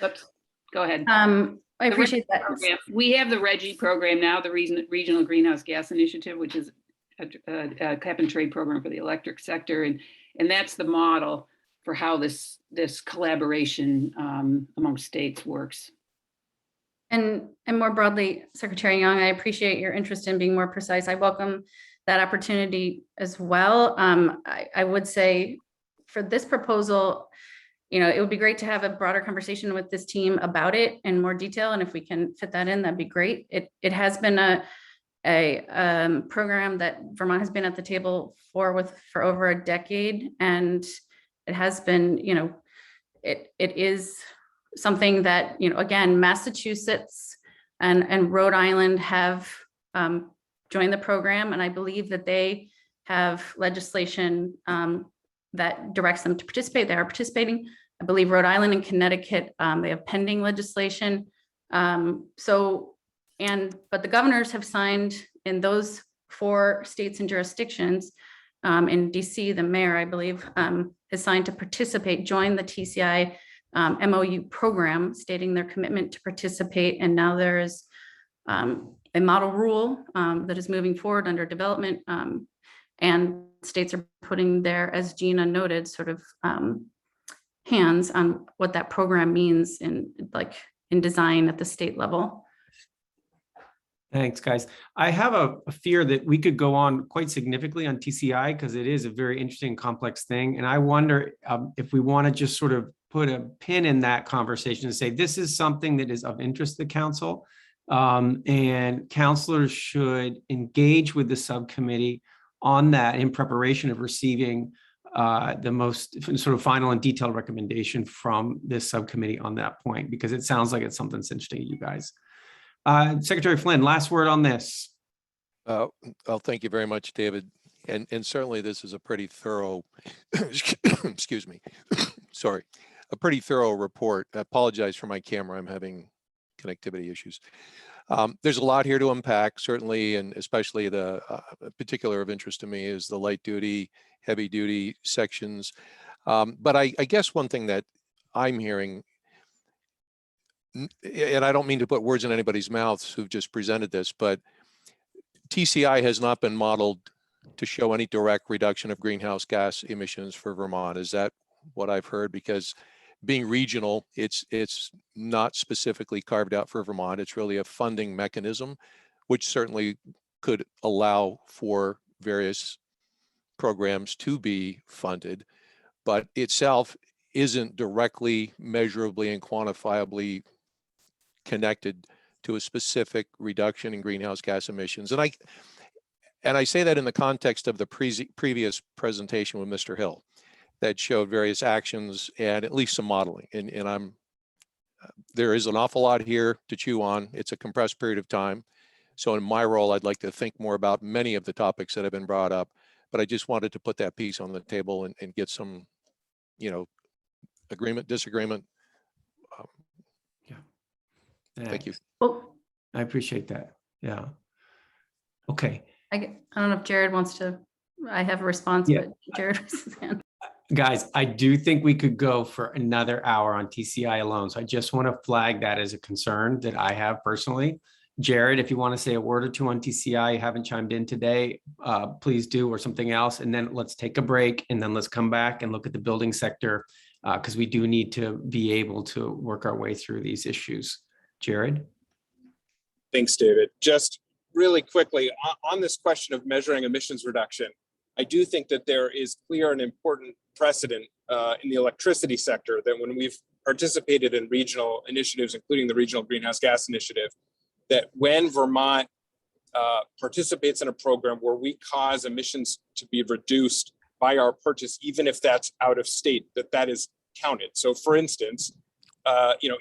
Oops, go ahead. I appreciate that. Program. We have the RGGI program now, the Regional Greenhouse Gas Initiative, which is a cap and trade program for the electric sector, and that's the model for how this collaboration among states works. And more broadly, Secretary Young, I appreciate your interest in being more precise. I welcome that opportunity as well. I would say for this proposal, it would be great to have a broader conversation with this team about it in more detail. And if we can fit that in, that'd be great. It has been a program that Vermont has been at the table for over a decade. And it has been, it is something that, again, Massachusetts and Rhode Island have joined the program. And I believe that they have legislation that directs them to participate. They are participating. I believe Rhode Island and Connecticut, they have pending legislation. But the governors have signed in those 4 states and jurisdictions. In DC, the mayor, I believe, has signed to participate, join the TCI MOU program, stating their commitment to participate. And now there is a model rule that is moving forward under development. And states are putting their, as Gina noted, sort of hands on what that program means in design at the state level. Thanks, guys. I have a fear that we could go on quite significantly on TCI because it is a very interesting, complex thing. And I wonder if we want to just sort of put a pin in that conversation and say, this is something that is of interest to the council. And councilors should engage with the subcommittee on that in preparation of receiving the most sort of final and detailed recommendation from this subcommittee on that point, because it sounds like it's something that's interesting to you guys. Secretary Flynn, last word on this. Well, thank you very much, David. And certainly this is a pretty thorough, excuse me, sorry, a pretty thorough report. I apologize for my camera. I'm having connectivity issues. There's a lot here to unpack, certainly, and especially the particular of interest to me is the light duty, heavy duty sections. But I guess one thing that I'm hearing, and I don't mean to put words in anybody's mouths who've just presented this, but TCI has not been modeled to show any direct reduction of greenhouse gas emissions for Vermont. Is that what I've heard? Because being regional, it's not specifically carved out for Vermont. It's really a funding mechanism, which certainly could allow for various programs to be funded, but itself isn't directly, measurably, and quantifiably connected to a specific reduction in greenhouse gas emissions. And I say that in the context of the previous presentation with Mr. Hill that showed various actions and at least some modeling. And there is an awful lot here to chew on. It's a compressed period of time. So in my role, I'd like to think more about many of the topics that have been brought up, but I just wanted to put that piece on the table and get some, agreement, disagreement. Thank you. Well, I appreciate that. Yeah. Okay. I don't know if Jared wants to, I have a response, Yeah. but Jared raised his hand. Guys, I do think we could go for another hour on TCI alone. So I just want to flag that as a concern that I have personally. Jared, if you want to say a word or two on TCI, you haven't chimed in today, please do, or something else. And then let's take a break and then let's come back and look at the building sector because we do need to be able to work our way through these issues. Jared? Thanks, David. Just really quickly on this question of measuring emissions reduction, I do think that there is clear and important precedent in the electricity sector that when we've participated in regional initiatives, including the Regional Greenhouse Gas Initiative, that when Vermont participates in a program where we cause emissions to be reduced by our purchase, even if that's out of state, that is counted. So for instance,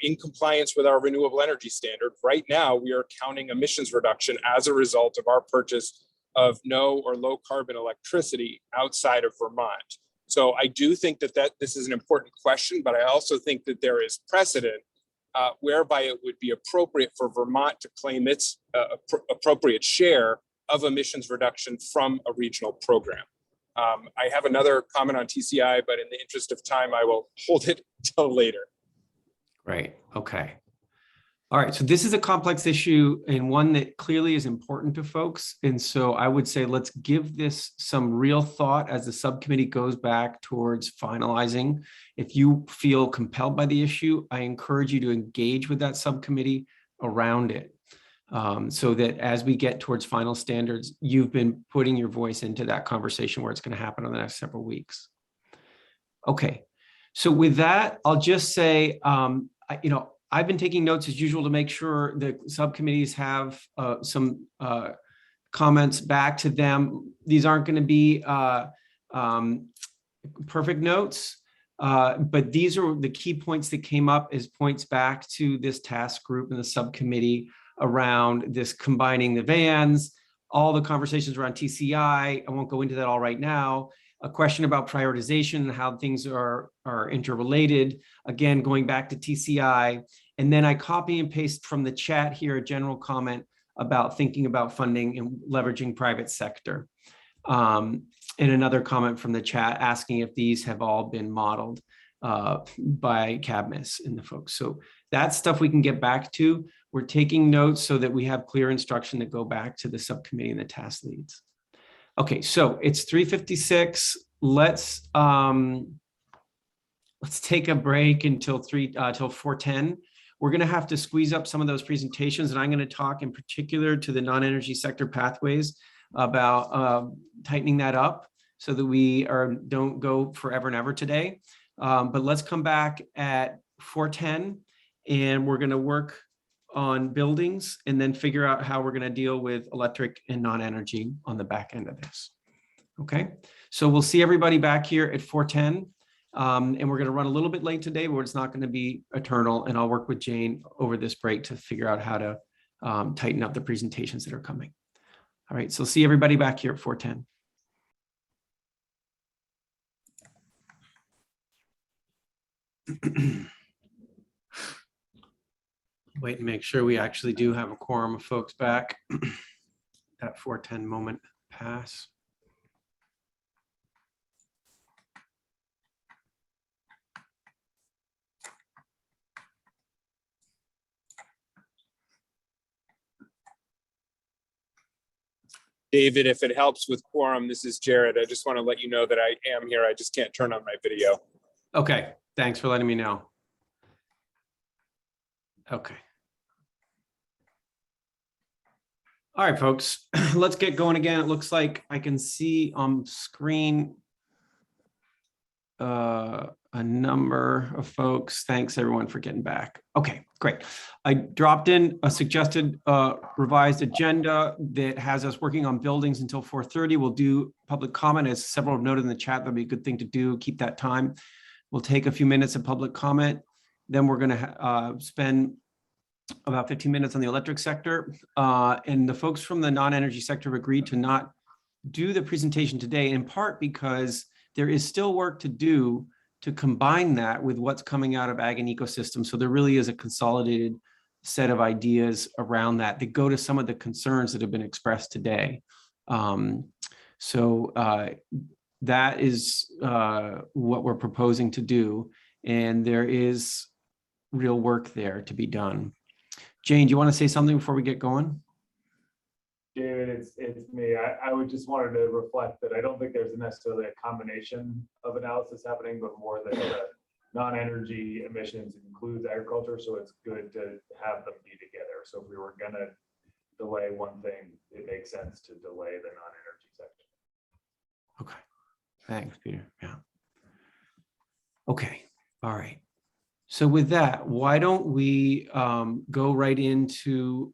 in compliance with our renewable energy standard, right now we are counting emissions reduction as a result of our purchase of no or low carbon electricity outside of Vermont. So I do think that this is an important question, but I also think that there is precedent whereby it would be appropriate for Vermont to claim its appropriate share of emissions reduction from a regional program. I have another comment on TCI, but in the interest of time, I will hold it till later. Great. Okay. All right. So this is a complex issue and one that clearly is important to folks. And so I would say let's give this some real thought as the subcommittee goes back towards finalizing. If you feel compelled by the issue, I encourage you to engage with that subcommittee around it. So that as we get towards final standards, you've been putting your voice into that conversation where it's going to happen in the next several weeks. Okay. So with that, I'll just say, I've been taking notes as usual to make sure the subcommittees have some comments back to them. These aren't going to be perfect notes, but these are the key points that came up as points back to this task group and the subcommittee around this combining the vans, all the conversations around TCI. I won't go into that all right now. A question about prioritization and how things are interrelated. Again, going back to TCI. And then I copy and paste from the chat here a general comment about thinking about funding and leveraging private sector. And another comment from the chat asking if these have all been modeled by CABMIS and the folks. So that's stuff we can get back to. We're taking notes so that we have clear instruction to go back to the subcommittee and the task leads. Okay, so it's 3:56. Let's take a break until 4:10. We're going to have to squeeze up some of those presentations, and I'm going to talk in particular to the non-energy sector pathways about tightening that up so that we don't go forever and ever today. But let's come back at 4:10, and we're going to work on buildings and then figure out how we're going to deal with electric and non-energy on the back end of this. Okay, so we'll see everybody back here at 4:10. And we're going to run a little bit late today, but it's not going to be eternal. And I'll work with Jane over this break to figure out how to tighten up the presentations that are coming. All right, so see everybody back here at 4:10. Wait and make sure we actually do have a quorum of folks back. That 4:10 moment pass. David, if it helps with quorum, this is Jared. I just want to let you know that I am here. I just can't turn on my video. Okay, thanks for letting me know. Okay. All right, folks, let's get going again. It looks like I can see on screen a number of folks. Thanks everyone for getting back. Okay, great. I dropped in a suggested revised agenda that has us working on buildings until 4:30. We'll do public comment, as several have noted in the chat. That'd be a good thing to do. Keep that time. We'll take a few minutes of public comment. Then we're going to spend about 15 minutes on the electric sector. And the folks from the non-energy sector have agreed to not do the presentation today, in part because there is still work to do to combine that with what's coming out of ag and ecosystem. So there really is a consolidated set of ideas around that that go to some of the concerns that have been expressed today. That is what we're proposing to do. And there is real work there to be done. Jane, do you want to say something before we get going? David, it's me. I would just wanted to reflect that I don't think there's necessarily a combination of analysis happening, but more that the non-energy emissions includes agriculture. So it's good to have them be together. So if we were going to delay one thing, it makes sense to delay the non-energy section. Okay. Thanks, Peter. Yeah. Okay. All right. So with that, why don't we go right into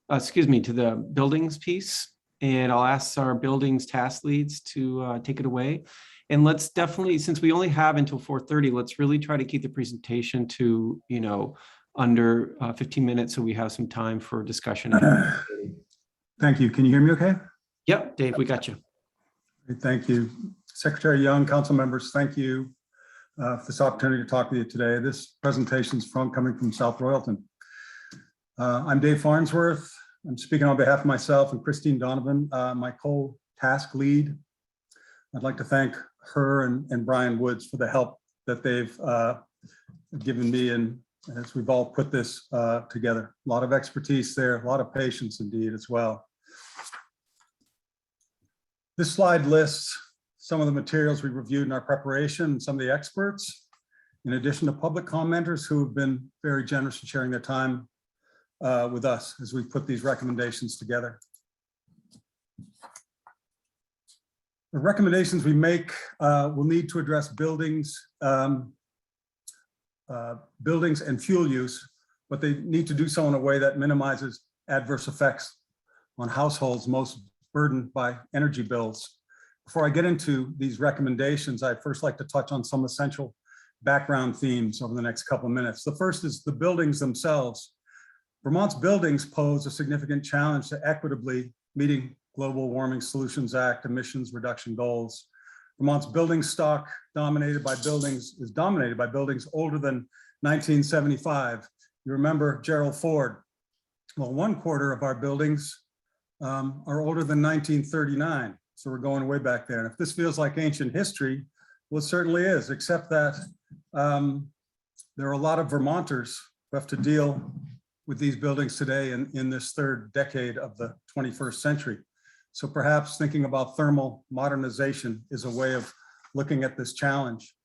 to the buildings piece, and I'll ask our buildings task leads to take it away. And let's definitely, since we only have until 4:30, let's really try to keep the presentation to, under 15 minutes so we have some time for discussion. Thank you. Can you hear me okay? Yep, Dave, we got you. Thank you. Secretary Young, council members, thank you for this opportunity to talk with you today. This presentation is coming from South Royalton. I'm Dave Farnsworth. I'm speaking on behalf of myself and Christine Donovan, my co-task lead. I'd like to thank her and Brian Woods for the help that they've given me, and as we've all put this together. A lot of expertise there, a lot of patience indeed as well. This slide lists some of the materials we reviewed in our preparation and some of the experts, in addition to public commenters who have been very generous in sharing their time with us as we put these recommendations together. The recommendations we make will need to address buildings and fuel use, but they need to do so in a way that minimizes adverse effects on households most burdened by energy bills. Before I get into these recommendations, I'd first like to touch on some essential background themes over the next couple of minutes. The first is the buildings themselves. Vermont's buildings pose a significant challenge to equitably meeting Global Warming Solutions Act emissions reduction goals. Vermont's building stock is dominated by buildings older than 1975. You remember Gerald Ford. Well, 1/4 of our buildings are older than 1939. So we're going way back there. And if this feels like ancient history, well, it certainly is, except that there are a lot of Vermonters who have to deal with these buildings today in this third decade of the 21st century. So perhaps thinking about thermal modernization is a way of looking at this challenge.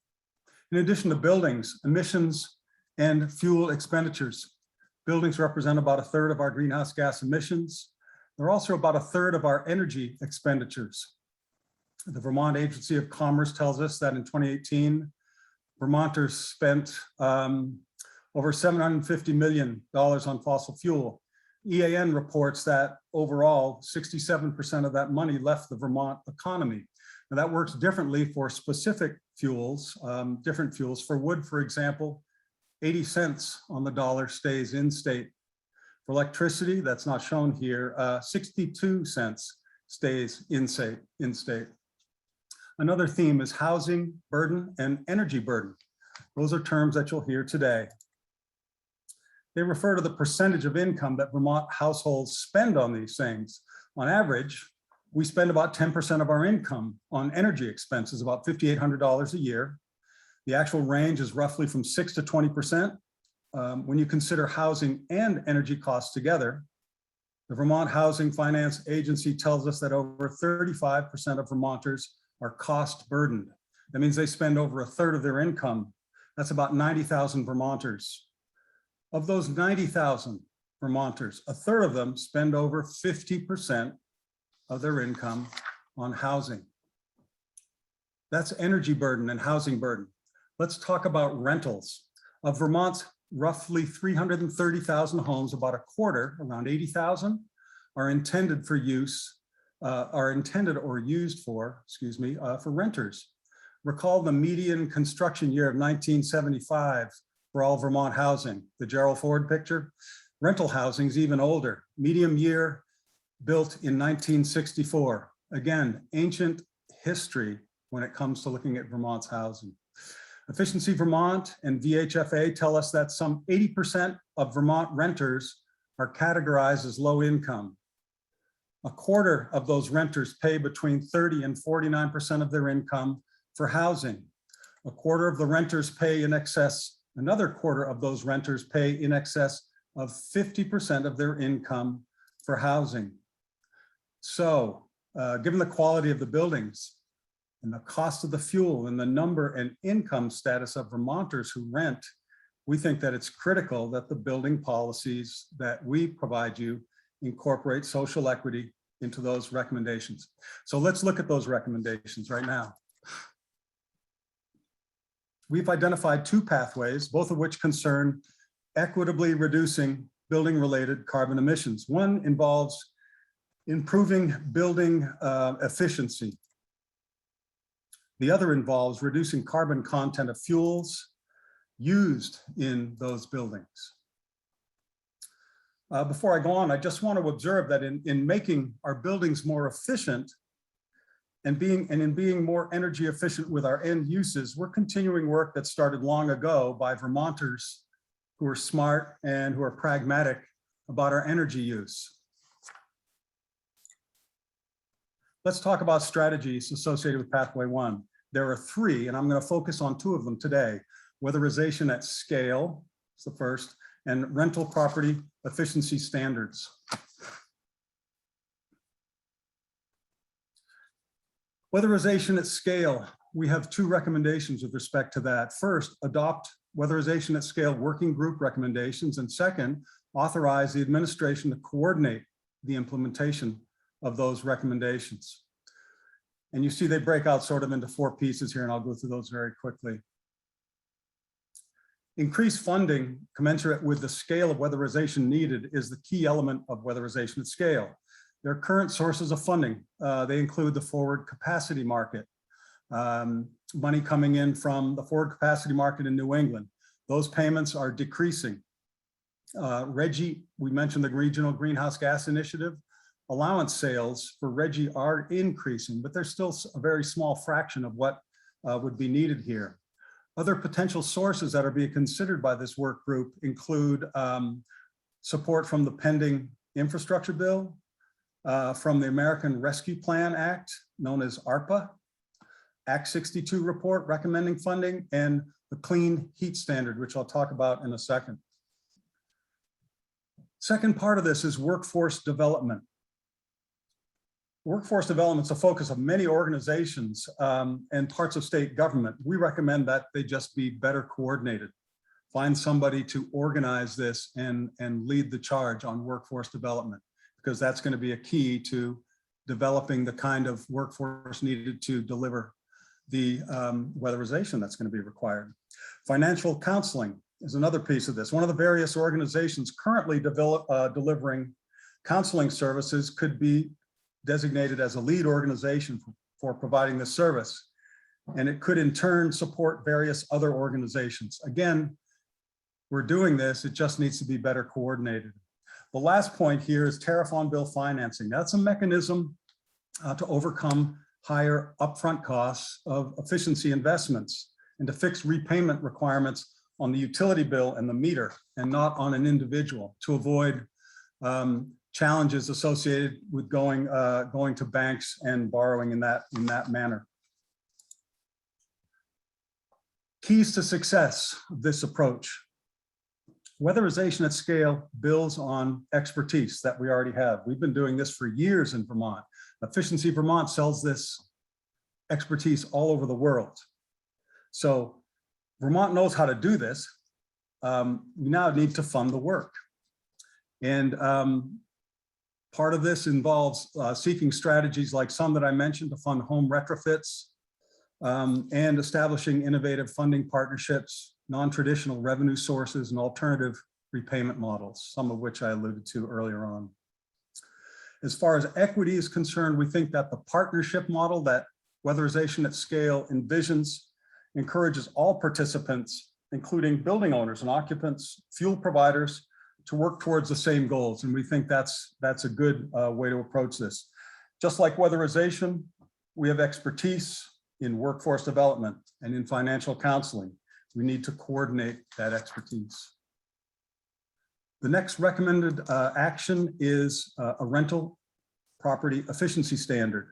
In addition to buildings, emissions and fuel expenditures. Buildings represent about 1/3 of our greenhouse gas emissions. They're also about 1/3 of our energy expenditures. The Vermont Agency of Commerce tells us that in 2018, Vermonters spent over $750 million on fossil fuel. EAN reports that overall, 67% of that money left the Vermont economy. Now that works differently for specific fuels, different fuels. For wood, for example, 80 cents on the dollar stays in state. For electricity, that's not shown here, 62 cents stays in state. Another theme is housing burden and energy burden. Those are terms that you'll hear today. They refer to the percentage of income that Vermont households spend on these things. On average, we spend about 10% of our income on energy expenses, about $5,800 a year. The actual range is roughly from 6 to 20%. When you consider housing and energy costs together, the Vermont Housing Finance Agency tells us that over 35% of Vermonters are cost burdened. That means they spend over 1/3 of their income. That's about 90,000 Vermonters. Of those 90,000 Vermonters, 1/3 of them spend over 50% of their income on housing. That's energy burden and housing burden. Let's talk about rentals. Of Vermont's roughly 330,000 homes, about 1/4, around 80,000, are intended or used for renters. Recall the median construction year of 1975 for all Vermont housing, the Gerald Ford picture. Rental housing is even older. Median year built in 1964. Again, ancient history when it comes to looking at Vermont's housing. Efficiency Vermont and VHFA tell us that some 80% of Vermont renters are categorized as low income. 1/4 of those renters pay between 30 and 49% of their income for housing. 1/4 of the renters pay in excess, another 1/4 of those renters pay in excess of 50% of their income for housing. So given the quality of the buildings, and the cost of the fuel and the number and income status of Vermonters who rent, we think that it's critical that the building policies that we provide you incorporate social equity into those recommendations. So let's look at those recommendations right now. We've identified 2 pathways, both of which concern equitably reducing building-related carbon emissions. One involves improving building efficiency. The other involves reducing carbon content of fuels used in those buildings. Before I go on, I just want to observe that in making our buildings more efficient And in being more energy efficient with our end uses, we're continuing work that started long ago by Vermonters who are smart and who are pragmatic about our energy use. Let's talk about strategies associated with Pathway 1. There are 3, and I'm going to focus on 2 of them today. Weatherization at scale is the first, and rental property efficiency standards. Weatherization at scale, we have 2 recommendations with respect to that. First, adopt weatherization at scale working group recommendations, and second, authorize the administration to coordinate the implementation of those recommendations. And you see they break out sort of into 4 pieces here, and I'll go through those very quickly. Increased funding commensurate with the scale of weatherization needed is the key element of weatherization at scale. Their current sources of funding, they include the forward capacity market, money coming in from the forward capacity market in New England. Those payments are decreasing. RGGI, we mentioned the Regional Greenhouse Gas Initiative. Allowance sales for RGGI are increasing, but there's still a very small fraction of what would be needed here. Other potential sources that are being considered by this work group include support from the pending infrastructure bill, from the American Rescue Plan Act, known as ARPA, Act 62 report recommending funding, and the Clean Heat Standard, which I'll talk about in a second. Second part of this is workforce development. Workforce development is a focus of many organizations and parts of state government. We recommend that they just be better coordinated. Find somebody to organize this and lead the charge on workforce development, because that's going to be a key to developing the kind of workforce needed to deliver the weatherization that's going to be required. Financial counseling is another piece of this. One of the various organizations currently delivering counseling services could be designated as a lead organization for providing this service. And it could in turn support various other organizations. Again, we're doing this, it just needs to be better coordinated. The last point here is tariff on bill financing. That's a mechanism to overcome higher upfront costs of efficiency investments and to fix repayment requirements on the utility bill and the meter and not on an individual, to avoid challenges associated with going to banks and borrowing in that manner. Keys to success of this approach. Weatherization at scale builds on expertise that we already have. We've been doing this for years in Vermont. Efficiency Vermont sells this expertise all over the world. So Vermont knows how to do this. We now need to fund the work. And part of this involves seeking strategies like some that I mentioned to fund home retrofits and establishing innovative funding partnerships, non-traditional revenue sources, and alternative repayment models, some of which I alluded to earlier on. As far as equity is concerned, we think that the partnership model that weatherization at scale envisions encourages all participants, including building owners and occupants, fuel providers, to work towards the same goals. And we think that's a good way to approach this. Just like weatherization, we have expertise in workforce development and in financial counseling. We need to coordinate that expertise. The next recommended action is a rental property efficiency standard.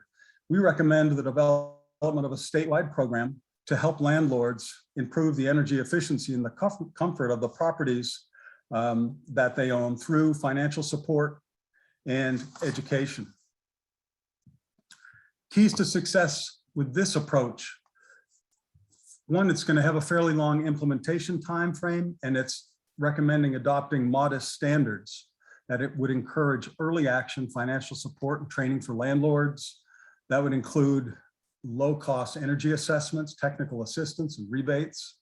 We recommend the development of a statewide program to help landlords improve the energy efficiency and the comfort of the properties that they own through financial support and education. Keys to success with this approach. One, it's going to have a fairly long implementation time frame, and it's recommending adopting modest standards that it would encourage early action financial support and training for landlords. That would include low-cost energy assessments, technical assistance, and rebates.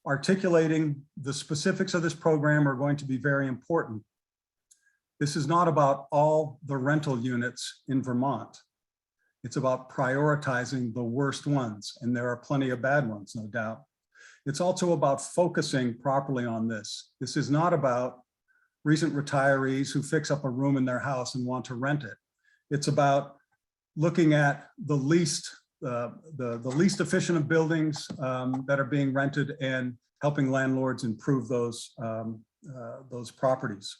Articulating the specifics of this program are going to be very important. This is not about all the rental units in Vermont. It's about prioritizing the worst ones, and there are plenty of bad ones, no doubt. It's also about focusing properly on this. This is not about recent retirees who fix up a room in their house and want to rent it. It's about looking at the least efficient of buildings that are being rented and helping landlords improve those properties.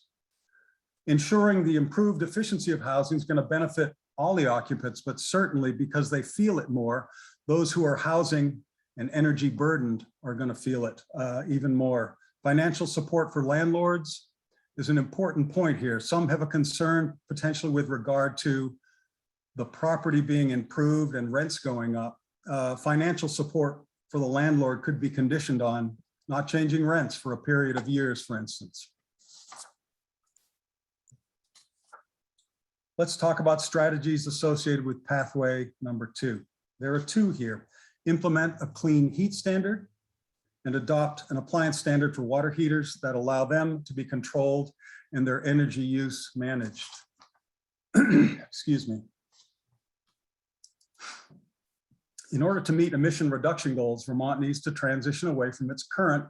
Ensuring the improved efficiency of housing is going to benefit all the occupants, but certainly because they feel it more, those who are housing and energy burdened are going to feel it even more. Financial support for landlords is an important point here. Some have a concern potentially with regard to the property being improved and rents going up. Financial support for the landlord could be conditioned on not changing rents for a period of years, for instance. Let's talk about strategies associated with pathway number 2. There are 2 here. Implement a clean heat standard and adopt an appliance standard for water heaters that allow them to be controlled and their energy use managed. Excuse me. In order to meet emission reduction goals, Vermont needs to transition away from its current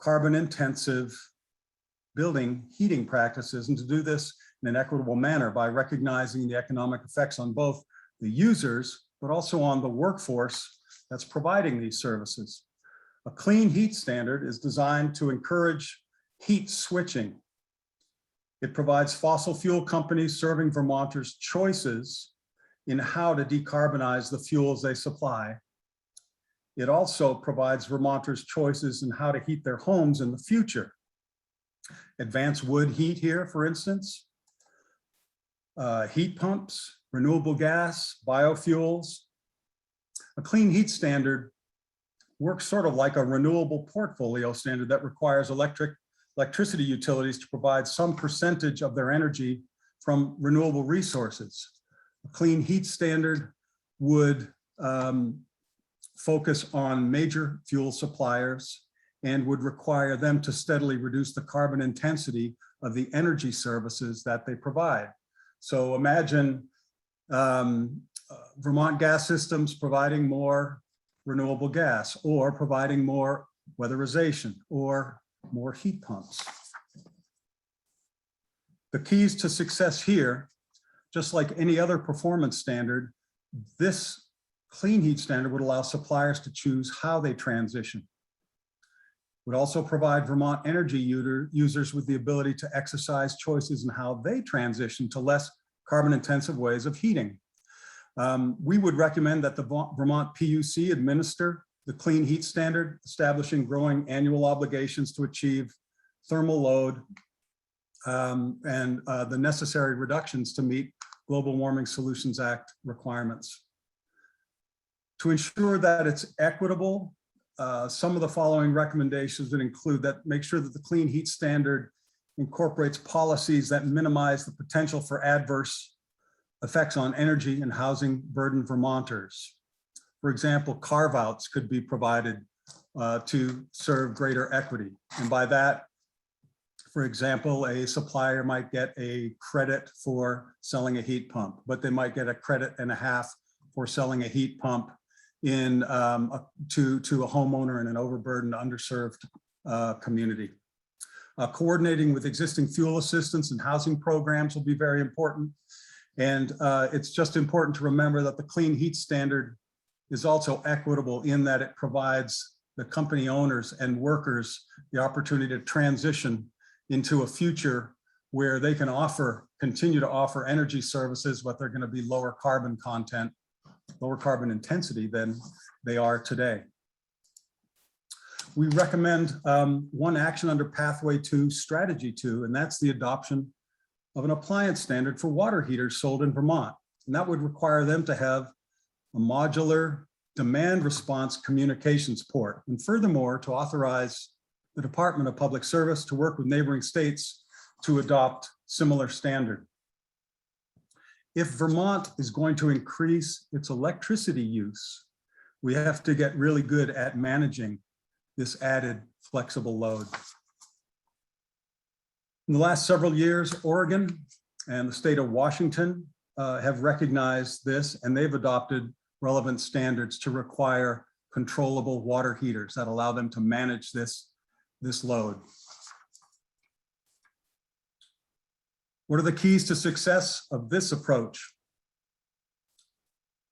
carbon-intensive building heating practices, and to do this in an equitable manner by recognizing the economic effects on both the users, but also on the workforce that's providing these services. A clean heat standard is designed to encourage heat switching. It provides fossil fuel companies serving Vermonters choices in how to decarbonize the fuels they supply. It also provides Vermonters choices in how to heat their homes in the future. Advanced wood heat here, for instance, heat pumps, renewable gas, biofuels. A clean heat standard works sort of like a renewable portfolio standard that requires electricity utilities to provide some percentage of their energy from renewable resources. A clean heat standard would focus on major fuel suppliers and would require them to steadily reduce the carbon intensity of the energy services that they provide. So imagine Vermont Gas Systems providing more renewable gas, or providing more weatherization, or more heat pumps. The keys to success here, just like any other performance standard, this clean heat standard would allow suppliers to choose how they transition. Would also provide Vermont energy users with the ability to exercise choices in how they transition to less carbon intensive ways of heating. We would recommend that the Vermont PUC administer the clean heat standard, establishing growing annual obligations to achieve thermal load and the necessary reductions to meet Global Warming Solutions Act requirements. To ensure that it's equitable, some of the following recommendations would include that make sure that the clean heat standard incorporates policies that minimize the potential for adverse effects on energy and housing burdened Vermonters. For example, carve-outs could be provided to serve greater equity. And by that, for example, a supplier might get a credit for selling a heat pump, but they might get a credit and a half for selling a heat pump in to a homeowner in an overburdened, underserved community. Coordinating with existing fuel assistance and housing programs will be very important. And it's just important to remember that the clean heat standard is also equitable in that it provides the company owners and workers the opportunity to transition into a future where they can continue to offer energy services, but they're going to be lower carbon content, lower carbon intensity than they are today. We recommend one action under Pathway 2, Strategy 2, and that's the adoption of an appliance standard for water heaters sold in Vermont. And that would require them to have a modular demand response communications port. And furthermore, to authorize the Department of Public Service to work with neighboring states to adopt similar standard. If Vermont is going to increase its electricity use, we have to get really good at managing this added flexible load. In the last several years, Oregon and the state of Washington have recognized this, and they've adopted relevant standards to require controllable water heaters that allow them to manage this load. What are the keys to success of this approach?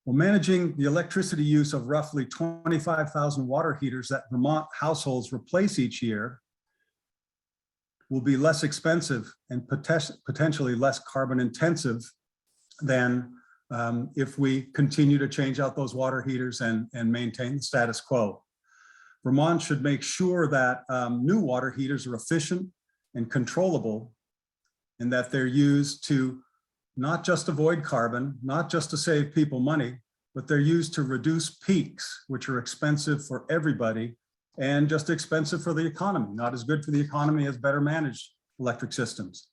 Well, managing the electricity use of roughly 25,000 water heaters that Vermont households replace each year will be less expensive and potentially less carbon intensive than if we continue to change out those water heaters and maintain the status quo. Vermont should make sure that new water heaters are efficient and controllable, and that they're used to not just avoid carbon, not just to save people money, but they're used to reduce peaks, which are expensive for everybody and just expensive for the economy. Not as good for the economy as better managed electric systems.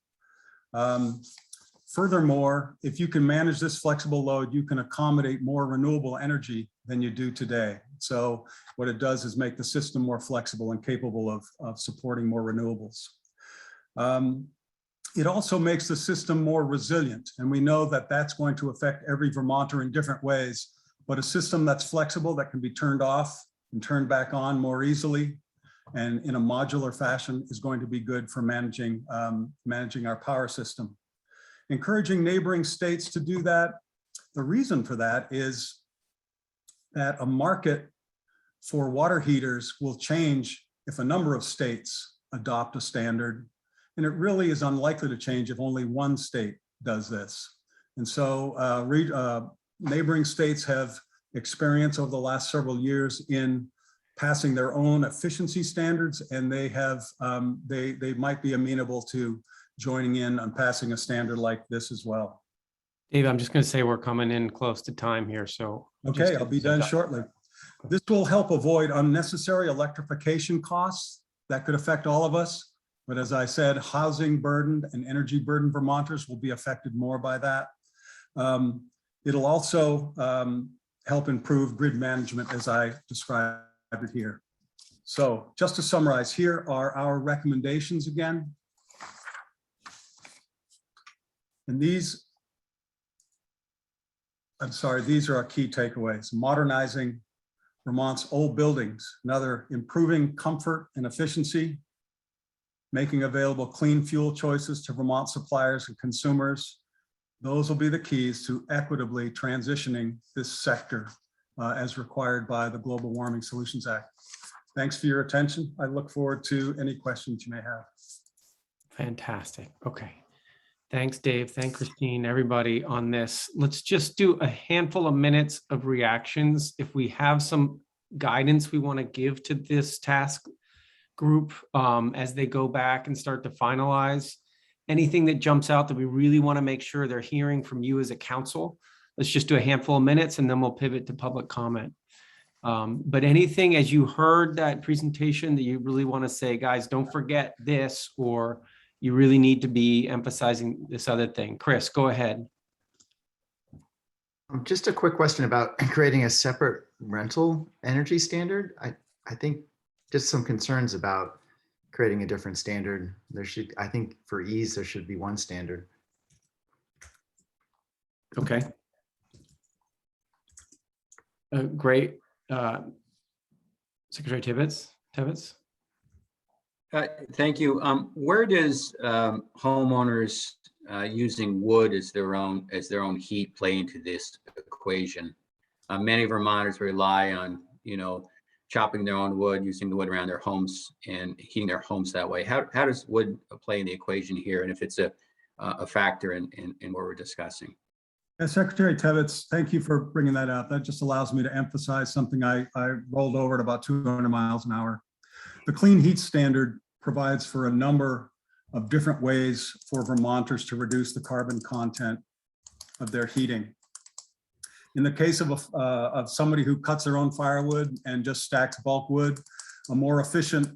Furthermore, if you can manage this flexible load, you can accommodate more renewable energy than you do today. So what it does is make the system more flexible and capable of supporting more renewables. It also makes the system more resilient. And we know that that's going to affect every Vermonter in different ways, but a system that's flexible, that can be turned off and turned back on more easily and in a modular fashion is going to be good for managing our power system. Encouraging neighboring states to do that. The reason for that is that a market for water heaters will change if a number of states adopt a standard. And it really is unlikely to change if only one state does this. And so neighboring states have experience over the last several years in passing their own efficiency standards, and they have they might be amenable to joining in on passing a standard like this as well. Dave, I'm just going to say we're coming in close to time here, so. Okay, I'll be done shortly. This will help avoid unnecessary electrification costs that could affect all of us. But as I said, housing burdened and energy burdened Vermonters will be affected more by that. It'll also help improve grid management as I described it here. So just to summarize, here are our recommendations again. And these are our key takeaways. Modernizing Vermont's old buildings, another improving comfort and efficiency, making available clean fuel choices to Vermont suppliers and consumers. Those will be the keys to equitably transitioning this sector as required by the Global Warming Solutions Act. Thanks for your attention. I look forward to any questions you may have. Fantastic. Okay. Thanks, Dave. Thank Christine, everybody on this. Let's just do a handful of minutes of reactions. If we have some guidance we want to give to this task group as they go back and start to finalize, anything that jumps out that we really want to make sure they're hearing from you as a council, let's just do a handful of minutes and then we'll pivot to public comment. But anything as you heard that presentation that you really want to say, guys, don't forget this, or you really need to be emphasizing this other thing. Chris, go ahead. Just a quick question about creating a separate rental energy standard. I think just some concerns about creating a different standard. I think for ease, there should be one standard. Okay. Great. Secretary Tibbetts. Thank you. Where does homeowners using wood as their own heat play into this equation? Many Vermonters rely on, chopping their own wood, using the wood around their homes and heating their homes that way. How does wood play in the equation here? And if it's a factor in what we're discussing? Secretary Tibbetts, thank you for bringing that up. That just allows me to emphasize something I rolled over at about 200 miles an hour. The Clean Heat Standard provides for a number of different ways for Vermonters to reduce the carbon content of their heating. In the case of somebody who cuts their own firewood and just stacks bulk wood, a more efficient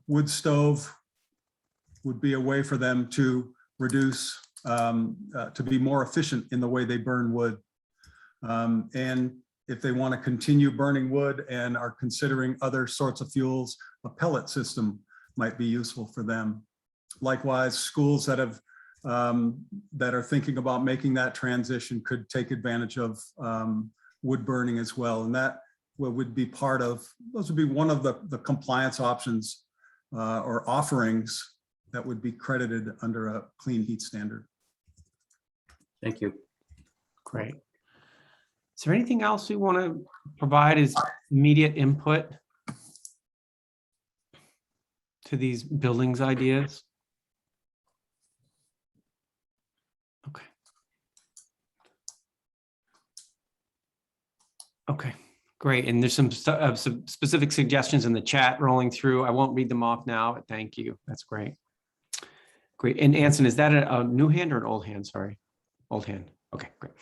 wood stove would be a way for them to reduce, to be more efficient in the way they burn wood. And if they want to continue burning wood and are considering other sorts of fuels, a pellet system might be useful for them. Likewise, schools that are thinking about making that transition could take advantage of wood burning as well. And that would be those would be one of the compliance options or offerings that would be credited under a clean heat standard. Thank you. Great. Is there anything else we want to provide as immediate input to these buildings ideas? Okay. Okay, great. And there's some specific suggestions in the chat rolling through. I won't read them off now, but thank you. That's great. Great. And Anson, is that a new hand or an old hand? Sorry. Old hand. Okay, great.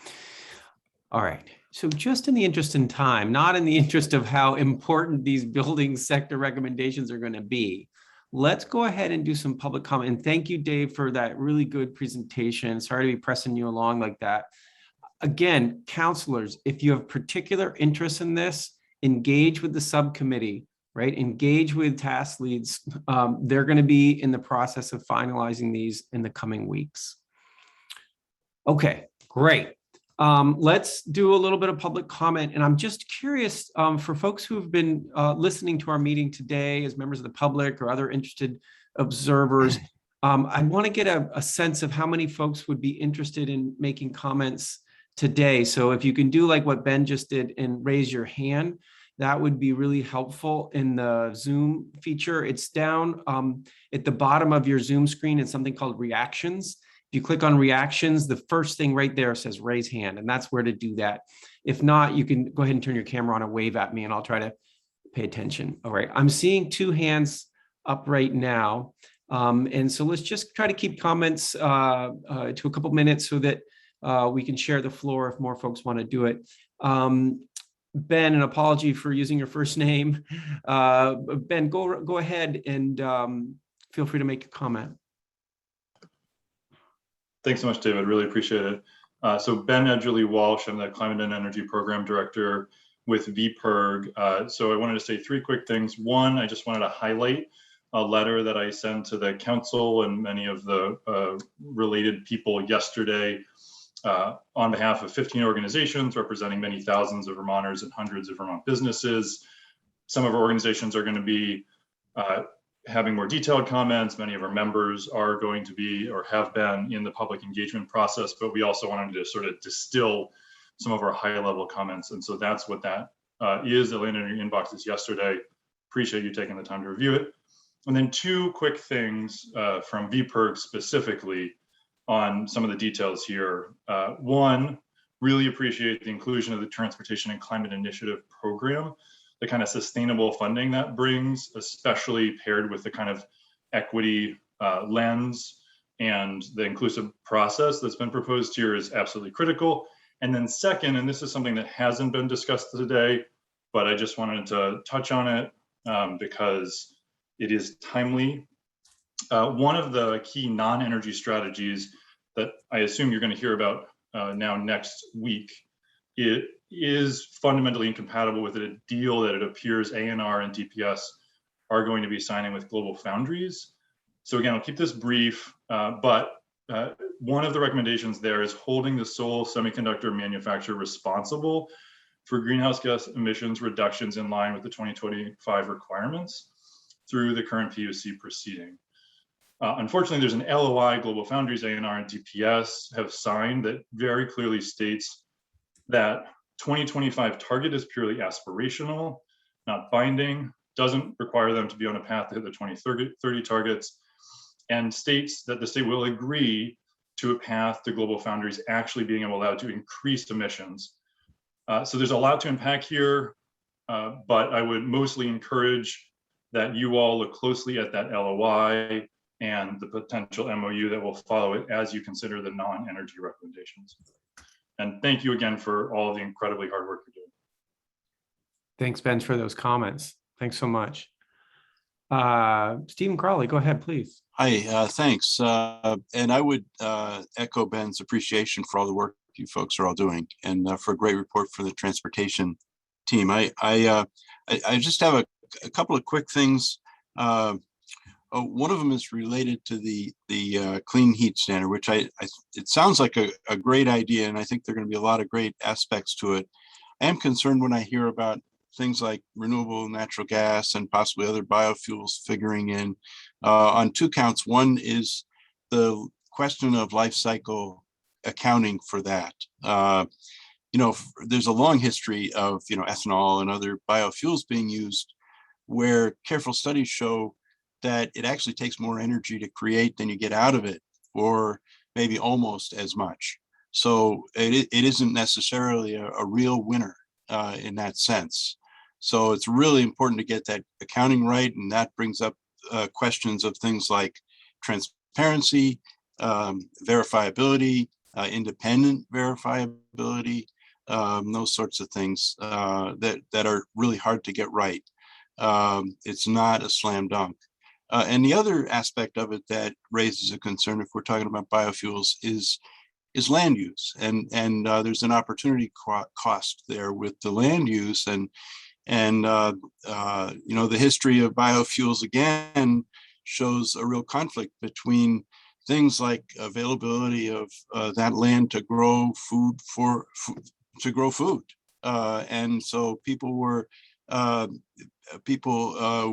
All right. So just in the interest in time, not in the interest of how important these building sector recommendations are going to be, let's go ahead and do some public comment. And thank you, Dave, for that really good presentation. Sorry to be pressing you along like that. Again, counselors, if you have particular interest in this, engage with the subcommittee, right? Engage with task leads. They're going to be in the process of finalizing these in the coming weeks. Okay, great. Let's do a little bit of public comment. And I'm just curious for folks who have been listening to our meeting today as members of the public or other interested observers, I want to get a sense of how many folks would be interested in making comments today. So if you can do like what Ben just did and raise your hand, that would be really helpful in the Zoom feature. It's down at the bottom of your Zoom screen. It's something called reactions. If you click on reactions, the first thing right there says raise hand, and that's where to do that. If not, you can go ahead and turn your camera on and wave at me and I'll try to pay attention. All right, I'm seeing 2 hands up right now. And so let's just try to keep comments to a couple minutes so that we can share the floor if more folks want to do it. Ben, an apology for using your first name. Ben, go ahead and feel free to make a comment. Thanks so much, David. Really appreciate it. So Ben Edgerly Walsh, I'm the Climate and Energy Program Director with VPIRG. So I wanted to say 3 quick things. One, I just wanted to highlight a letter that I sent to the council and many of the related people yesterday on behalf of 15 organizations representing many thousands of Vermonters and hundreds of Vermont businesses. Some of our organizations are going to be having more detailed comments. Many of our members are going to be or have been in the public engagement process, but we also wanted to sort of distill some of our high level comments. And so that's what that is. It landed in your inboxes yesterday. Appreciate you taking the time to review it. And then 2 quick things from VPIRG specifically on some of the details here. One, really appreciate the inclusion of the Transportation and Climate Initiative program, the kind of sustainable funding that brings, especially paired with the kind of equity lens and the inclusive process that's been proposed here is absolutely critical. And then second, and this is something that hasn't been discussed today, but I just wanted to touch on it because it is timely. One of the key non-energy strategies that I assume you're going to hear about now next week, it is fundamentally incompatible with a deal that it appears ANR and DPS are going to be signing with Global Foundries. So again, I'll keep this brief, but one of the recommendations there is holding the sole semiconductor manufacturer responsible for greenhouse gas emissions reductions in line with the 2025 requirements through the current PUC proceeding. Unfortunately, there's an LOI Global Foundries, ANR, and DPS have signed that very clearly states that 2025 target is purely aspirational, not binding, doesn't require them to be on a path to hit the 2030 targets, and states that the state will agree to a path to Global Foundries actually being allowed to increase emissions. So there's a lot to unpack here, but I would mostly encourage that you all look closely at that LOI and the potential MOU that will follow it as you consider the non-energy recommendations. And thank you again for all of the incredibly hard work you're doing. Thanks, Ben, for those comments. Thanks so much. Stephen Crowley, go ahead, please. Hi, thanks. And I would echo Ben's appreciation for all the work you folks are all doing and for a great report for the transportation team. I just have a couple of quick things. One of them is related to the clean heat standard, which it sounds like a great idea, and I think there are going to be a lot of great aspects to it. I am concerned when I hear about things like renewable natural gas and possibly other biofuels figuring in on 2 counts. One is the question of life cycle accounting for that. there's a long history of, ethanol and other biofuels being used, where careful studies show that it actually takes more energy to create than you get out of it, or maybe almost as much. So it isn't necessarily a real winner in that sense. So it's really important to get that accounting right, and that brings up questions of things like transparency, verifiability, independent verifiability, those sorts of things that are really hard to get right. It's not a slam dunk. And the other aspect of it that raises a concern, if we're talking about biofuels, is land use, and there's an opportunity cost there with the land use, and the history of biofuels again shows a real conflict between things like availability of that land to grow food and so people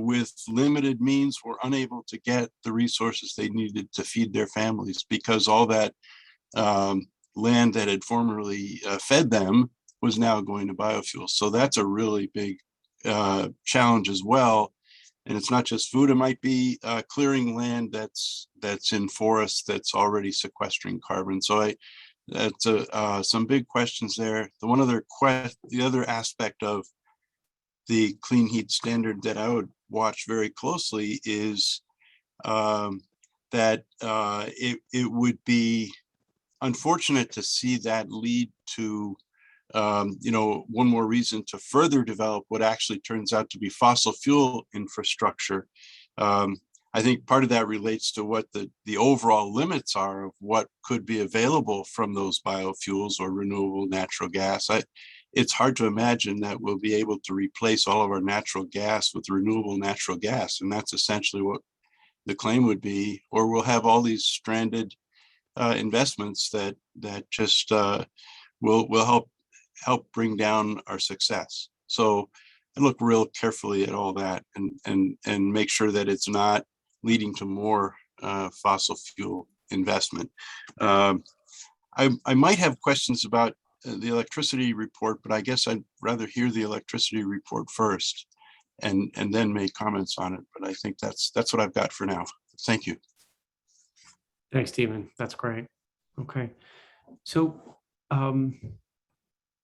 with limited means were unable to get the resources they needed to feed their families, because all that land that had formerly fed them was now going to biofuels. So that's a really big challenge as well. And it's not just food, it might be clearing land that's in forests that's already sequestering carbon. So that's some big questions there. The other aspect of the clean heat standard that I would watch very closely is that it would be unfortunate to see that lead to one more reason to further develop what actually turns out to be fossil fuel infrastructure. I think part of that relates to what the overall limits are of what could be available from those biofuels or renewable natural gas. It's hard to imagine that we'll be able to replace all of our natural gas with renewable natural gas, and that's essentially what the claim would be. Or we'll have all these stranded investments that just will help bring down our success. So I look real carefully at all that and make sure that it's not leading to more fossil fuel investment. I might have questions about the electricity report, but I guess I'd rather hear the electricity report first and then make comments on it. But I think that's what I've got for now. Thank you. Thanks, Stephen. That's great. Okay. So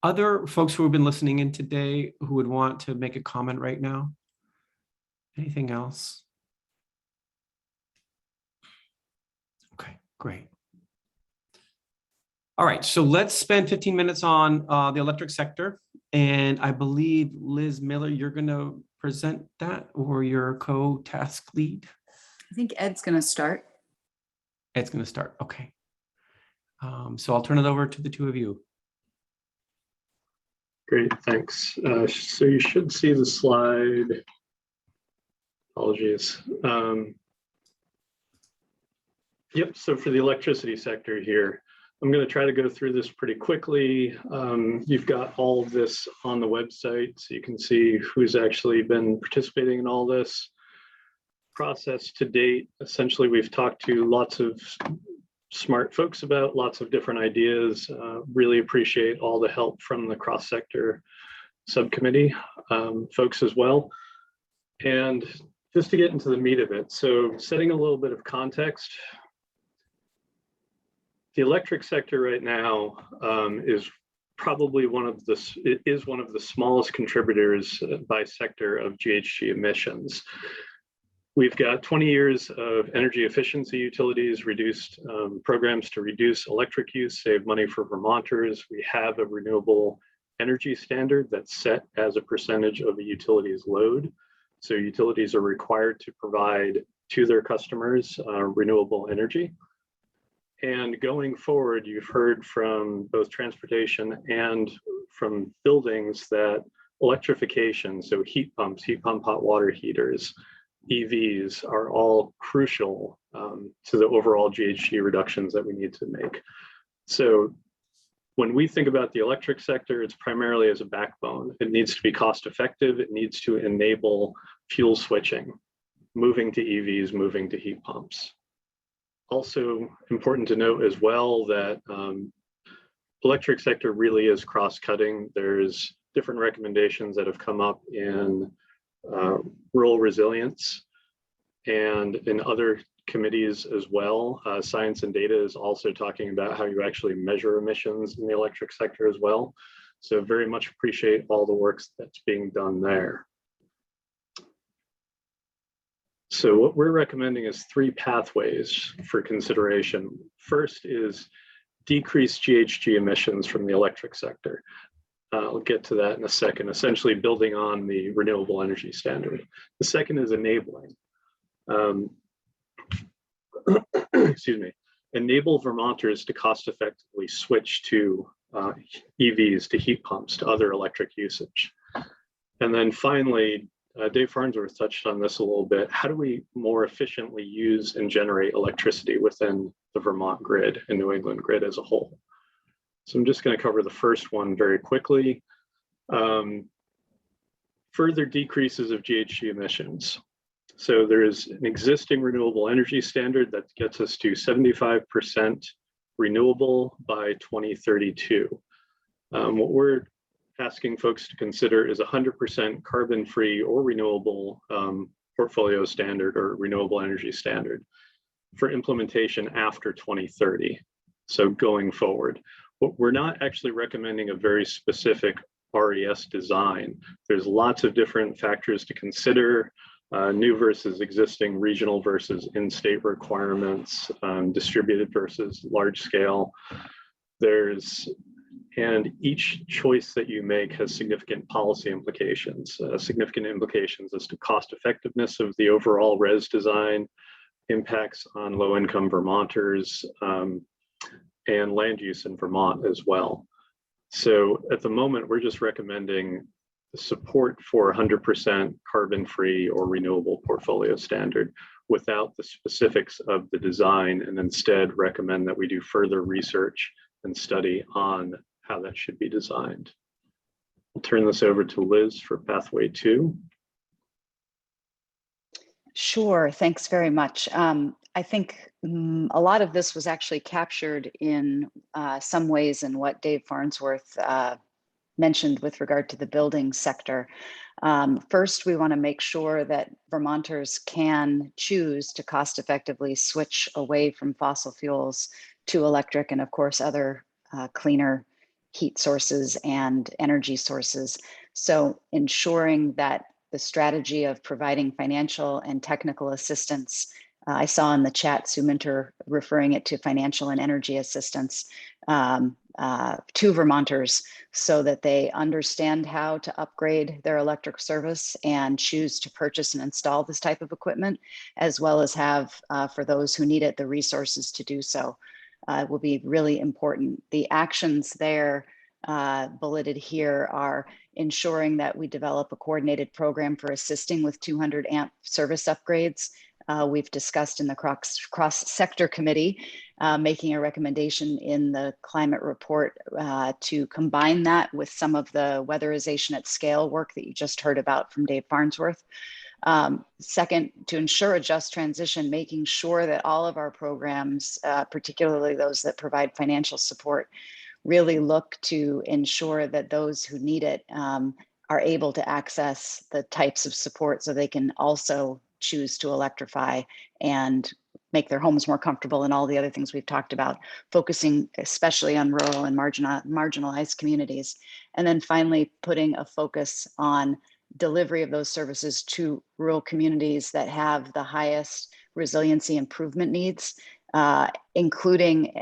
other folks who have been listening in today who would want to make a comment right now? Anything else? Okay, great. All right, so let's spend 15 minutes on the electric sector. And I believe, Liz Miller, you're going to present that, or your co-task lead? I think Ed's going to start. Ed's going to start. Okay. So I'll turn it over to the two of you. Great, thanks. So you should see the slide. Apologies. Yep, so for the electricity sector here, I'm going to try to go through this pretty quickly. You've got all of this on the website, so you can see who's actually been participating in all this process to date. Essentially, we've talked to lots of smart folks about lots of different ideas. Really appreciate all the help from the cross-sector subcommittee folks as well. And just to get into the meat of it, so setting a little bit of context, the electric sector right now is probably one of the smallest contributors by sector of GHG emissions. We've got 20 years of energy efficiency utilities, reduced programs to reduce electric use, save money for Vermonters. We have a renewable energy standard that's set as a percentage of a utility's load. So utilities are required to provide to their customers renewable energy. And going forward, you've heard from both transportation and from buildings that electrification, so heat pumps, heat pump hot water heaters, EVs are all crucial to the overall GHG reductions that we need to make. So when we think about the electric sector, it's primarily as a backbone. It needs to be cost effective. It needs to enable fuel switching, moving to EVs, moving to heat pumps. Also important to note as well that electric sector really is cross-cutting. There's different recommendations that have come up in rural resilience and in other committees as well. Science and data is also talking about how you actually measure emissions in the electric sector as well. So very much appreciate all the work that's being done there. So what we're recommending is 3 pathways for consideration. First is decrease GHG emissions from the electric sector. I'll get to that in a second, essentially building on the renewable energy standard. The second is enabling. Excuse me, enable Vermonters to cost effectively switch to EVs, to heat pumps, to other electric usage. And then finally, Dave Farnsworth touched on this a little bit. How do we more efficiently use and generate electricity within the Vermont grid and New England grid as a whole? So I'm just going to cover the first one very quickly. Further decreases of GHG emissions. So there is an existing renewable energy standard that gets us to 75% renewable by 2032. What we're asking folks to consider is 100% carbon-free or renewable portfolio standard or renewable energy standard for implementation after 2030. So going forward, we're not actually recommending a very specific RES design. There's lots of different factors to consider, new versus existing, regional versus in-state requirements, distributed versus large scale. And each choice that you make has significant policy implications, significant implications as to cost effectiveness of the overall RES design, impacts on low-income Vermonters, and land use in Vermont as well. So at the moment, we're just recommending support for 100% carbon-free or renewable portfolio standard without the specifics of the design, and instead recommend that we do further research and study on how that should be designed. I'll turn this over to Liz for pathway 2. Sure, thanks very much. I think a lot of this was actually captured in some ways in what Dave Farnsworth mentioned with regard to the building sector. First, we want to make sure that Vermonters can choose to cost effectively switch away from fossil fuels to electric and of course other cleaner heat sources and energy sources. So ensuring that the strategy of providing financial and technical assistance, I saw in the chat Sue Minter referring it to financial and energy assistance to Vermonters so that they understand how to upgrade their electric service and choose to purchase and install this type of equipment, as well as have, for those who need it, the resources to do so. Will be really important. The actions there bulleted here are ensuring that we develop a coordinated program for assisting with 200 amp service upgrades. We've discussed in the cross-sector committee, making a recommendation in the climate report to combine that with some of the weatherization at scale work that you just heard about from Dave Farnsworth. Second, to ensure a just transition, making sure that all of our programs, particularly those that provide financial support, really look to ensure that those who need it are able to access the types of support so they can also choose to electrify and make their homes more comfortable and all the other things we've talked about, focusing especially on rural and marginalized communities. And then finally, putting a focus on delivery of those services to rural communities that have the highest resiliency improvement needs, including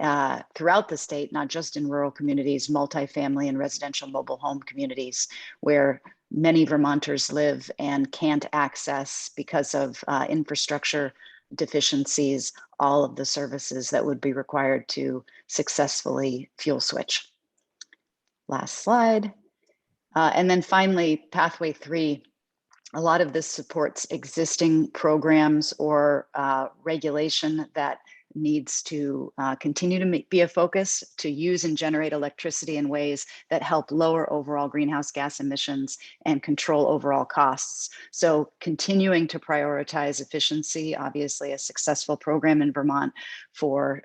throughout the state, not just in rural communities, multifamily and residential mobile home communities, where many Vermonters live and can't access, because of infrastructure deficiencies, all of the services that would be required to successfully fuel switch. Last slide. And then finally, pathway 3, a lot of this supports existing programs or regulation that needs to continue to be a focus to use and generate electricity in ways that help lower overall greenhouse gas emissions and control overall costs. So continuing to prioritize efficiency, obviously a successful program in Vermont for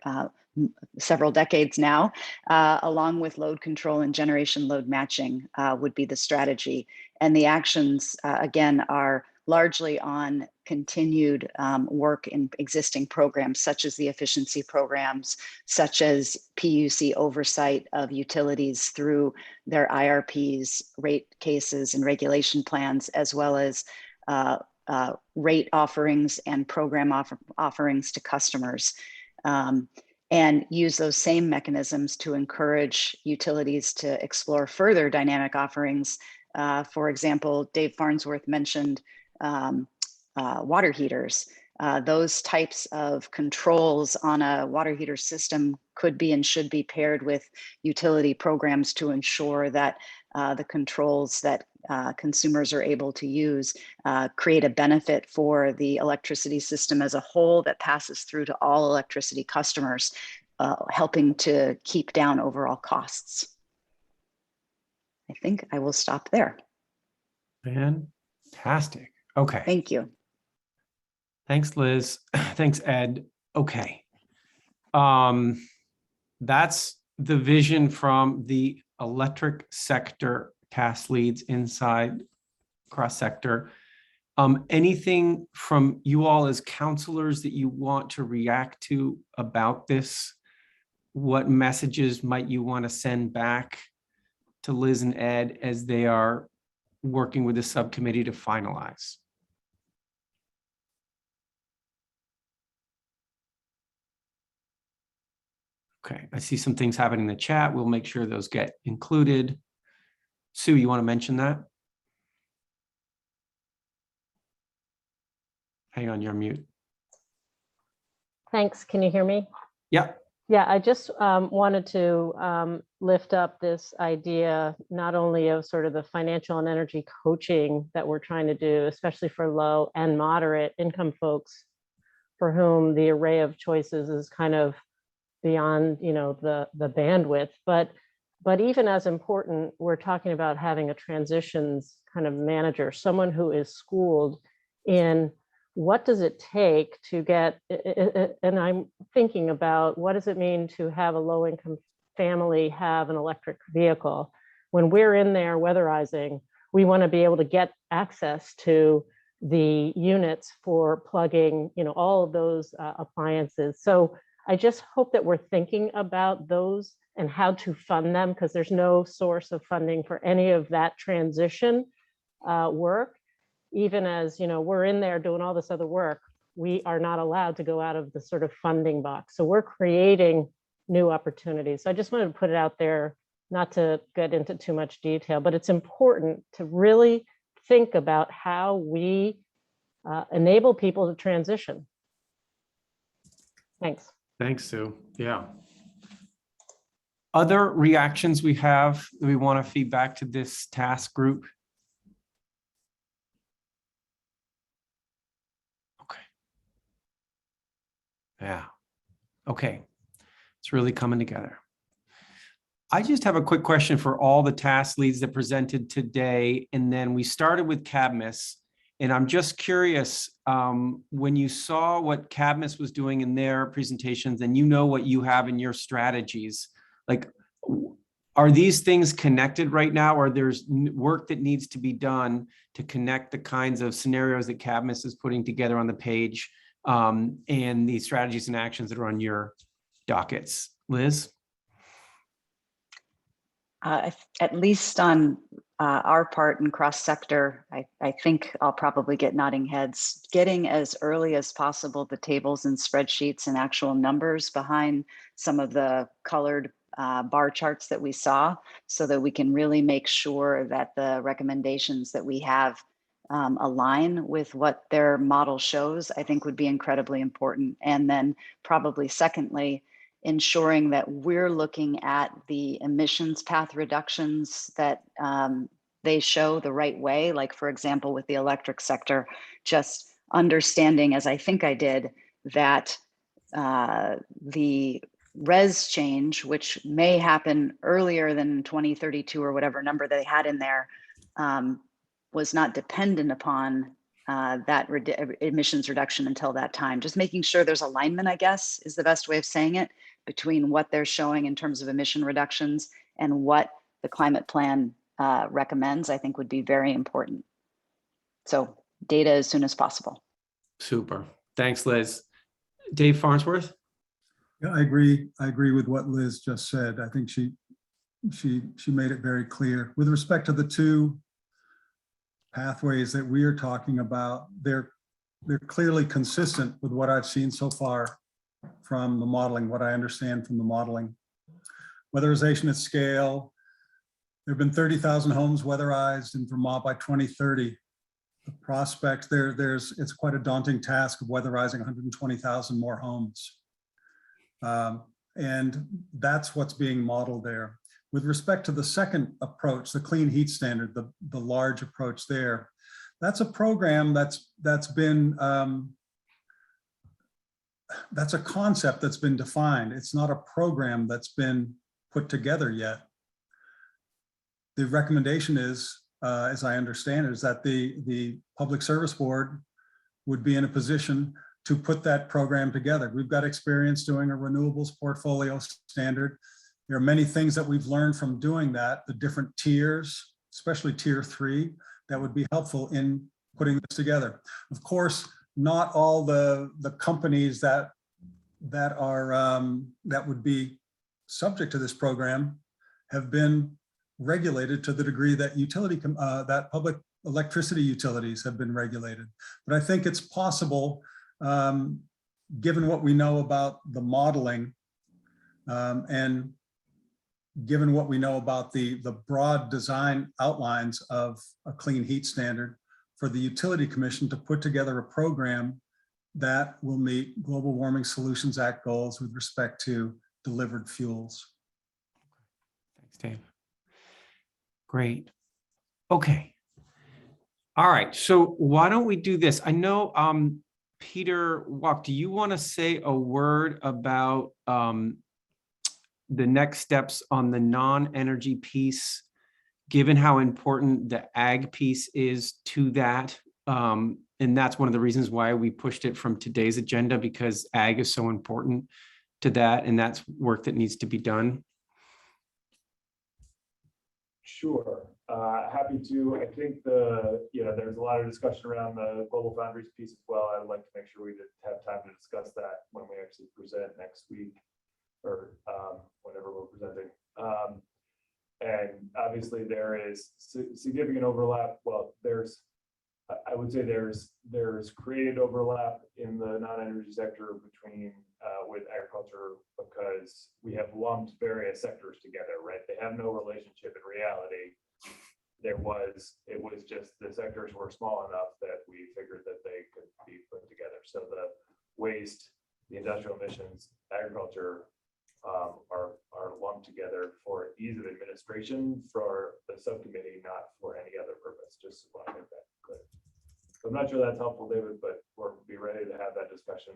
several decades now, along with load control and generation load matching would be the strategy. And the actions, again, are largely on continued work in existing programs, such as the efficiency programs, such as PUC oversight of utilities through their IRPs, rate cases, and regulation plans, as well as rate offerings and program offerings to customers. And use those same mechanisms to encourage utilities to explore further dynamic offerings. For example, Dave Farnsworth mentioned water heaters. Those types of controls on a water heater system could be and should be paired with utility programs to ensure that the controls that consumers are able to use create a benefit for the electricity system as a whole that passes through to all electricity customers, helping to keep down overall costs. I think I will stop there. Fantastic. Okay. Thank you. Thanks, Liz. Thanks, Ed. Okay. That's the vision from the electric sector task leads inside cross sector. Anything from you all as counselors that you want to react to about this? What messages might you want to send back to Liz and Ed as they are working with the subcommittee to finalize? Okay, I see some things happening in the chat. We'll make sure those get included. Sue, you want to mention that? Hang on, you're on mute. Thanks. Can you hear me? Yeah. Yeah, I just wanted to lift up this idea, not only of sort of the financial and energy coaching that we're trying to do, especially for low and moderate income folks, for whom the array of choices is kind of beyond, you know, the bandwidth, but even as important, we're talking about having a transitions kind of manager, someone who is schooled in what does it take to get, and I'm thinking about what does it mean to have a low income family have an electric vehicle? When we're in there weatherizing, we want to be able to get access to the units for plugging, you know, all of those appliances. So I just hope that we're thinking about those and how to fund them, because there's no source of funding for any of that transition work. Even as, you know, we're in there doing all this other work, we are not allowed to go out of the sort of funding box. So we're creating new opportunities. So I just wanted to put it out there, not to get into too much detail, but it's important to really think about how we enable people to transition. Thanks. Thanks, Sue. Yeah. Other reactions we have that we want to feed back to this task group? Okay. Yeah. Okay. It's really coming together. I just have a quick question for all the task leads that presented today. And then we started with CABMIS. And I'm just curious, when you saw what CABMIS was doing in their presentations, and you know what you have in your strategies, like, are these things connected right now, or there's work that needs to be done to connect the kinds of scenarios that CABMIS is putting together on the page and the strategies and actions that are on your dockets? Liz? At least on our part in cross-sector, I think I'll probably get nodding heads. Getting as early as possible the tables and spreadsheets and actual numbers behind some of the colored bar charts that we saw, so that we can really make sure that the recommendations that we have align with what their model shows, I think would be incredibly important. And then probably secondly, ensuring that we're looking at the emissions path reductions that they show the right way. Like, for example, with the electric sector, just understanding, as I think I did, that the res change, which may happen earlier than 2032 or whatever number they had in there, was not dependent upon emissions reduction until that time. Just making sure there's alignment, I guess, is the best way of saying it, between what they're showing in terms of emission reductions and what the climate plan recommends, I think would be very important. So data as soon as possible. Super. Thanks, Liz. Dave Farnsworth? Yeah, I agree. I agree with what Liz just said. I think she made it very clear. With respect to the two pathways that we are talking about, they're clearly consistent with what I've seen so far from the modeling, what I understand from the modeling. Weatherization at scale. There have been 30,000 homes weatherized in Vermont by 2030. The prospects it's quite a daunting task of weatherizing 120,000 more homes. And that's what's being modeled there. With respect to the second approach, the clean heat standard, the large approach there, that's a program that's been, that's a concept that's been defined. It's not a program that's been put together yet. The recommendation is, as I understand it, is that the Public Service Board would be in a position to put that program together. We've got experience doing a renewables portfolio standard. There are many things that we've learned from doing that, the different tiers, especially tier 3, that would be helpful in putting this together. Of course, not all the companies that would be subject to this program have been regulated to the degree that that public electricity utilities have been regulated. But I think it's possible, given what we know about the modeling and given what we know about the broad design outlines of a clean heat standard, for the Utility Commission to put together a program that will meet Global Warming Solutions Act goals with respect to delivered fuels. Thanks, Dave. Great. Okay. All right. So why don't we do this? I know, Peter Walk, do you want to say a word about the next steps on the non-energy piece, given how important the ag piece is to that? And that's one of the reasons why we pushed it from today's agenda, because ag is so important to that, and that's work that needs to be done. Sure, happy to. I think there's a lot of discussion around the global boundaries piece as well. I'd like to make sure we have time to discuss that when we actually present next week, or whenever we're presenting. And obviously there is significant overlap. Well, I would say there's created overlap in the non-energy sector between with agriculture, because we have lumped various sectors together, right? They have no relationship in reality. It was just the sectors were small enough that we figured that they could be put together. So the waste, the industrial emissions, agriculture are lumped together for ease of administration for the subcommittee, not for any other purpose. Just want to make that clear. So I'm not sure that's helpful, David, but we'll be ready to have that discussion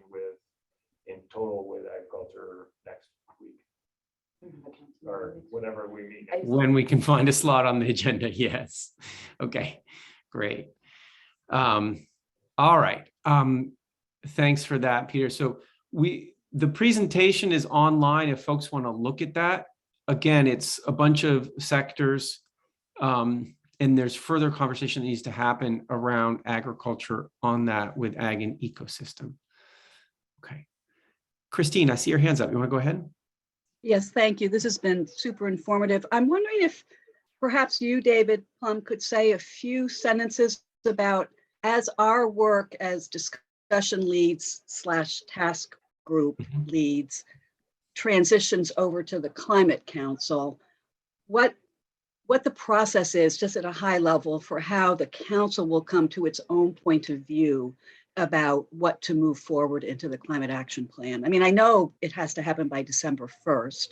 in total with agriculture next week, or whenever we meet. When we can find a slot on the agenda, yes. Okay, great. All right. Thanks for that, Peter. So the presentation is online if folks want to look at that. Again, it's a bunch of sectors, and there's further conversation that needs to happen around agriculture on that with ag and ecosystem. Okay. Christine, I see your hands up. You want to go ahead? Yes, thank you. This has been super informative. I'm wondering if perhaps you, David Plum, could say a few sentences about, as our work as discussion leads / task group leads transitions over to the Climate Council, what the process is, just at a high level, for how the council will come to its own point of view about what to move forward into the climate action plan. I mean, I know it has to happen by December 1st,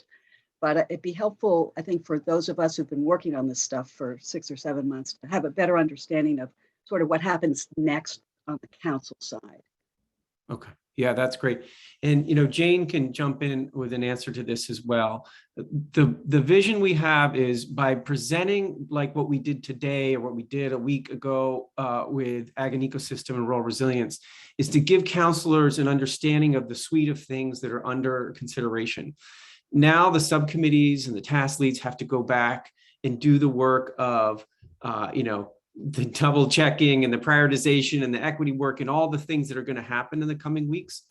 but it'd be helpful, I think, for those of us who've been working on this stuff for 6 or 7 months to have a better understanding of sort of what happens next on the council side. Okay, yeah, that's great. And, Jane can jump in with an answer to this as well. The vision we have is by presenting like what we did today or what we did a week ago with ag and ecosystem and rural resilience, is to give counselors an understanding of the suite of things that are under consideration. Now the subcommittees and the task leads have to go back and do the work of, the double checking and the prioritization and the equity work and all the things that are going to happen in the coming weeks.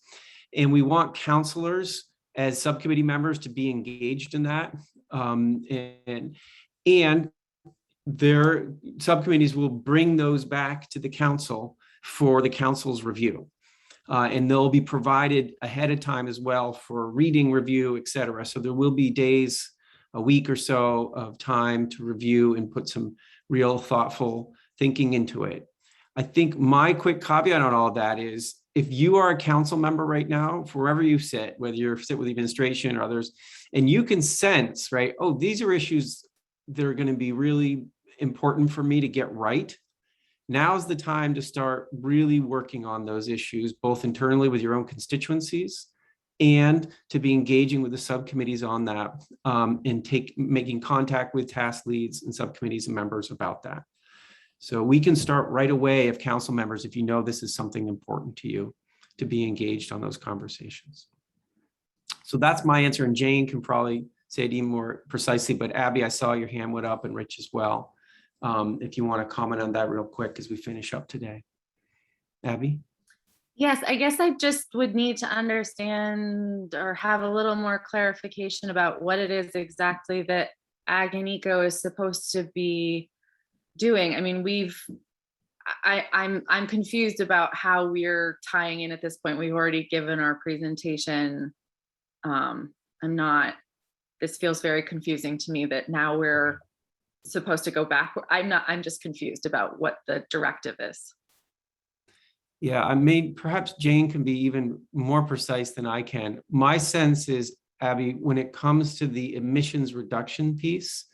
And we want counselors as subcommittee members to be engaged in that. And their subcommittees will bring those back to the council for the council's review. And they'll be provided ahead of time as well for reading, review, et cetera. So there will be days, a week or so of time to review and put some real thoughtful thinking into it. I think my quick caveat on all of that is, if you are a council member right now, wherever you sit, whether you sit with the administration or others, and you can sense, right, oh, these are issues that are going to be really important for me to get right. Now's the time to start really working on those issues, both internally with your own constituencies and to be engaging with the subcommittees on that, and making contact with task leads and subcommittees and members about that. So we can start right away, if council members, if you know this is something important to you, to be engaged on those conversations. So that's my answer, and Jane can probably say it even more precisely, but Abby, I saw your hand went up, and Rich as well. If you want to comment on that real quick as we finish up today. Abby? Yes, I guess I just would need to understand or have a little more clarification about what it is exactly that Ag and Eco is supposed to be doing. I mean, I'm confused about how we're tying in at this point. We've already given our presentation. This feels very confusing to me that now we're supposed to go back. I'm just confused about what the directive is. Yeah, perhaps Jane can be even more precise than I can. My sense is, Abby, when it comes to the emissions reduction piece,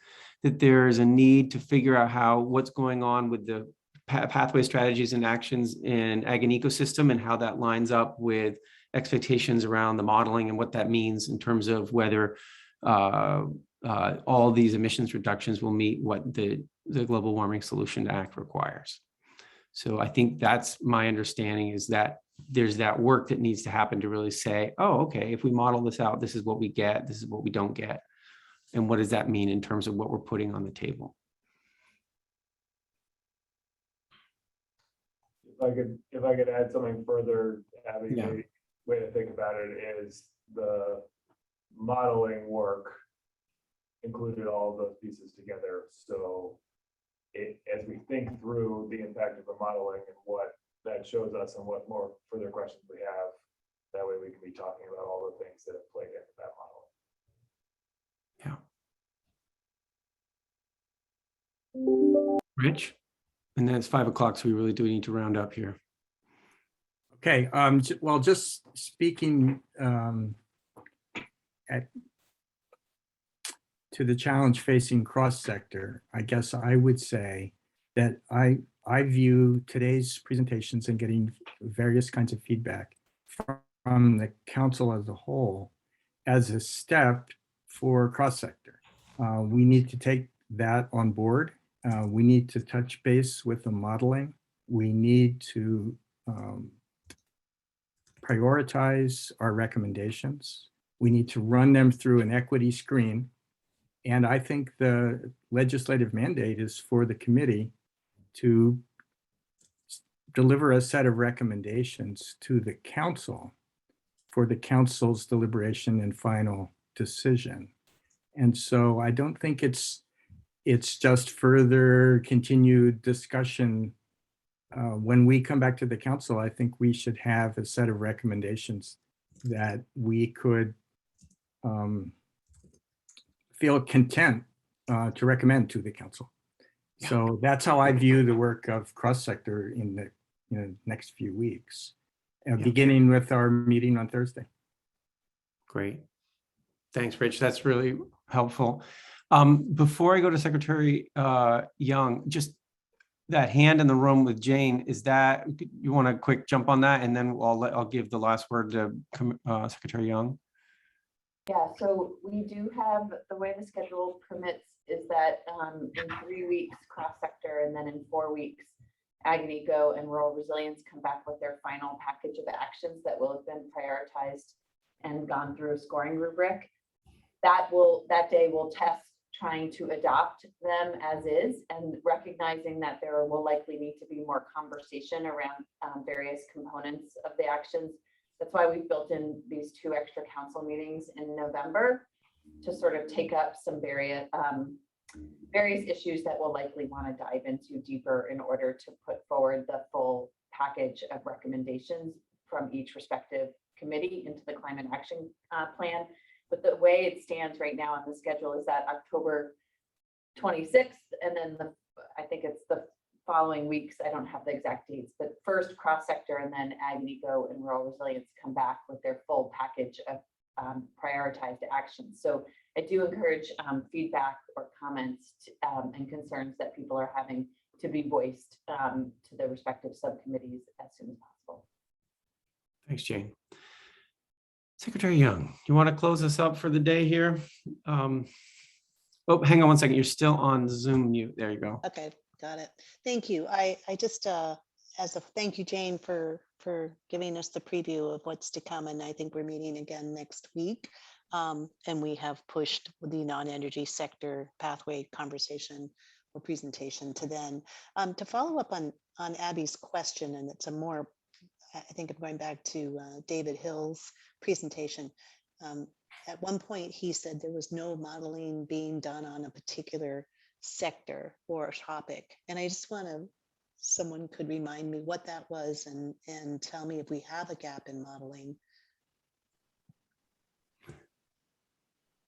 that there is a need to figure out what's going on with the pathway strategies and actions in ag and ecosystem and how that lines up with expectations around the modeling and what that means in terms of whether all these emissions reductions will meet what the Global Warming Solution Act requires. So I think that's my understanding, is that there's that work that needs to happen to really say, oh, okay, if we model this out, this is what we get, this is what we don't get. And what does that mean in terms of what we're putting on the table? If I could add something further, Abby, Yeah. the way to think about it is the modeling work included all of those pieces together. So as we think through the impact of the modeling and what that shows us and what more further questions we have, that way we can be talking about all the things that have played into that modeling. Yeah. Rich? And then it's 5 o'clock, so we really do need to round up here. Okay, well, just speaking to the challenge facing cross-sector, I guess I would say that I view today's presentations and getting various kinds of feedback from the council as a whole as a step for cross-sector. We need to take that on board. We need to touch base with the modeling. We need to prioritize our recommendations. We need to run them through an equity screen. And I think the legislative mandate is for the committee to deliver a set of recommendations to the council for the council's deliberation and final decision. And so I don't think it's just further continued discussion. When we come back to the council, I think we should have a set of recommendations that we could feel content to recommend to the council. Yeah. So that's how I view the work of cross-sector in the next few weeks, beginning with our meeting on Thursday. Great. Thanks, Rich. That's really helpful. Before I go to Secretary Young, just that hand in the room with Jane, is that, you want a quick jump on that? And then I'll give the last word to Secretary Young. Yeah, so we do have, the way the schedule permits is that in 3 weeks, cross-sector, and then in 4 weeks, Ag and Eco and Rural Resilience come back with their final package of actions that will have been prioritized and gone through a scoring rubric. That day will test trying to adopt them as is, and recognizing that there will likely need to be more conversation around various components of the actions. That's why we've built in these 2 extra council meetings in November to sort of take up some various issues that we'll likely want to dive into deeper in order to put forward the full package of recommendations from each respective committee into the climate action plan. But the way it stands right now on the schedule is that October 26th, and then I think it's the following weeks, I don't have the exact dates, but first cross-sector and then Ag and Eco and Rural Resilience come back with their full package of prioritized actions. So I do encourage feedback or comments and concerns that people are having to be voiced to the respective subcommittees as soon as possible. Thanks, Jane. Secretary Young, you want to close us up for the day here? Oh, hang on one second. You're still on Zoom mute. There you go. Okay, got it. Thank you. I just, as a thank you, Jane, for giving us the preview of what's to come. And I think we're meeting again next week. And we have pushed the non-energy sector pathway conversation or presentation to then. To follow up on Abby's question, and it's a more, I think I'm going back to David Hill's presentation. At one point, he said there was no modeling being done on a particular sector or a topic. And I just want to, someone could remind me what that was and tell me if we have a gap in modeling.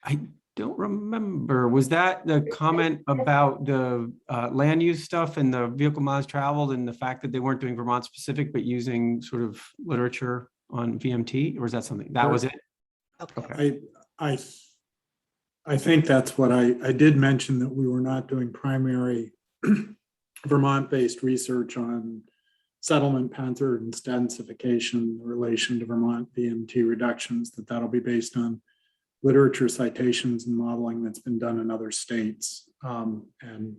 I don't remember. Was that the comment about the land use stuff and the vehicle miles traveled and the fact that they weren't doing Vermont specific, but using sort of literature on VMT? Or is that something that was it? Okay. I think that's what I did mention, that we were not doing primary Vermont-based research on settlement pattern and densification in relation to Vermont VMT reductions, that'll be based on literature citations and modeling that's been done in other states, and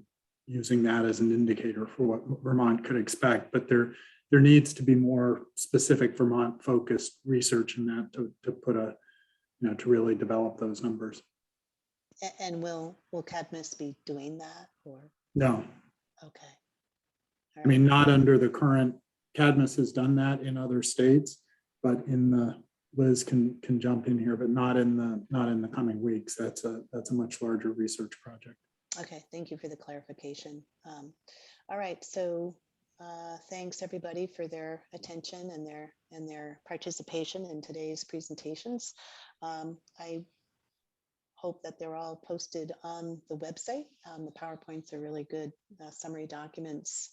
using that as an indicator for what Vermont could expect. But there needs to be more specific Vermont focused research in that to put a, to really develop those numbers. And will Cadmus be doing that or? No. Okay. I mean, not under the current, Cadmus has done that in other states, but in the, Liz can jump in here, but not in the coming weeks. That's a much larger research project. Okay, thank you for the clarification. All right, so thanks everybody for their attention and their participation in today's presentations. I hope that they're all posted on the website. The PowerPoints are really good summary documents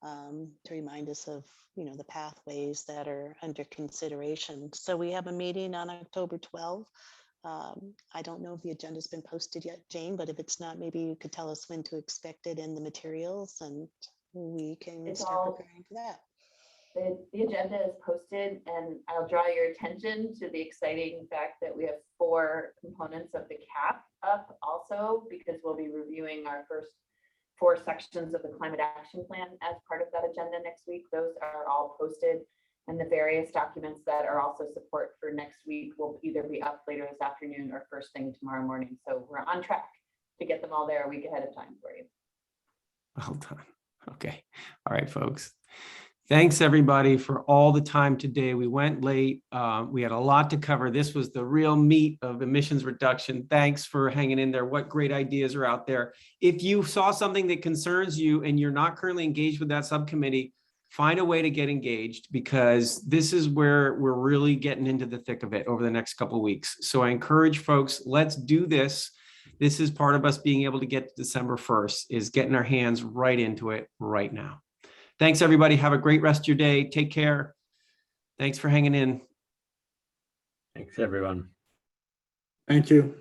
to remind us of, the pathways that are under consideration. So we have a meeting on October 12th. I don't know if the agenda's been posted yet, Jane, but if it's not, maybe you could tell us when to expect it in the materials and we can start preparing for that. The agenda is posted, and I'll draw your attention to the exciting fact that we have 4 components of the CAP up also, because we'll be reviewing our first 4 sections of the climate action plan as part of that agenda next week. Those are all posted, and the various documents that are also support for next week will either be up later this afternoon or first thing tomorrow morning. So we're on track to get them all there a week ahead of time for you. Well done. Okay. All right, folks. Thanks everybody for all the time today. We went late. We had a lot to cover. This was the real meat of emissions reduction. Thanks for hanging in there. What great ideas are out there. If you saw something that concerns you and you're not currently engaged with that subcommittee, find a way to get engaged, because this is where we're really getting into the thick of it over the next couple of weeks. So I encourage folks, let's do this. This is part of us being able to get to December 1st, is getting our hands right into it right now. Thanks, everybody. Have a great rest of your day. Take care. Thanks for hanging in. Thanks, everyone. Thank you.